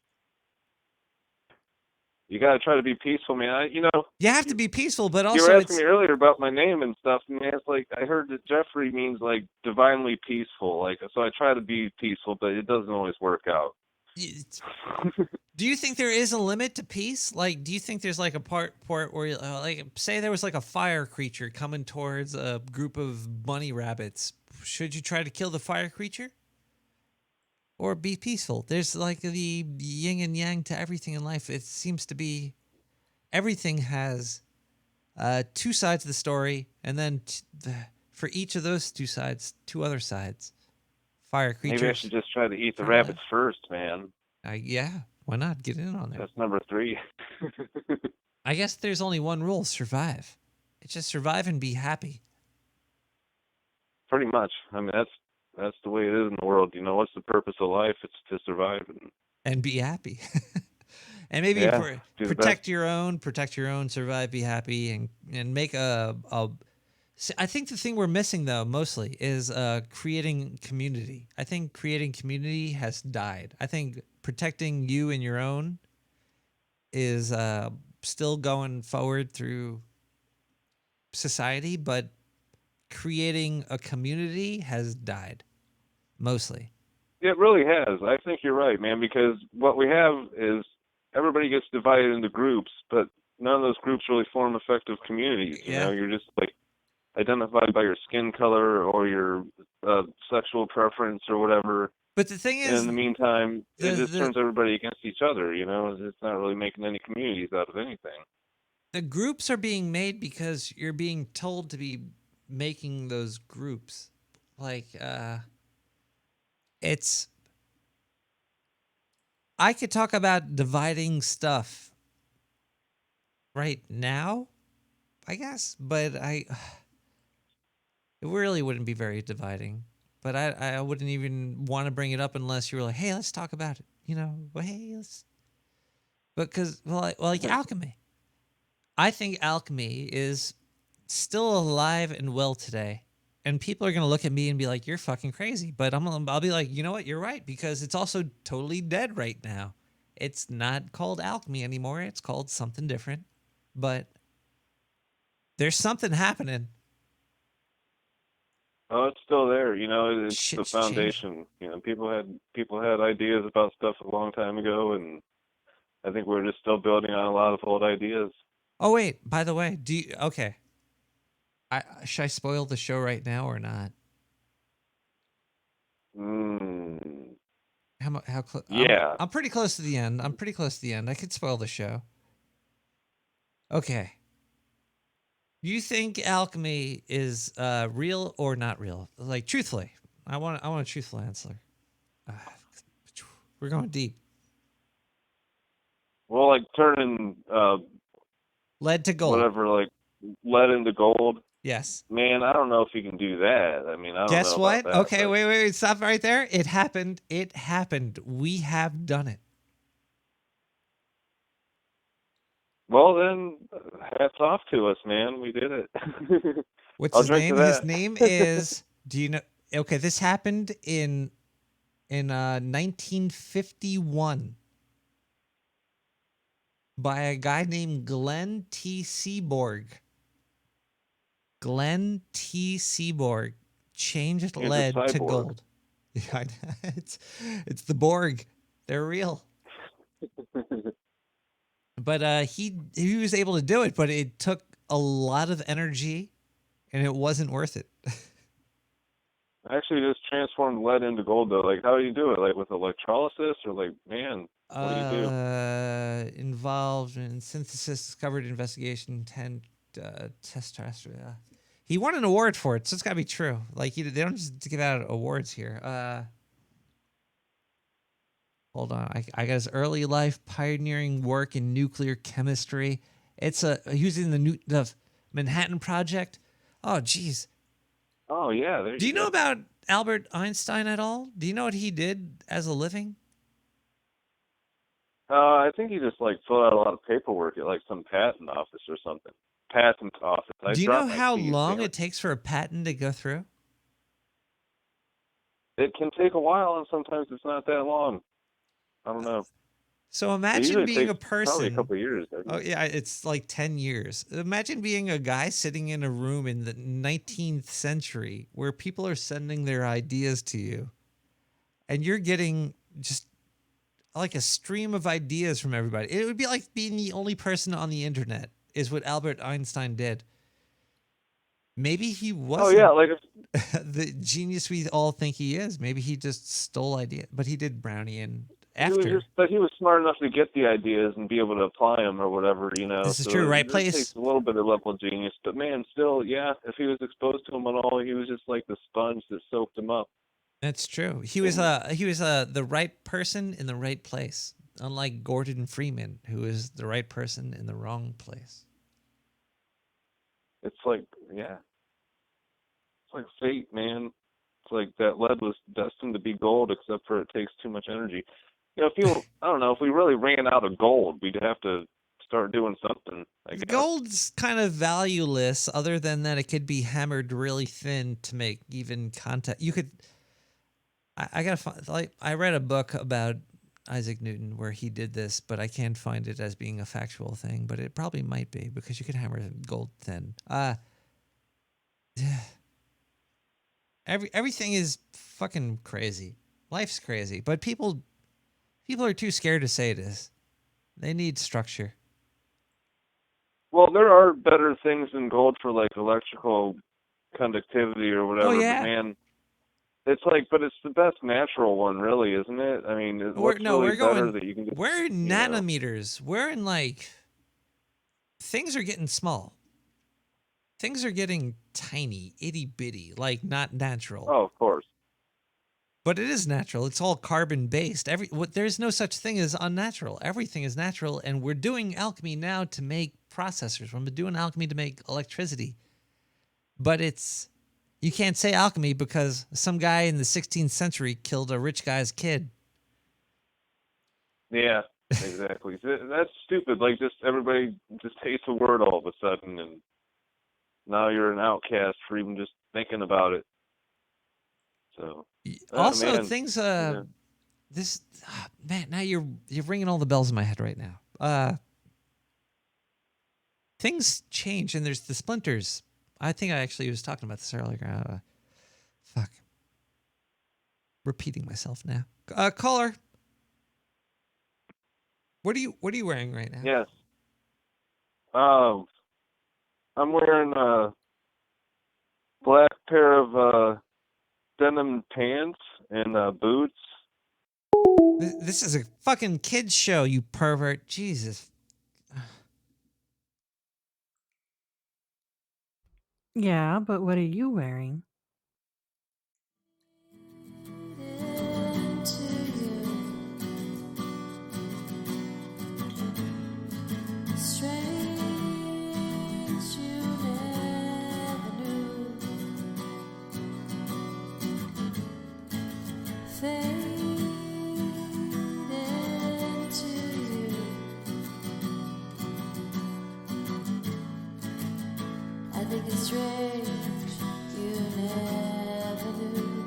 S20: You gotta try to be peaceful, man. You
S3: have to be peaceful, but also
S20: you were asking me earlier about my name and stuff. Man, it's like I heard that Jeffrey means like divinely peaceful. Like, so I try to be peaceful, but it doesn't always work out.
S3: Do you think there is a limit to peace? Like, do you think there's like a part where, like, say there was like a fire creature coming towards a group of bunny rabbits? Should you try to kill the fire creature? Or be peaceful? There's like the yin and yang to everything in life. It seems to be everything has two sides of the story, and then for each of those two sides, two other sides. Fire creatures.
S20: Maybe I should just try to eat the rabbits first, man.
S3: Yeah, why not? Get in on there.
S20: That's number 3.
S3: I guess there's only one rule: survive. It's just survive and be happy.
S20: Pretty much. I mean, that's the way it is in the world. What's the purpose of life? It's to survive
S3: and be happy. And maybe protect your own, survive, be happy, and make a. I think the thing we're missing though mostly is creating community. I think creating community has died. I think protecting you and your own is still going forward through society, but creating a community has died, mostly.
S20: It really has. I think you're right, man, because what we have is everybody gets divided into groups, but none of those groups really form effective communities. You're just like identified by your skin color or your sexual preference or whatever.
S3: But the thing is,
S20: in the meantime, it just turns everybody against each other. It's not really making any communities out of anything.
S3: The groups are being made because you're being told to be making those groups. Like, I could talk about dividing stuff right now, I guess, but it really wouldn't be very dividing. But I wouldn't even want to bring it up unless you were like, hey, let's talk about it. Hey, let's. Because, like alchemy. I think alchemy is still alive and well today. And people are going to look at me and be like, you're fucking crazy. But I'll be like, you know what? You're right. Because it's also totally dead right now. It's not called alchemy anymore. It's called something different. But there's something happening.
S20: Oh, it's still there. You know, it's
S3: Shit's
S20: the foundation. You know, people had ideas about stuff a long time ago, and I think we're just still building on a lot of old ideas.
S3: Oh wait, by the way, okay? Should I spoil the show right now or not? How close?
S20: Yeah.
S3: I'm pretty close to the end. I could spoil the show. Okay. Do you think alchemy is real or not real? Like, truthfully, I want a truthful answer. We're going deep.
S20: Well, like turning
S3: lead to gold.
S20: Whatever, like lead into gold.
S3: Yes.
S20: Man, I don't know if you can do that. I mean, I don't
S3: Guess
S20: know
S3: what?
S20: about that.
S3: Okay,
S20: but-
S3: wait. Stop right there. It happened. We have done it.
S20: Well, then, hats off to us, man. We did it.
S3: What's
S20: I'll
S3: his
S20: drink
S3: name?
S20: to that.
S3: His name is. Do you know? Okay, this happened in 1951 by a guy named Glenn T. Seaborg. Glenn T. Seaborg changed
S20: He's a
S3: lead to
S20: cyborg.
S3: gold. Yeah, it's the Borg. They're real. But he was able to do it, but it took a lot of energy, and it wasn't worth it.
S20: I actually just transformed lead into gold, though. Like, how do you do it? Like with electrolysis, or like, man, what do you do?
S3: Involved in synthesis, discovered investigation, test terrestrial. He won an award for it, so it's got to be true. Like, they don't just give out awards here. Hold on, I got his early life pioneering work in nuclear chemistry. It's using the Manhattan Project. Oh, geez.
S20: Oh yeah.
S3: Do you know about Albert Einstein at all? Do you know what he did as a living?
S20: I think he just like filled out a lot of paperwork at like some patent office or something. Patent office.
S3: Do you know how long it takes for a patent to go through?
S20: It can take a while, and sometimes it's not that long. I don't know.
S3: So
S20: It
S3: imagine
S20: usually
S3: being a
S20: takes
S3: person.
S20: Probably a couple of years.
S3: Oh yeah, it's like 10 years. Imagine being a guy sitting in a room in the 19th century where people are sending their ideas to you, and you're getting just like a stream of ideas from everybody. It would be like being the only person on the internet, is what Albert Einstein did. Maybe he wasn't the genius we all think he is. Maybe he just stole ideas, but he did Brownian after.
S20: But he was smart enough to get the ideas and be able to apply them or whatever, you know.
S3: This is
S20: so
S3: true, right
S20: it
S3: place.
S20: takes a little bit of level of genius, but man, still, yeah. If he was exposed to them at all, he was just like the sponge that soaked him up.
S3: That's true. He was the right person in the right place, unlike Gordon Freeman, who is the right person in the wrong place.
S20: It's like, yeah, it's like fate, man. It's like that lead was destined to be gold, except for it takes too much energy. You know, I don't know, if we really ran out of gold, we'd have to start doing something, I guess.
S3: Gold's kind of valueless, other than that it could be hammered really thin to make even contact. You could. I gotta find. Like, I read a book about Isaac Newton where he did this, but I can't find it as being a factual thing. But it probably might be, because you could hammer gold thin. Everything is fucking crazy. Life's crazy, but people are too scared to say this. They need structure.
S20: Well, there are better things than gold for like electrical conductivity or whatever.
S3: Oh, yeah.
S20: But man, it's like, but it's the best natural one, really, isn't it? I mean, what's really better that you can get?
S3: We're in nanometers. We're in like, things are getting small. Things are getting tiny, itty bitty, like not natural.
S20: Oh, of course.
S3: But it is natural. It's all carbon based. There's no such thing as unnatural. Everything is natural, and we're doing alchemy now to make processors. We're doing alchemy to make electricity. But you can't say alchemy because some guy in the 16th century killed a rich guy's kid.
S20: Yeah, exactly. That's stupid. Like, just everybody just hates a word all of a sudden, and now you're an outcast for even just thinking about it. So
S3: Also,
S20: man,
S3: things this man, now you're ringing all the bells in my head right now. Things change, and there's the splinters. I think I actually was talking about this earlier. Fuck. Repeating myself now. Caller. What are you wearing right now?
S20: Yes. I'm wearing a black pair of denim pants and boots.
S3: This is a fucking kids show, you pervert. Jesus.
S4: Yeah, but what are you wearing?
S18: Strange you never knew. Fade into you. I think it's strange you never knew.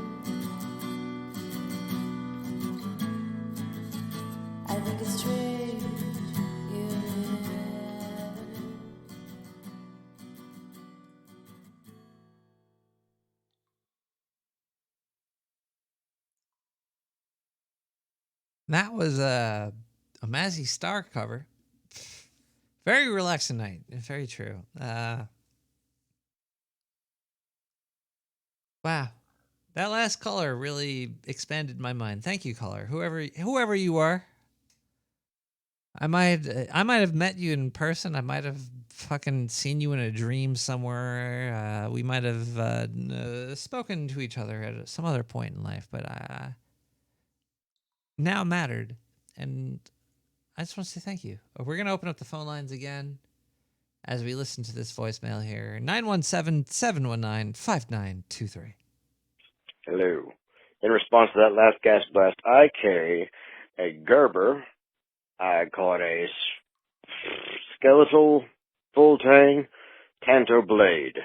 S18: I think it's strange you never knew.
S3: That was a Mazzy Star cover. Very relaxing night. Very true. Wow. That last caller really expanded my mind. Thank you, caller. Whoever you are. I might have met you in person. I might have fucking seen you in a dream somewhere. We might have spoken to each other at some other point in life, but now mattered. And I just want to say thank you. We're going to open up the phone lines again as we listen to this voicemail here. 917-719-5923.
S9: Hello. In response to that last gas blast, I carry a Gerber. I call it a skeletal full-tang Tanto blade.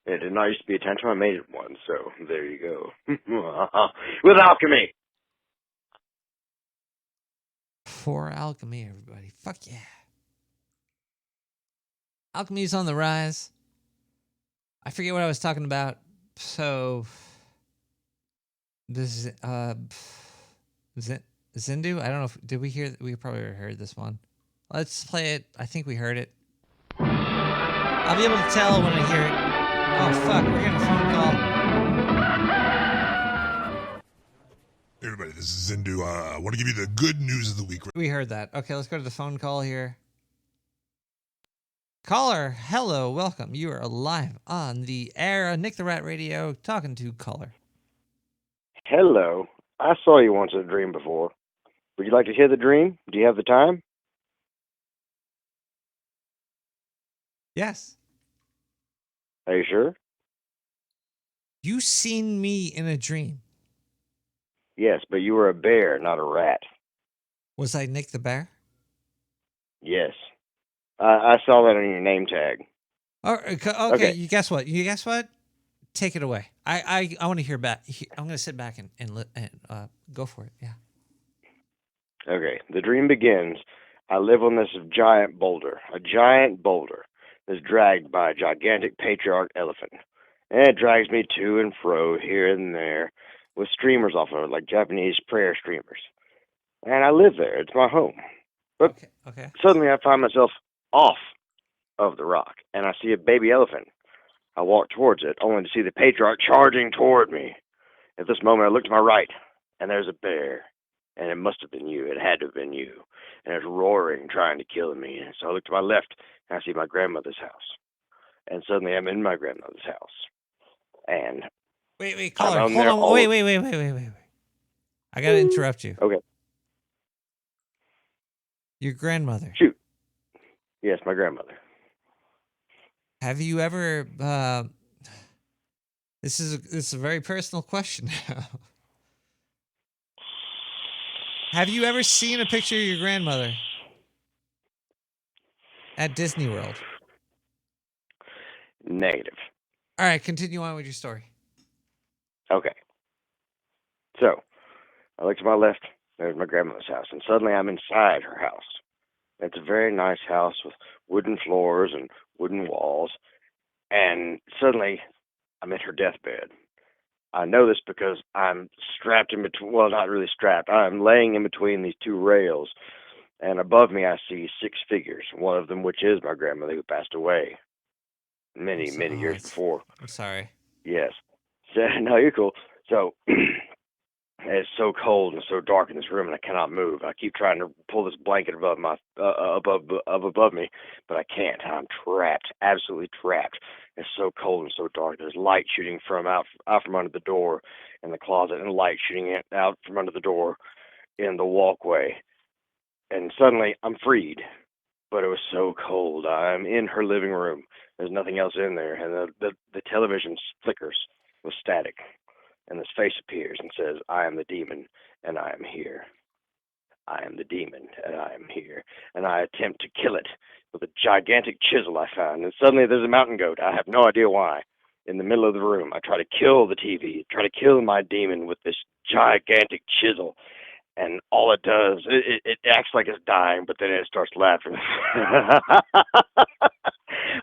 S9: It did not used to be a Tanto. I made it one, so there you go. With alchemy.
S3: For alchemy, everybody. Fuck yeah. Alchemy's on the rise. I forget what I was talking about. So this is Zindu? I don't know did we hear we probably heard this one. Let's play it. I think we heard it. I'll be able to tell when I hear it. Oh fuck, we're getting a phone call.
S5: Hey everybody, this is Zindu. I want to give you the good news of the week.
S3: We heard that. Okay, let's go to the phone call here. Caller, hello, welcome. You are live on the air, Nick the Rat Radio, talking to caller.
S9: Hello. I saw you once in a dream before. Would you like to hear the dream? Do you have the time?
S3: Yes.
S9: Are you sure?
S3: You seen me in a dream.
S9: Yes, but you were a bear, not a rat.
S3: Was I Nick the Bear?
S9: Yes. I saw that on your name tag.
S3: Okay. You guess what? Take it away. I want to hear back. I'm going to sit back and go for it. Yeah.
S9: Okay. The dream begins. I live on this giant boulder. A giant boulder that's dragged by a gigantic patriarch elephant. And it drags me to and fro, here and there, with streamers off of it, like Japanese prayer streamers. And I live there. It's my home. But suddenly I find myself off of the rock, and I see a baby elephant. I walk towards it, only to see the patriarch charging toward me. At this moment, I look to my right, and there's a bear. And it must have been you. It had to have been you. And it's roaring, trying to kill me. And so I look to my left, and I see my grandmother's house. And suddenly I'm in my grandmother's house. And
S3: wait, caller, hold on. Wait. I got to interrupt you.
S9: Okay.
S3: Your grandmother.
S9: Shoot. Yes, my grandmother.
S3: Have you ever... This is a very personal question now. Have you ever seen a picture of your grandmother at Disney World?
S9: Negative.
S3: All right, continue on with your story.
S9: Okay. So, I look to my left, There's my grandmother's house, and suddenly I'm inside her house. It's a very nice house with wooden floors and wooden walls, and suddenly I'm at her deathbed. I know this because I'm strapped in between, well, not really strapped. I'm laying in between these two rails, and above me I see 6 figures, one of them which is my grandmother who passed away many years before.
S3: I'm sorry.
S9: Yes. So, no, you're cool. So it's so cold and so dark in this room, and I cannot move. I keep trying to pull this blanket above my above me, but I can't. I'm trapped, absolutely trapped. It's so cold and so dark. There's light shooting from out from under the door in the closet, and light shooting out from under the door in the walkway. And suddenly, I'm freed. But it was so cold. I'm in her living room. There's nothing else in there, and the television flickers with static. And this face appears and says, "I am the demon, and I am here. I am the demon, and I am here." And I attempt to kill it with a gigantic chisel I found. And suddenly there's a mountain goat. I have no idea why. In the middle of the room, I try to kill the TV, try to kill my demon with this gigantic chisel. And all it does, it acts like it's dying, but then it starts laughing.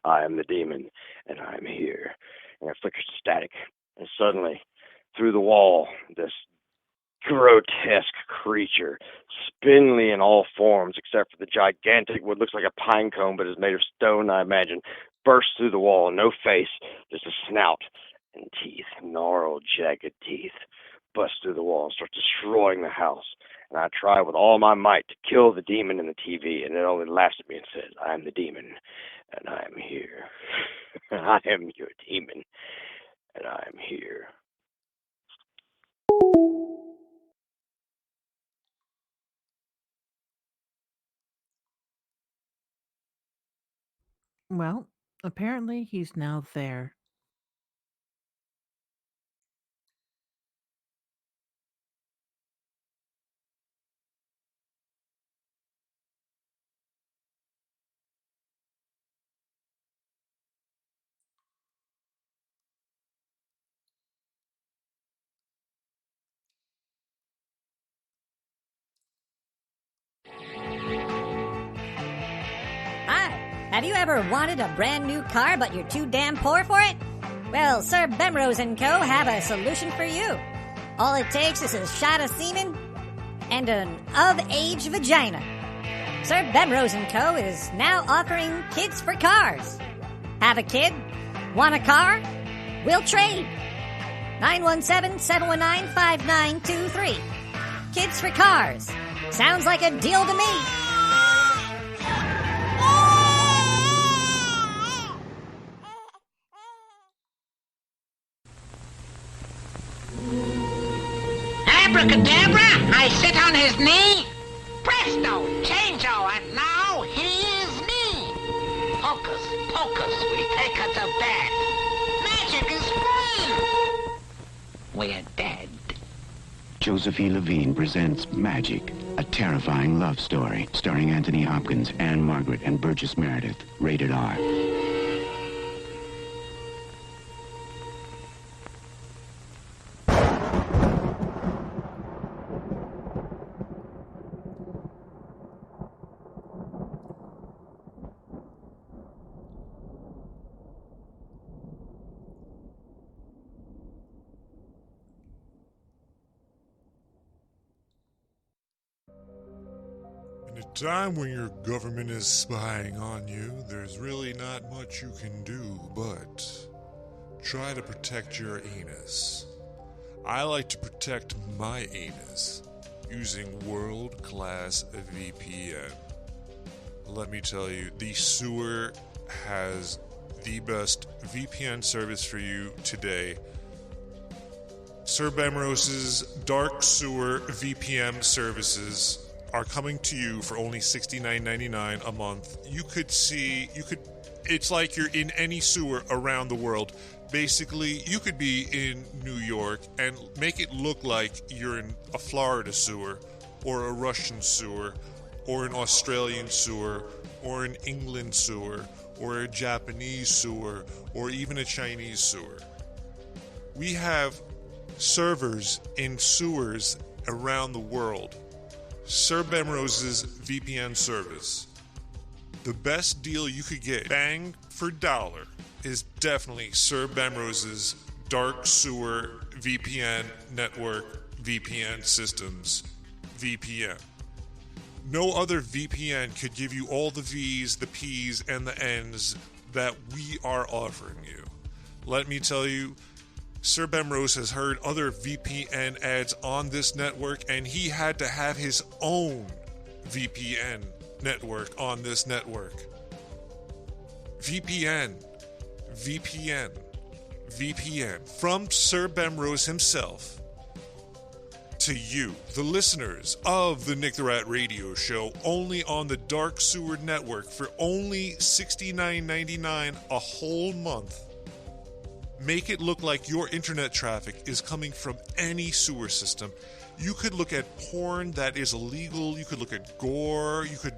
S9: I am the demon, and I am here. And it flickers to static. And suddenly, through the wall, this grotesque creature, spindly in all forms except for the gigantic, what looks like a pine cone but is made of stone, I imagine, bursts through the wall. No face, just a snout and teeth, gnarled, jagged teeth, bust through the wall and start destroying the house. And I try with all my might to kill the demon in the TV, and it only laughs at me and says, "I am the demon, and I am here. I am your demon, and I am here."
S4: Well, apparently he's now there.
S21: Hi, have you ever wanted a brand new car but you're too damn poor for it? Well, Sir Bemrose & Co. have a solution for you. All it takes is a shot of semen and an of-age vagina. Sir Bemrose & Co. is now offering kids for cars. Have a kid? Want a car? We'll trade. 917-719-5923. Kids for cars. Sounds like a deal to me.
S22: Abracadabra, I sit on his knee. Presto, changeo, and now he is me. Hocus pocus, we take her to bed. Magic is free. We're dead.
S1: Josephine Levine presents Magic, a terrifying love story starring Anthony Hopkins, Anne Margaret, and Burgess Meredith. Rated R.
S5: In a time when your government is spying on you, there's really not much you can do but try to protect your anus. I like to protect my anus using world-class VPN. Let me tell you, the sewer has the best VPN service for you today. Sir Bemrose's Dark Sewer VPN services are coming to you for only $69.99 a month. It's like you're in any sewer around the world. Basically, you could be in New York and make it look like you're in a Florida sewer, or a Russian sewer, or an Australian sewer, or an England sewer, or a Japanese sewer, or even a Chinese sewer. We have servers in sewers around the world. Sir Bemrose's VPN service. The best deal you could get, bang for dollar, is definitely Sir Bemrose's Dark Sewer VPN Network VPN Systems VPN. No other VPN could give you all the V's, the P's, and the N's that we are offering you. Let me tell you, Sir Bemrose has heard other VPN ads on this network, and he had to have his own VPN network on this network. VPN from Sir Bemrose himself to you, the listeners of the Nick the Rat Radio Show, only on the Dark Sewer Network for only $69.99 a whole month. Make it look like your internet traffic is coming from any sewer system. You could look at porn that is illegal. You could look at gore. You could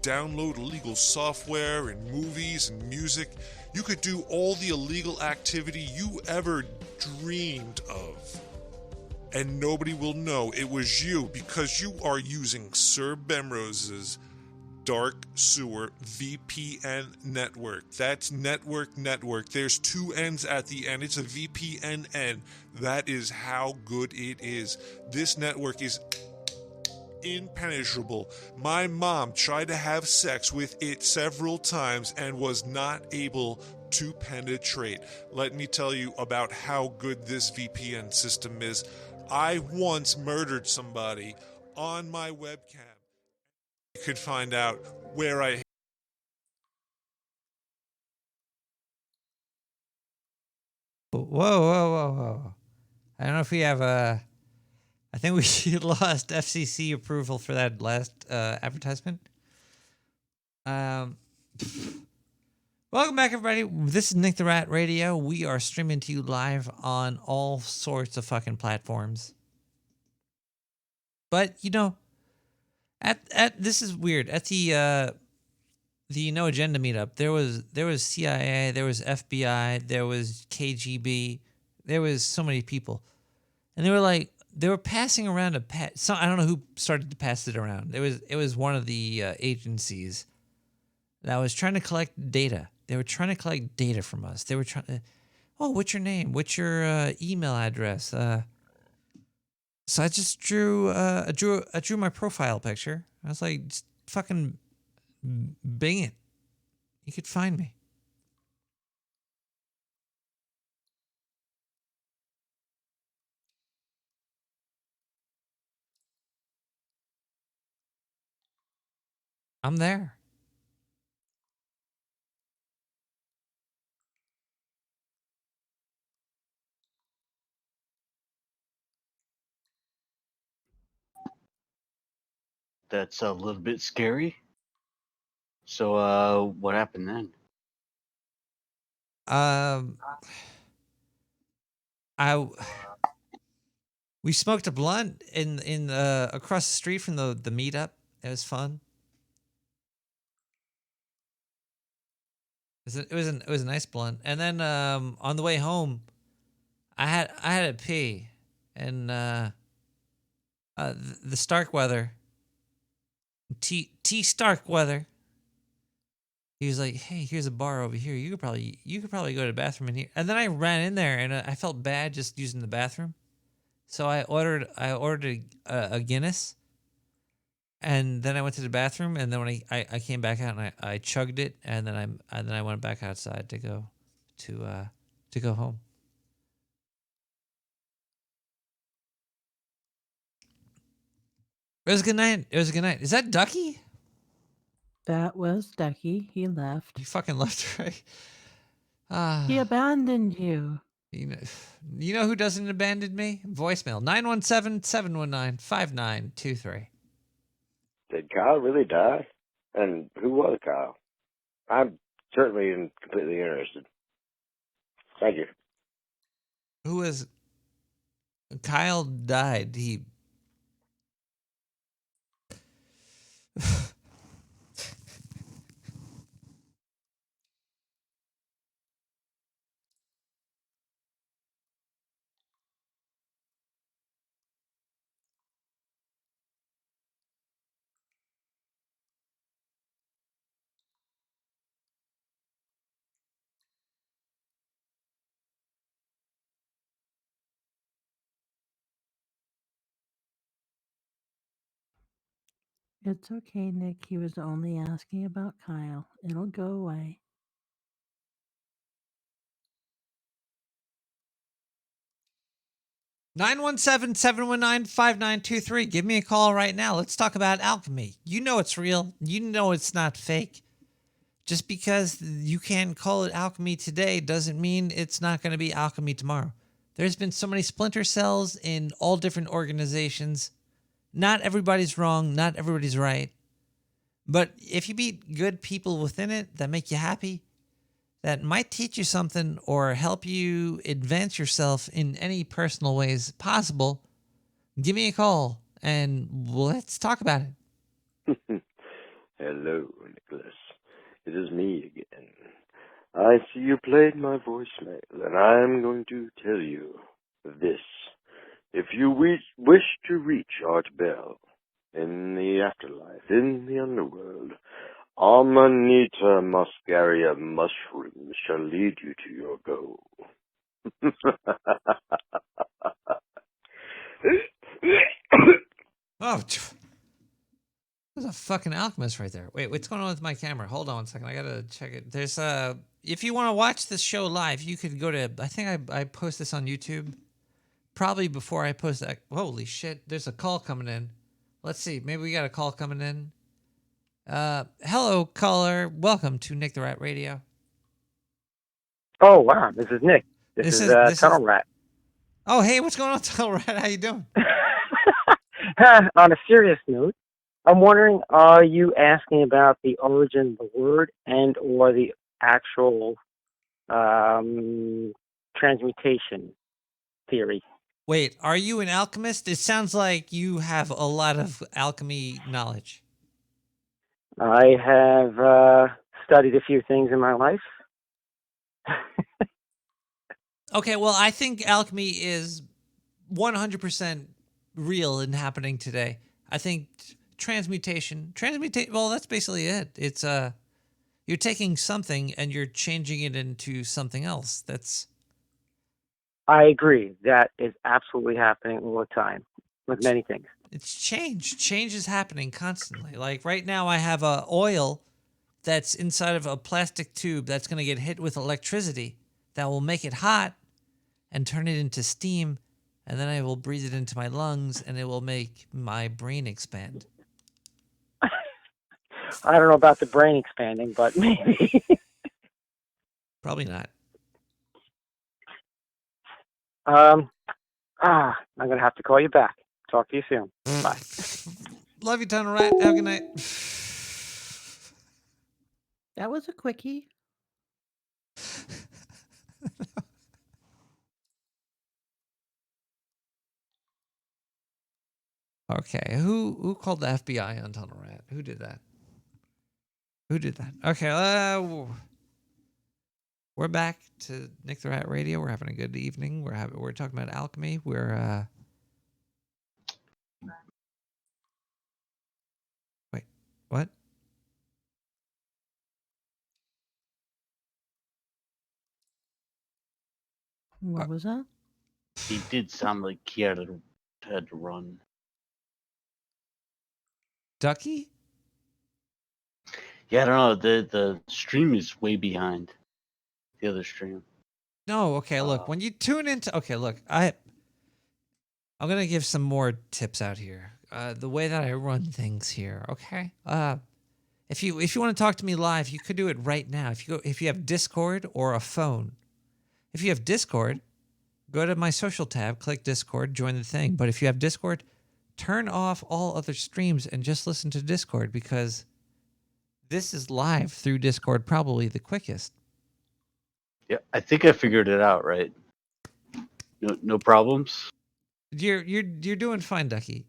S5: download illegal software and movies and music. You could do all the illegal activity you ever dreamed of. And nobody will know it was you because you are using Sir Bemrose's Dark Sewer VPN network. That's network. There's two N's at the end. It's a VPNN. That is how good it is. This network is impenetrable. My mom tried to have sex with it several times and was not able to penetrate. Let me tell you about how good this VPN system is. I once murdered somebody on my webcam. You could find out where I...
S3: Whoa. I don't know if we have a... I think we lost FCC approval for that last advertisement. Welcome back, everybody. This is Nick the Rat Radio. We are streaming to you live on all sorts of fucking platforms. But, you know, at this is weird. At the No Agenda meetup, there was CIA, there was FBI, there was KGB, there was so many people. And they were passing around I don't know who started to pass it around. It was one of the agencies that was trying to collect data. They were trying to collect data from us. They were trying to, what's your name? What's your email address? So I just drew my profile picture. I was like, just fucking Bing it. You could find me. I'm there.
S2: That's a little bit scary. So, what happened then?
S3: We smoked a blunt in across the street from the meetup. It was fun. It was a nice blunt. And then on the way home, I had to pee, and the Starkweather, T Starkweather. He was like, "Hey, here's a bar over here. You could probably go to the bathroom in here." And then I ran in there, and I felt bad just using the bathroom, so I ordered a Guinness, and then I went to the bathroom, and then when I came back out and I chugged it, and then I went back outside to go home. It was a good night. Is that Ducky?
S4: That was Ducky. He left.
S3: You fucking left, right?
S4: He abandoned you.
S3: You know who doesn't abandon me? Voicemail 917-719-5923.
S9: Did Kyle really die? And who was Kyle? I'm certainly completely interested. Thank you.
S3: Who was... Kyle died. He...
S4: It's okay, Nick. He was only asking about Kyle. It'll go away.
S3: Nine 719-5923. Give me a call right now. Let's talk about alchemy. You know it's real. You know it's not fake. Just because you can't call it alchemy today doesn't mean it's not going to be alchemy tomorrow. There's been so many splinter cells in all different organizations. Not everybody's wrong. Not everybody's right. But if you meet good people within it that make you happy, that might teach you something or help you advance yourself in any personal ways possible, give me a call and let's talk about it.
S9: Hello, Nicholas. It is me again. I see you played my voicemail, and I'm going to tell you this. If you wish to reach Art Bell in the afterlife, in the underworld, Amanita muscaria mushrooms shall lead you to your goal.
S3: Oh, there's a fucking alchemist right there. Wait, what's going on with my camera? Hold on a second. I gotta check it. There's if you want to watch this show live, you could go to. I think I post this on YouTube. Probably before I post that. Holy shit! There's a call coming in. Let's see. Maybe we got a call coming in. Hello, caller. Welcome to Nick the Rat Radio.
S6: Oh, wow. This is Nick. This is Tunnel Rat.
S3: Oh, hey, what's going on, Tunnel Rat? How you doing?
S6: On a serious note, I'm wondering, are you asking about the origin of the word and or the actual transmutation theory?
S3: Wait, are you an alchemist? It sounds like you have a lot of alchemy knowledge.
S6: I have studied a few things in my life.
S3: Okay, well, I think alchemy is 100% real and happening today. I think transmutation, well, that's basically it. It's you're taking something and you're changing it into something else.
S6: I agree. That is absolutely happening all the time with many things.
S3: It's change. Change is happening constantly. Like right now I have a oil that's inside of a plastic tube that's going to get hit with electricity that will make it hot and turn it into steam, and then I will breathe it into my lungs and it will make my brain expand.
S6: I don't know about the brain expanding, but maybe.
S3: Probably not.
S6: I'm going to have to call you back. Talk to you soon. Bye.
S3: Love you, Tunnel Rat. Have a good night.
S4: That was a quickie.
S3: Okay, who called the FBI on Tunnel Rat? Who did that? Okay, we're back to Nick the Rat Radio. We're having a good evening. We're talking about alchemy. We're wait, what?
S4: What was that?
S2: He did sound like he had to run.
S3: Ducky?
S2: Yeah, I don't know. The stream is way behind the other stream.
S3: No, okay, look, when you tune into look, I'm gonna give some more tips out here. The way that I run things here, okay? If you want to talk to me live, you could do it right now. If you have Discord or a phone. If you have Discord, go to my social tab, click Discord, join the thing. But if you have Discord, turn off all other streams and just listen to Discord, because this is live through Discord, probably the quickest.
S2: Yeah, I think I figured it out, right? No problems.
S3: You're doing fine, Ducky.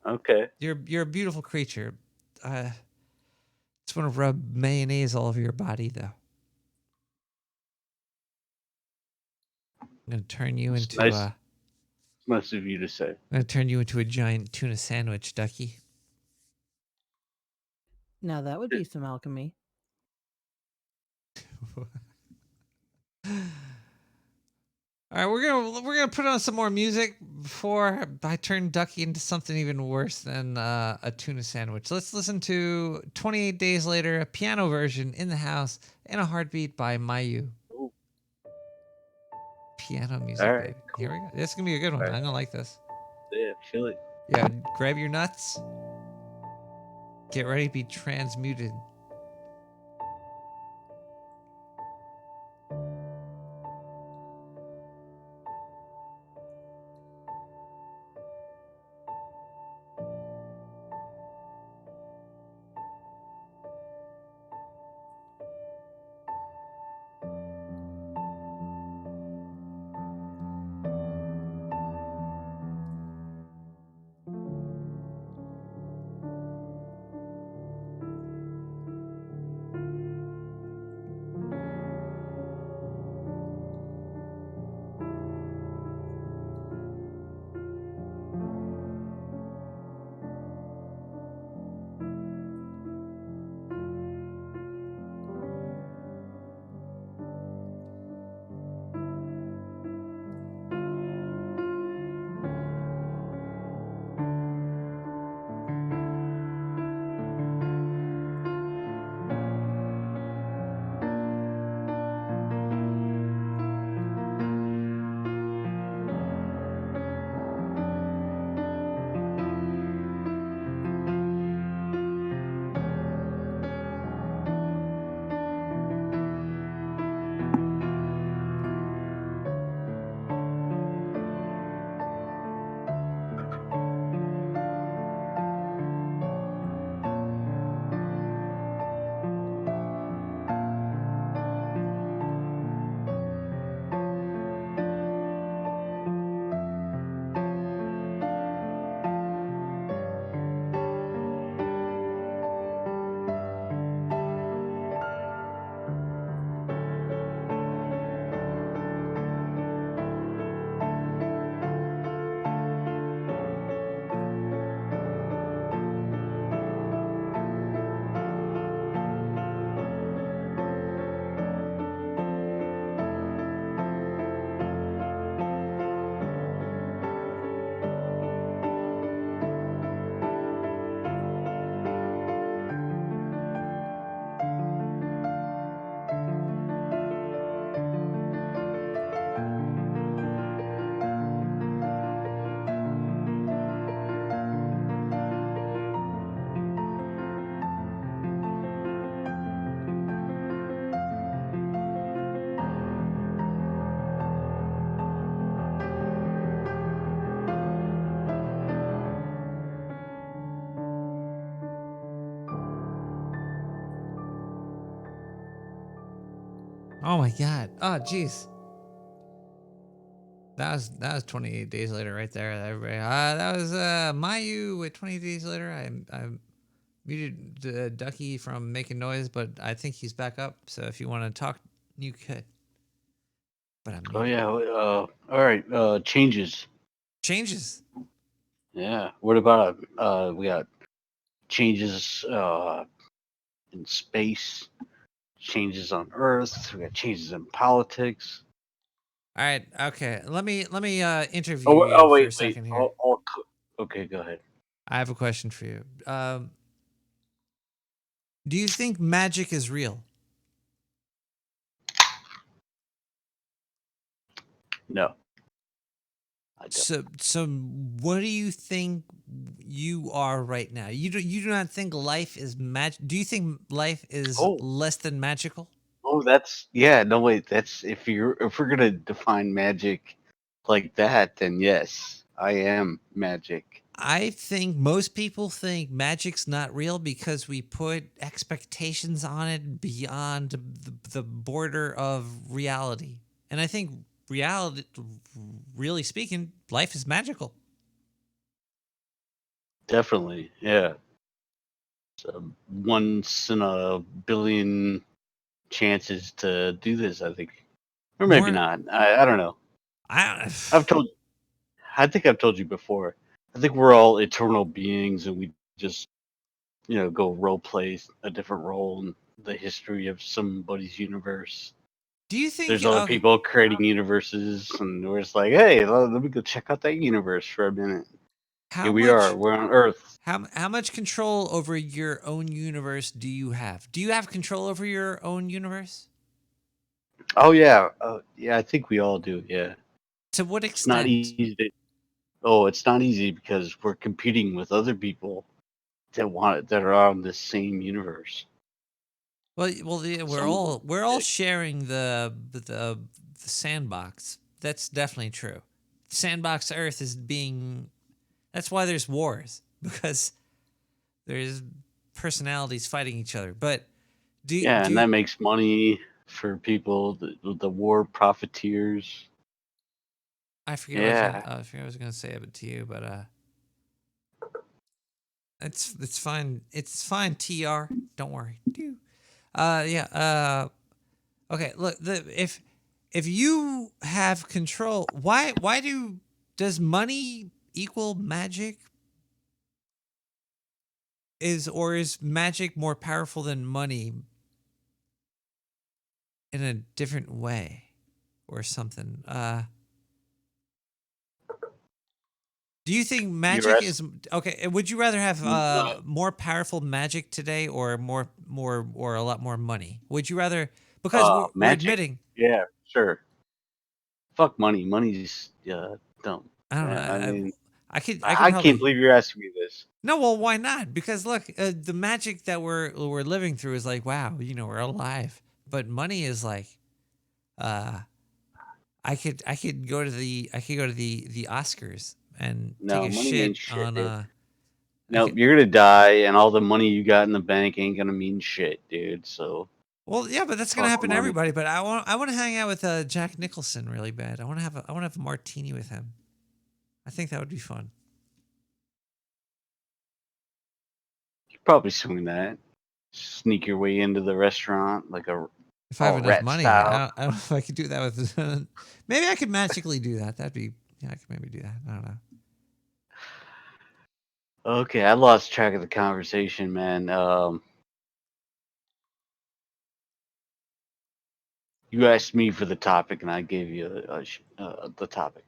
S2: Okay.
S3: You're a beautiful creature. Just want to rub mayonnaise all over your body, though. I'm gonna turn you into
S2: nice of you to say.
S3: I'm gonna turn you into a giant tuna sandwich, Ducky.
S4: Now that would be some alchemy.
S3: All right, we're gonna put on some more music before I turn Ducky into something even worse than a tuna sandwich. Let's listen to 28 Days Later, a piano version in the house, and a heartbeat by Mayu. Piano music,
S2: All right,
S3: baby. Here we go. This is gonna be a good one. I'm gonna like this.
S2: Yeah, feel it.
S3: Yeah, grab your nuts. Get ready to be transmuted. Oh my god. Oh jeez. That was 28 days later right there. Everybody. That was Mayu with 28 days later. I muted Ducky from making noise, but I think he's back up. So if you want to talk, you could. But I'm
S2: Oh yeah. All right. Changes.
S3: Changes.
S2: Yeah. What about we got changes in space, changes on Earth. We got changes in politics.
S3: All right. Okay. Let me interview
S2: Oh,
S3: you for a
S2: wait.
S3: second here.
S2: Okay, go ahead.
S3: I have a question for you. Do you think magic is real?
S2: No.
S3: So what do you think you are right now? You do not think life is Do you think life is less than magical?
S2: Oh, that's no wait. That's if we're gonna define magic like that, then yes, I am magic.
S3: I think most people think magic's not real because we put expectations on it beyond the border of reality. And I think reality, really speaking, life is magical.
S2: Definitely, yeah. It's a once in a billion chances to do this. I think, or maybe not. I don't know. I think I've told you before. I think we're all eternal beings, and we just go role play a different role in the history of somebody's universe.
S3: Do you think
S2: there's other people creating universes, and we're just like, hey, let me go check out that universe for a minute. Here we are. We're on Earth.
S3: How much control over your own universe do you have? Do you have control over your own universe?
S2: Oh yeah, yeah. I think we all do. Yeah.
S3: To what
S2: It's not
S3: extent?
S2: easy. It's not easy because we're competing with other people that are on the same universe.
S3: Well, we're all sharing the sandbox. That's definitely true. Sandbox Earth is being. That's why there's wars, because there's personalities fighting each other. But
S2: and that makes money for people, the war profiteers.
S3: I forget. I forget what I was gonna say it to you, but it's fine. It's fine. Tr. Don't worry. Yeah. Okay. Look, if you have control, why does money equal magic? Is magic more powerful than money in a different way, or something? Do you think magic is okay? Would you rather have more powerful magic today, or or a lot more money? Would you rather? Because we're admitting.
S2: Yeah, sure. Fuck money. Money's dumb.
S3: I don't know.
S2: I mean,
S3: I
S2: can't believe you're asking me this.
S3: No, well, why not? Because look, the magic that we're living through is like, wow, we're alive. But money is like, I could go to the Oscars and take a
S2: money
S3: shit
S2: means shit,
S3: on
S2: dude. No, you're gonna die, and all the money you got in the bank ain't gonna mean shit, dude. So.
S3: Well, yeah, but that's gonna happen to everybody. But I want to hang out with Jack Nicholson really bad. I want to have a martini with him. I think that would be fun.
S2: You probably swing that. Sneak your way into the restaurant like a.
S3: If I have enough money, I don't know if I could do that with. Maybe I could magically do that. I could maybe do that. I don't know.
S2: Okay, I lost track of the conversation, man. You asked me for the topic, and I gave you the topic.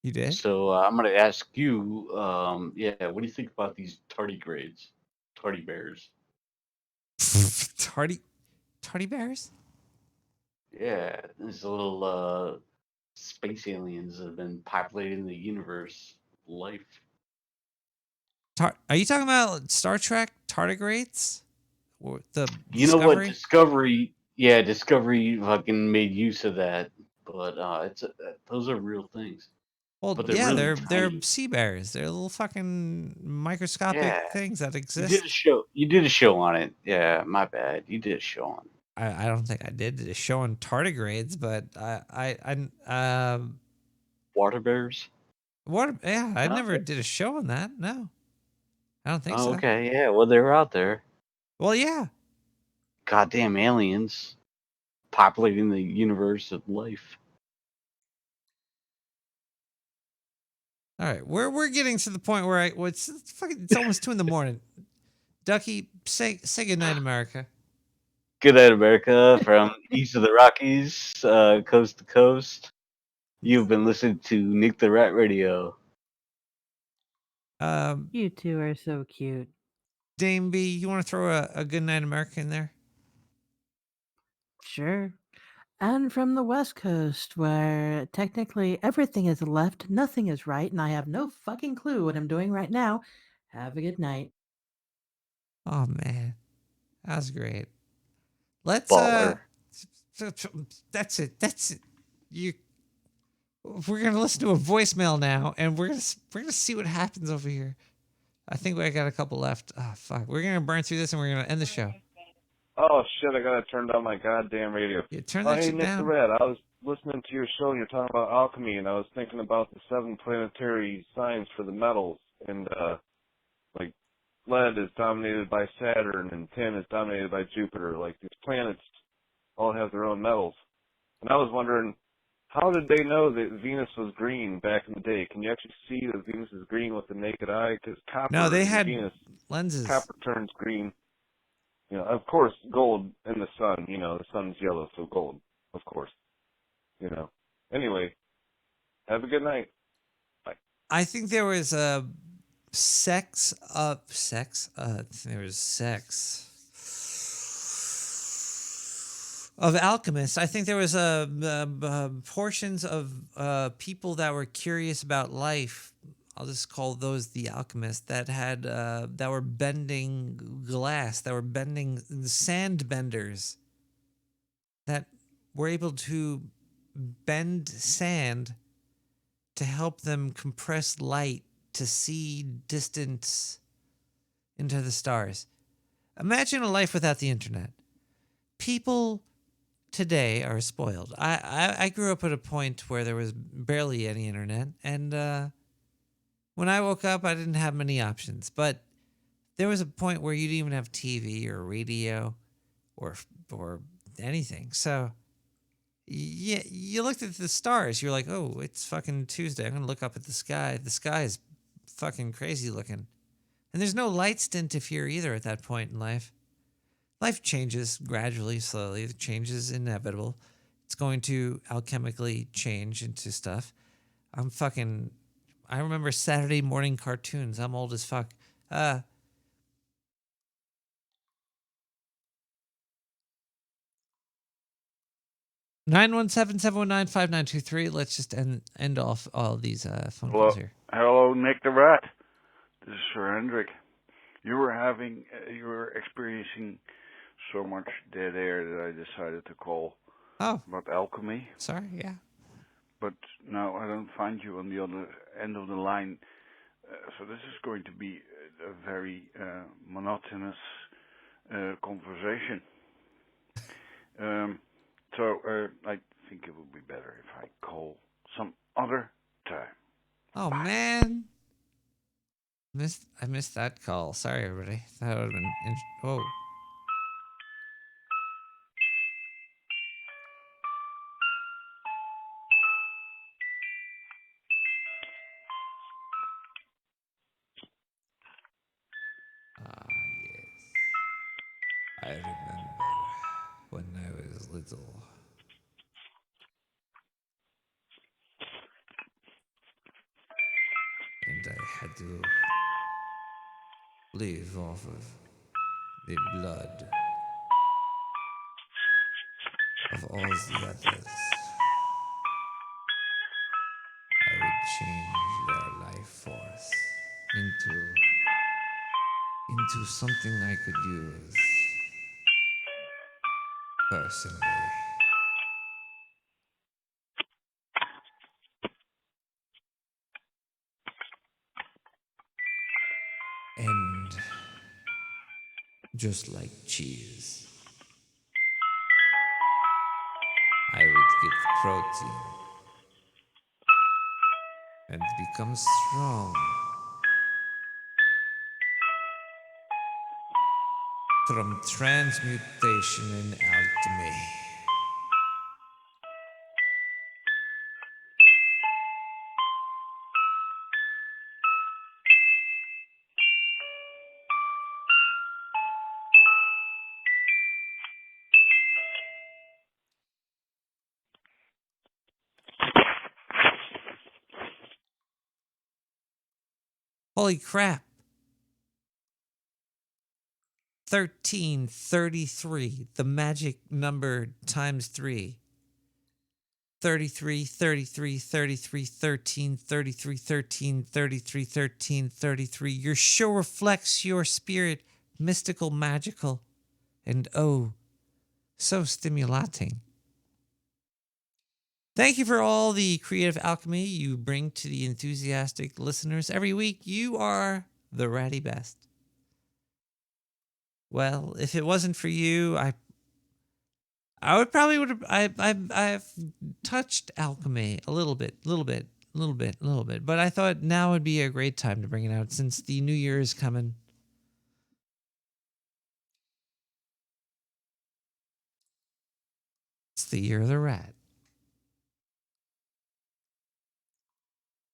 S3: You did?
S2: So I'm going to ask you, what do you think about these tardigrades? Tardy bears.
S3: Tardy bears?
S2: Yeah, these little space aliens have been populating the universe. Life.
S3: Are you talking about Star Trek tardigrades? Or the
S2: You know what? Discovery fucking made use of that, but those are real things.
S3: Well,
S2: but they're
S3: yeah,
S2: really
S3: they're sea bears. They're little fucking microscopic things that exist.
S2: You did a show on it. Yeah, my bad. You did a show on it.
S3: I don't think I did a show on tardigrades, but
S2: water bears.
S3: I never did a show on that. No, I don't think so.
S2: Okay, yeah. Well, they were out there.
S3: Well, yeah.
S2: Goddamn aliens populating the universe of life.
S3: All right, we're getting to the point where it's almost 2 a.m. Ducky, say good night, America.
S2: Good night, America, from east of the Rockies, coast to coast. You've been listening to Nick the Rat Radio.
S4: You two are so cute.
S3: Dame B, you want to throw a good night, America in there?
S4: Sure. And from the West Coast, where technically everything is left, nothing is right, and I have no fucking clue what I'm doing right now. Have a good night.
S3: Oh man, that was great. Let's
S2: Baller.
S3: That's it. We're gonna listen to a voicemail now, and we're gonna see what happens over here. I think I got a couple left. Oh fuck, we're gonna burn through this, and we're gonna end the show.
S20: Oh shit! I gotta turn down my goddamn radio.
S3: Yeah, turn that shit
S20: Nick
S3: down.
S20: the Red. I was listening to your show, and you're talking about alchemy, and I was thinking about the 7 planetary signs for the metals, and like lead is dominated by Saturn, and tin is dominated by Jupiter. Like these planets all have their own metals, and I was wondering, how did they know that Venus was green back in the day? Can you actually see that Venus is green with the naked eye? Because copper.
S3: No, they
S20: in
S3: had
S20: Venus,
S3: lenses.
S20: Copper turns green. You know, of course, gold in the sun. You know, the sun's yellow, so gold, of course. You know. Anyway, have a good night. Bye.
S3: I think there was a sex. There was sex of alchemists. I think there was portions of people that were curious about life. I'll just call those the alchemists that had that were bending glass, that were bending sand benders, that were able to bend sand to help them compress light to see distance into the stars. Imagine a life without the internet. People today are spoiled. I grew up at a point where there was barely any internet, and when I woke up, I didn't have many options. But there was a point where you didn't even have TV or radio or anything. So yeah, you looked at the stars. You're like, oh, it's fucking Tuesday. I'm gonna look up at the sky. The sky is fucking crazy looking, and there's no light to interfere either at that point in life. Life changes gradually, slowly. The change is inevitable. It's going to alchemically change into stuff. I remember Saturday morning cartoons. I'm old as fuck. 917-719-5923. Let's just end off all these phone calls here.
S7: Hello, Nick the Rat. This is Sir Hendrik. You were experiencing so much dead air that I decided to call about alchemy.
S3: Sorry, yeah.
S7: But now I don't find you on the other end of the line. So this is going to be a very monotonous conversation. So I think it would be better if I call some other time.
S3: Oh, man. I missed that call. Sorry, everybody. That would have been... Whoa. I remember when I was little. And I had to live off of the blood of all the others. I would change their life force into something I could use personally. And just like cheese, I would get protein and become strong from transmutation and alchemy. Holy crap. 1333, the magic number times 3. 33, 33, 33, 13, 33, 13, 33, 13, 33. Your show reflects your spirit, mystical, magical, and oh, so stimulating. Thank you for all the creative alchemy you bring to the enthusiastic listeners every week. You are the ratty best. Well, if it wasn't for you, I would have. I've touched alchemy a little bit, but I thought now would be a great time to bring it out since the new year is coming. It's the year of the rat.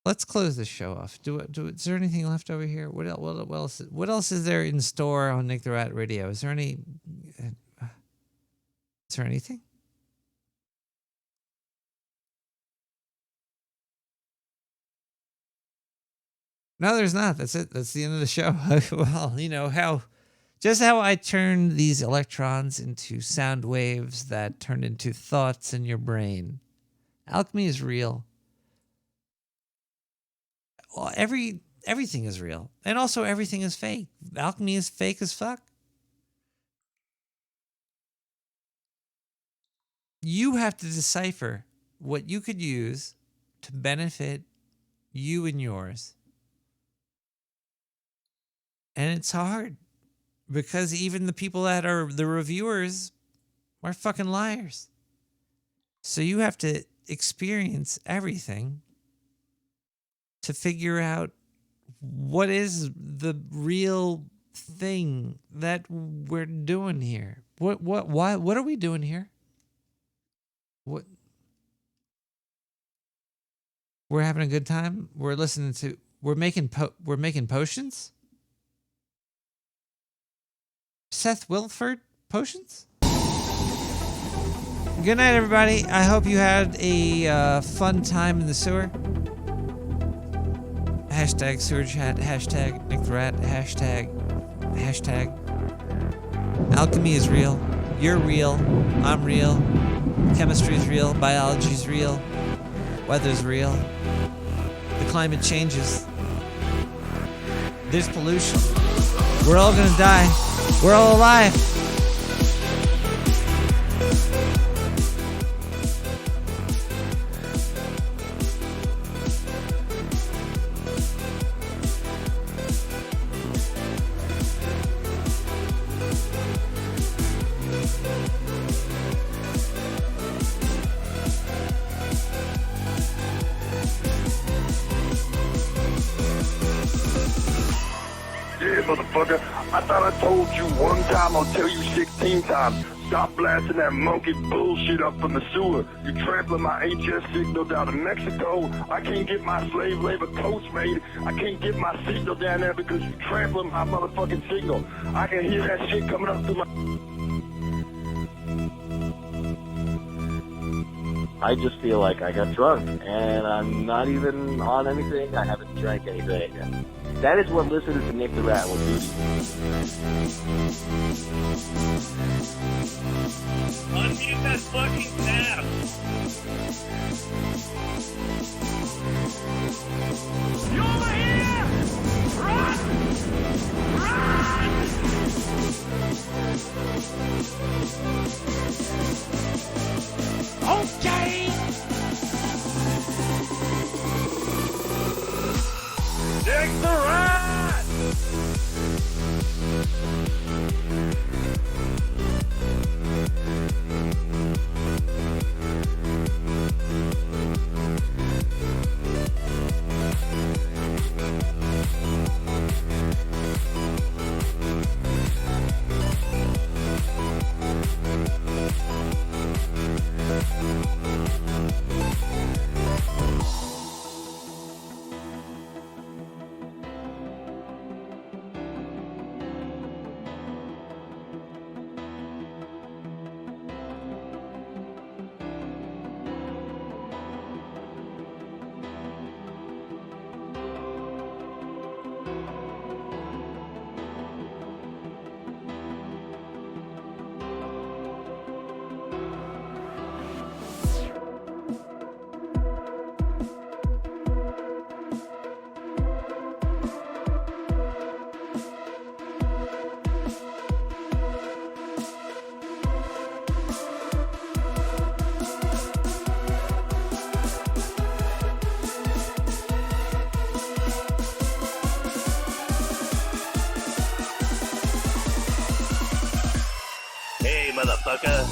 S3: let's close this show off. Is there anything left over here? What else is there in store on Nick the Rat Radio? Is there anything? No, there's not. That's it. That's the end of the show. Well, you know how I turn these electrons into sound waves that turn into thoughts in your brain. Alchemy is real. Well, everything is real, and also everything is fake. Alchemy is fake as fuck. You have to decipher what you could use to benefit you and yours. And it's hard because even the people that are the reviewers are fucking liars. So you have to experience everything to figure out what is the real thing that we're doing here. What are we doing here? What? We're having a good time. We're making potions. Seth Wilford potions? Good night, everybody. I hope you had a fun time in the sewer. Hashtag sewer chat. Hashtag Nick the Rat. Hashtag. Alchemy is real. You're real. I'm real. Chemistry is real. Biology is real. Weather's real. The climate changes. There's pollution. We're all gonna die. We're all alive.
S13: Motherfucker, I thought I told you one time, I'll tell you 16 times. Stop blasting that monkey bullshit up from the sewer. You trampling my HS signal down to Mexico. I can't get my slave labor coach made. I can't get my signal down there because you trampling my motherfucking signal. I can hear that shit coming up through my...
S8: I just feel like I got drunk, and I'm not even on anything. I haven't drank anything. That is what listeners to Nick the Rat will do to you.
S11: Unmute that fucking snap! You over here! Run! Run! Okay! Nick the Rat! motherfucker.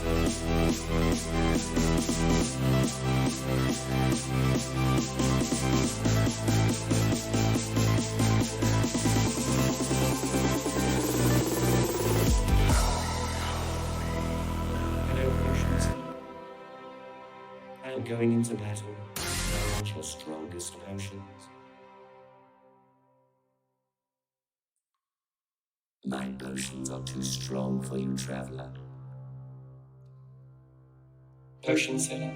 S12: And going into battle, I want your strongest potions. My potions are too strong for you, traveler. Potion seller,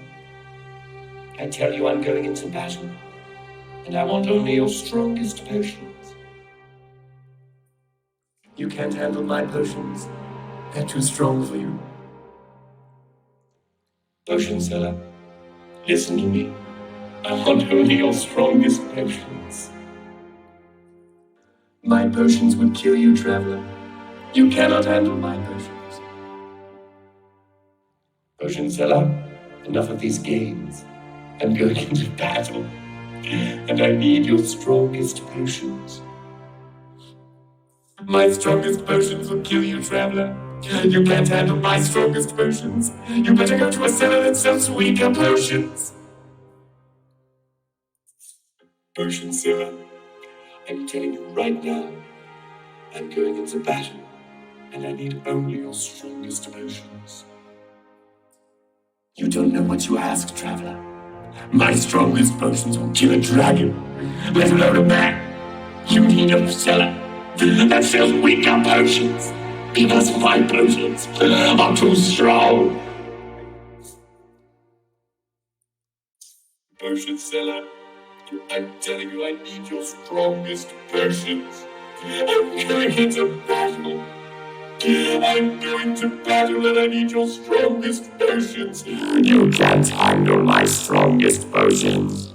S12: I tell you I'm going into battle, and I want only your strongest potions. You can't handle my potions. They're too strong for you. Potion seller, listen to me. I want only your strongest potions. My potions would kill you, traveler. You cannot handle my potions. Potion seller, enough of these games. I'm going into battle, and I need your strongest potions. My strongest potions will kill you, traveler. You can't handle my strongest potions. You better go to a cellar that sells weaker potions. Potion seller, I'm telling you right now, I'm going into battle, and I need only your strongest potions. You don't know what you ask, traveler. My strongest potions will kill a dragon, let alone a man. You need a cellar that sells weaker potions, because my potions are too strong. Potion seller, I'm telling you I need your strongest potions. I'm going into battle. I'm going to battle and I need your strongest potions. You can't handle my strongest potions.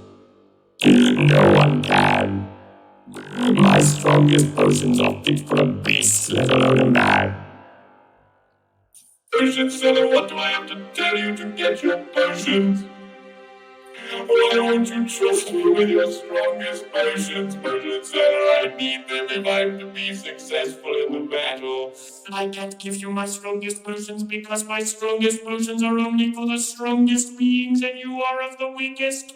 S12: No one can. My strongest potions are fit for a beast, let alone a man. Potion seller, what do I have to tell you to get your potions? Why won't you trust me with your strongest potions? Potion seller, I need them if I'm to be successful in the battle. I can't give you my strongest potions because my strongest potions are only for the strongest beings and you are of the weakest.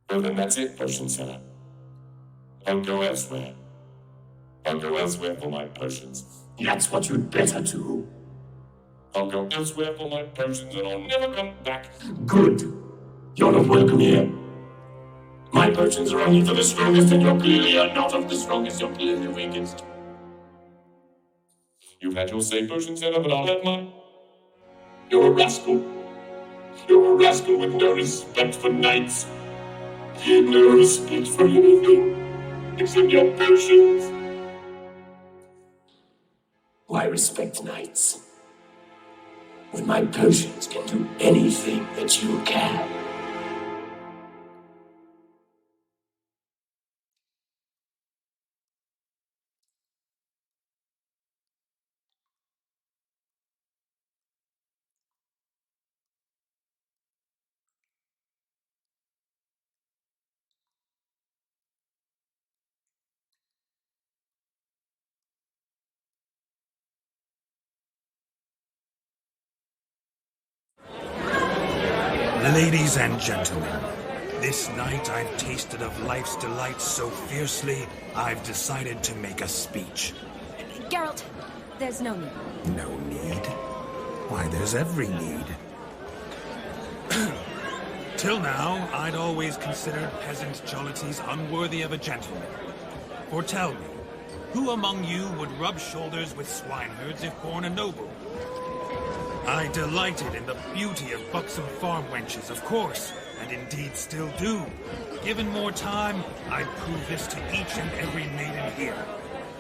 S12: Well, then that's it, potion seller. I'll go elsewhere. I'll go elsewhere for my potions. That's what you'd better do. I'll go elsewhere for my potions and I'll never come back. Good. You're not welcome here. My potions are only for the strongest and you're clearly not of the strongest, you're clearly the weakest. You've had your say, potion seller, but I'll have mine. You're a rascal. You're a rascal with no respect for knights. No respect for anything except your potions. Why respect knights when my potions can do anything that you can?
S14: Ladies and gentlemen, this night I've tasted of life's delights so fiercely, I've decided to make a speech.
S23: Geralt, there's no need.
S14: No need? Why, there's every need. Till now, I'd always considered peasant jollities unworthy of a gentleman. For tell me, who among you would rub shoulders with swineherds if born a noble? I delighted in the beauty of buxom farm wenches, of course, and indeed still do. Given more time, I'd prove this to each and every maiden here.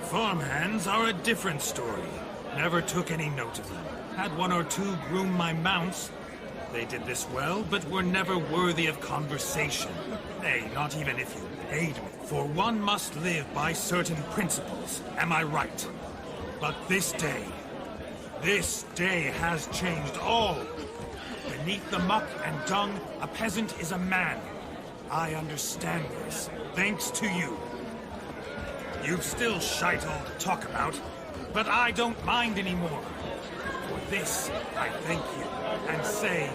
S14: Farmhands are a different story. Never took any note of them. Had one or two groom my mounts. They did this well, but were never worthy of conversation. Nay, not even if you paid me. For one must live by certain principles, am I right? But this day has changed all. Beneath the muck and dung, a peasant is a man. I understand this, thanks to you. You've still shite all to talk about, But I don't mind anymore. For this, I thank you and say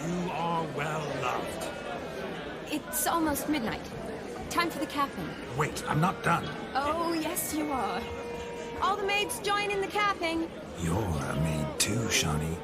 S14: you are well loved.
S23: It's almost midnight. Time for the capping.
S14: Wait, I'm not done.
S23: Oh, yes, you are. All the maids join in the capping.
S14: You're a maid too, Shawnee.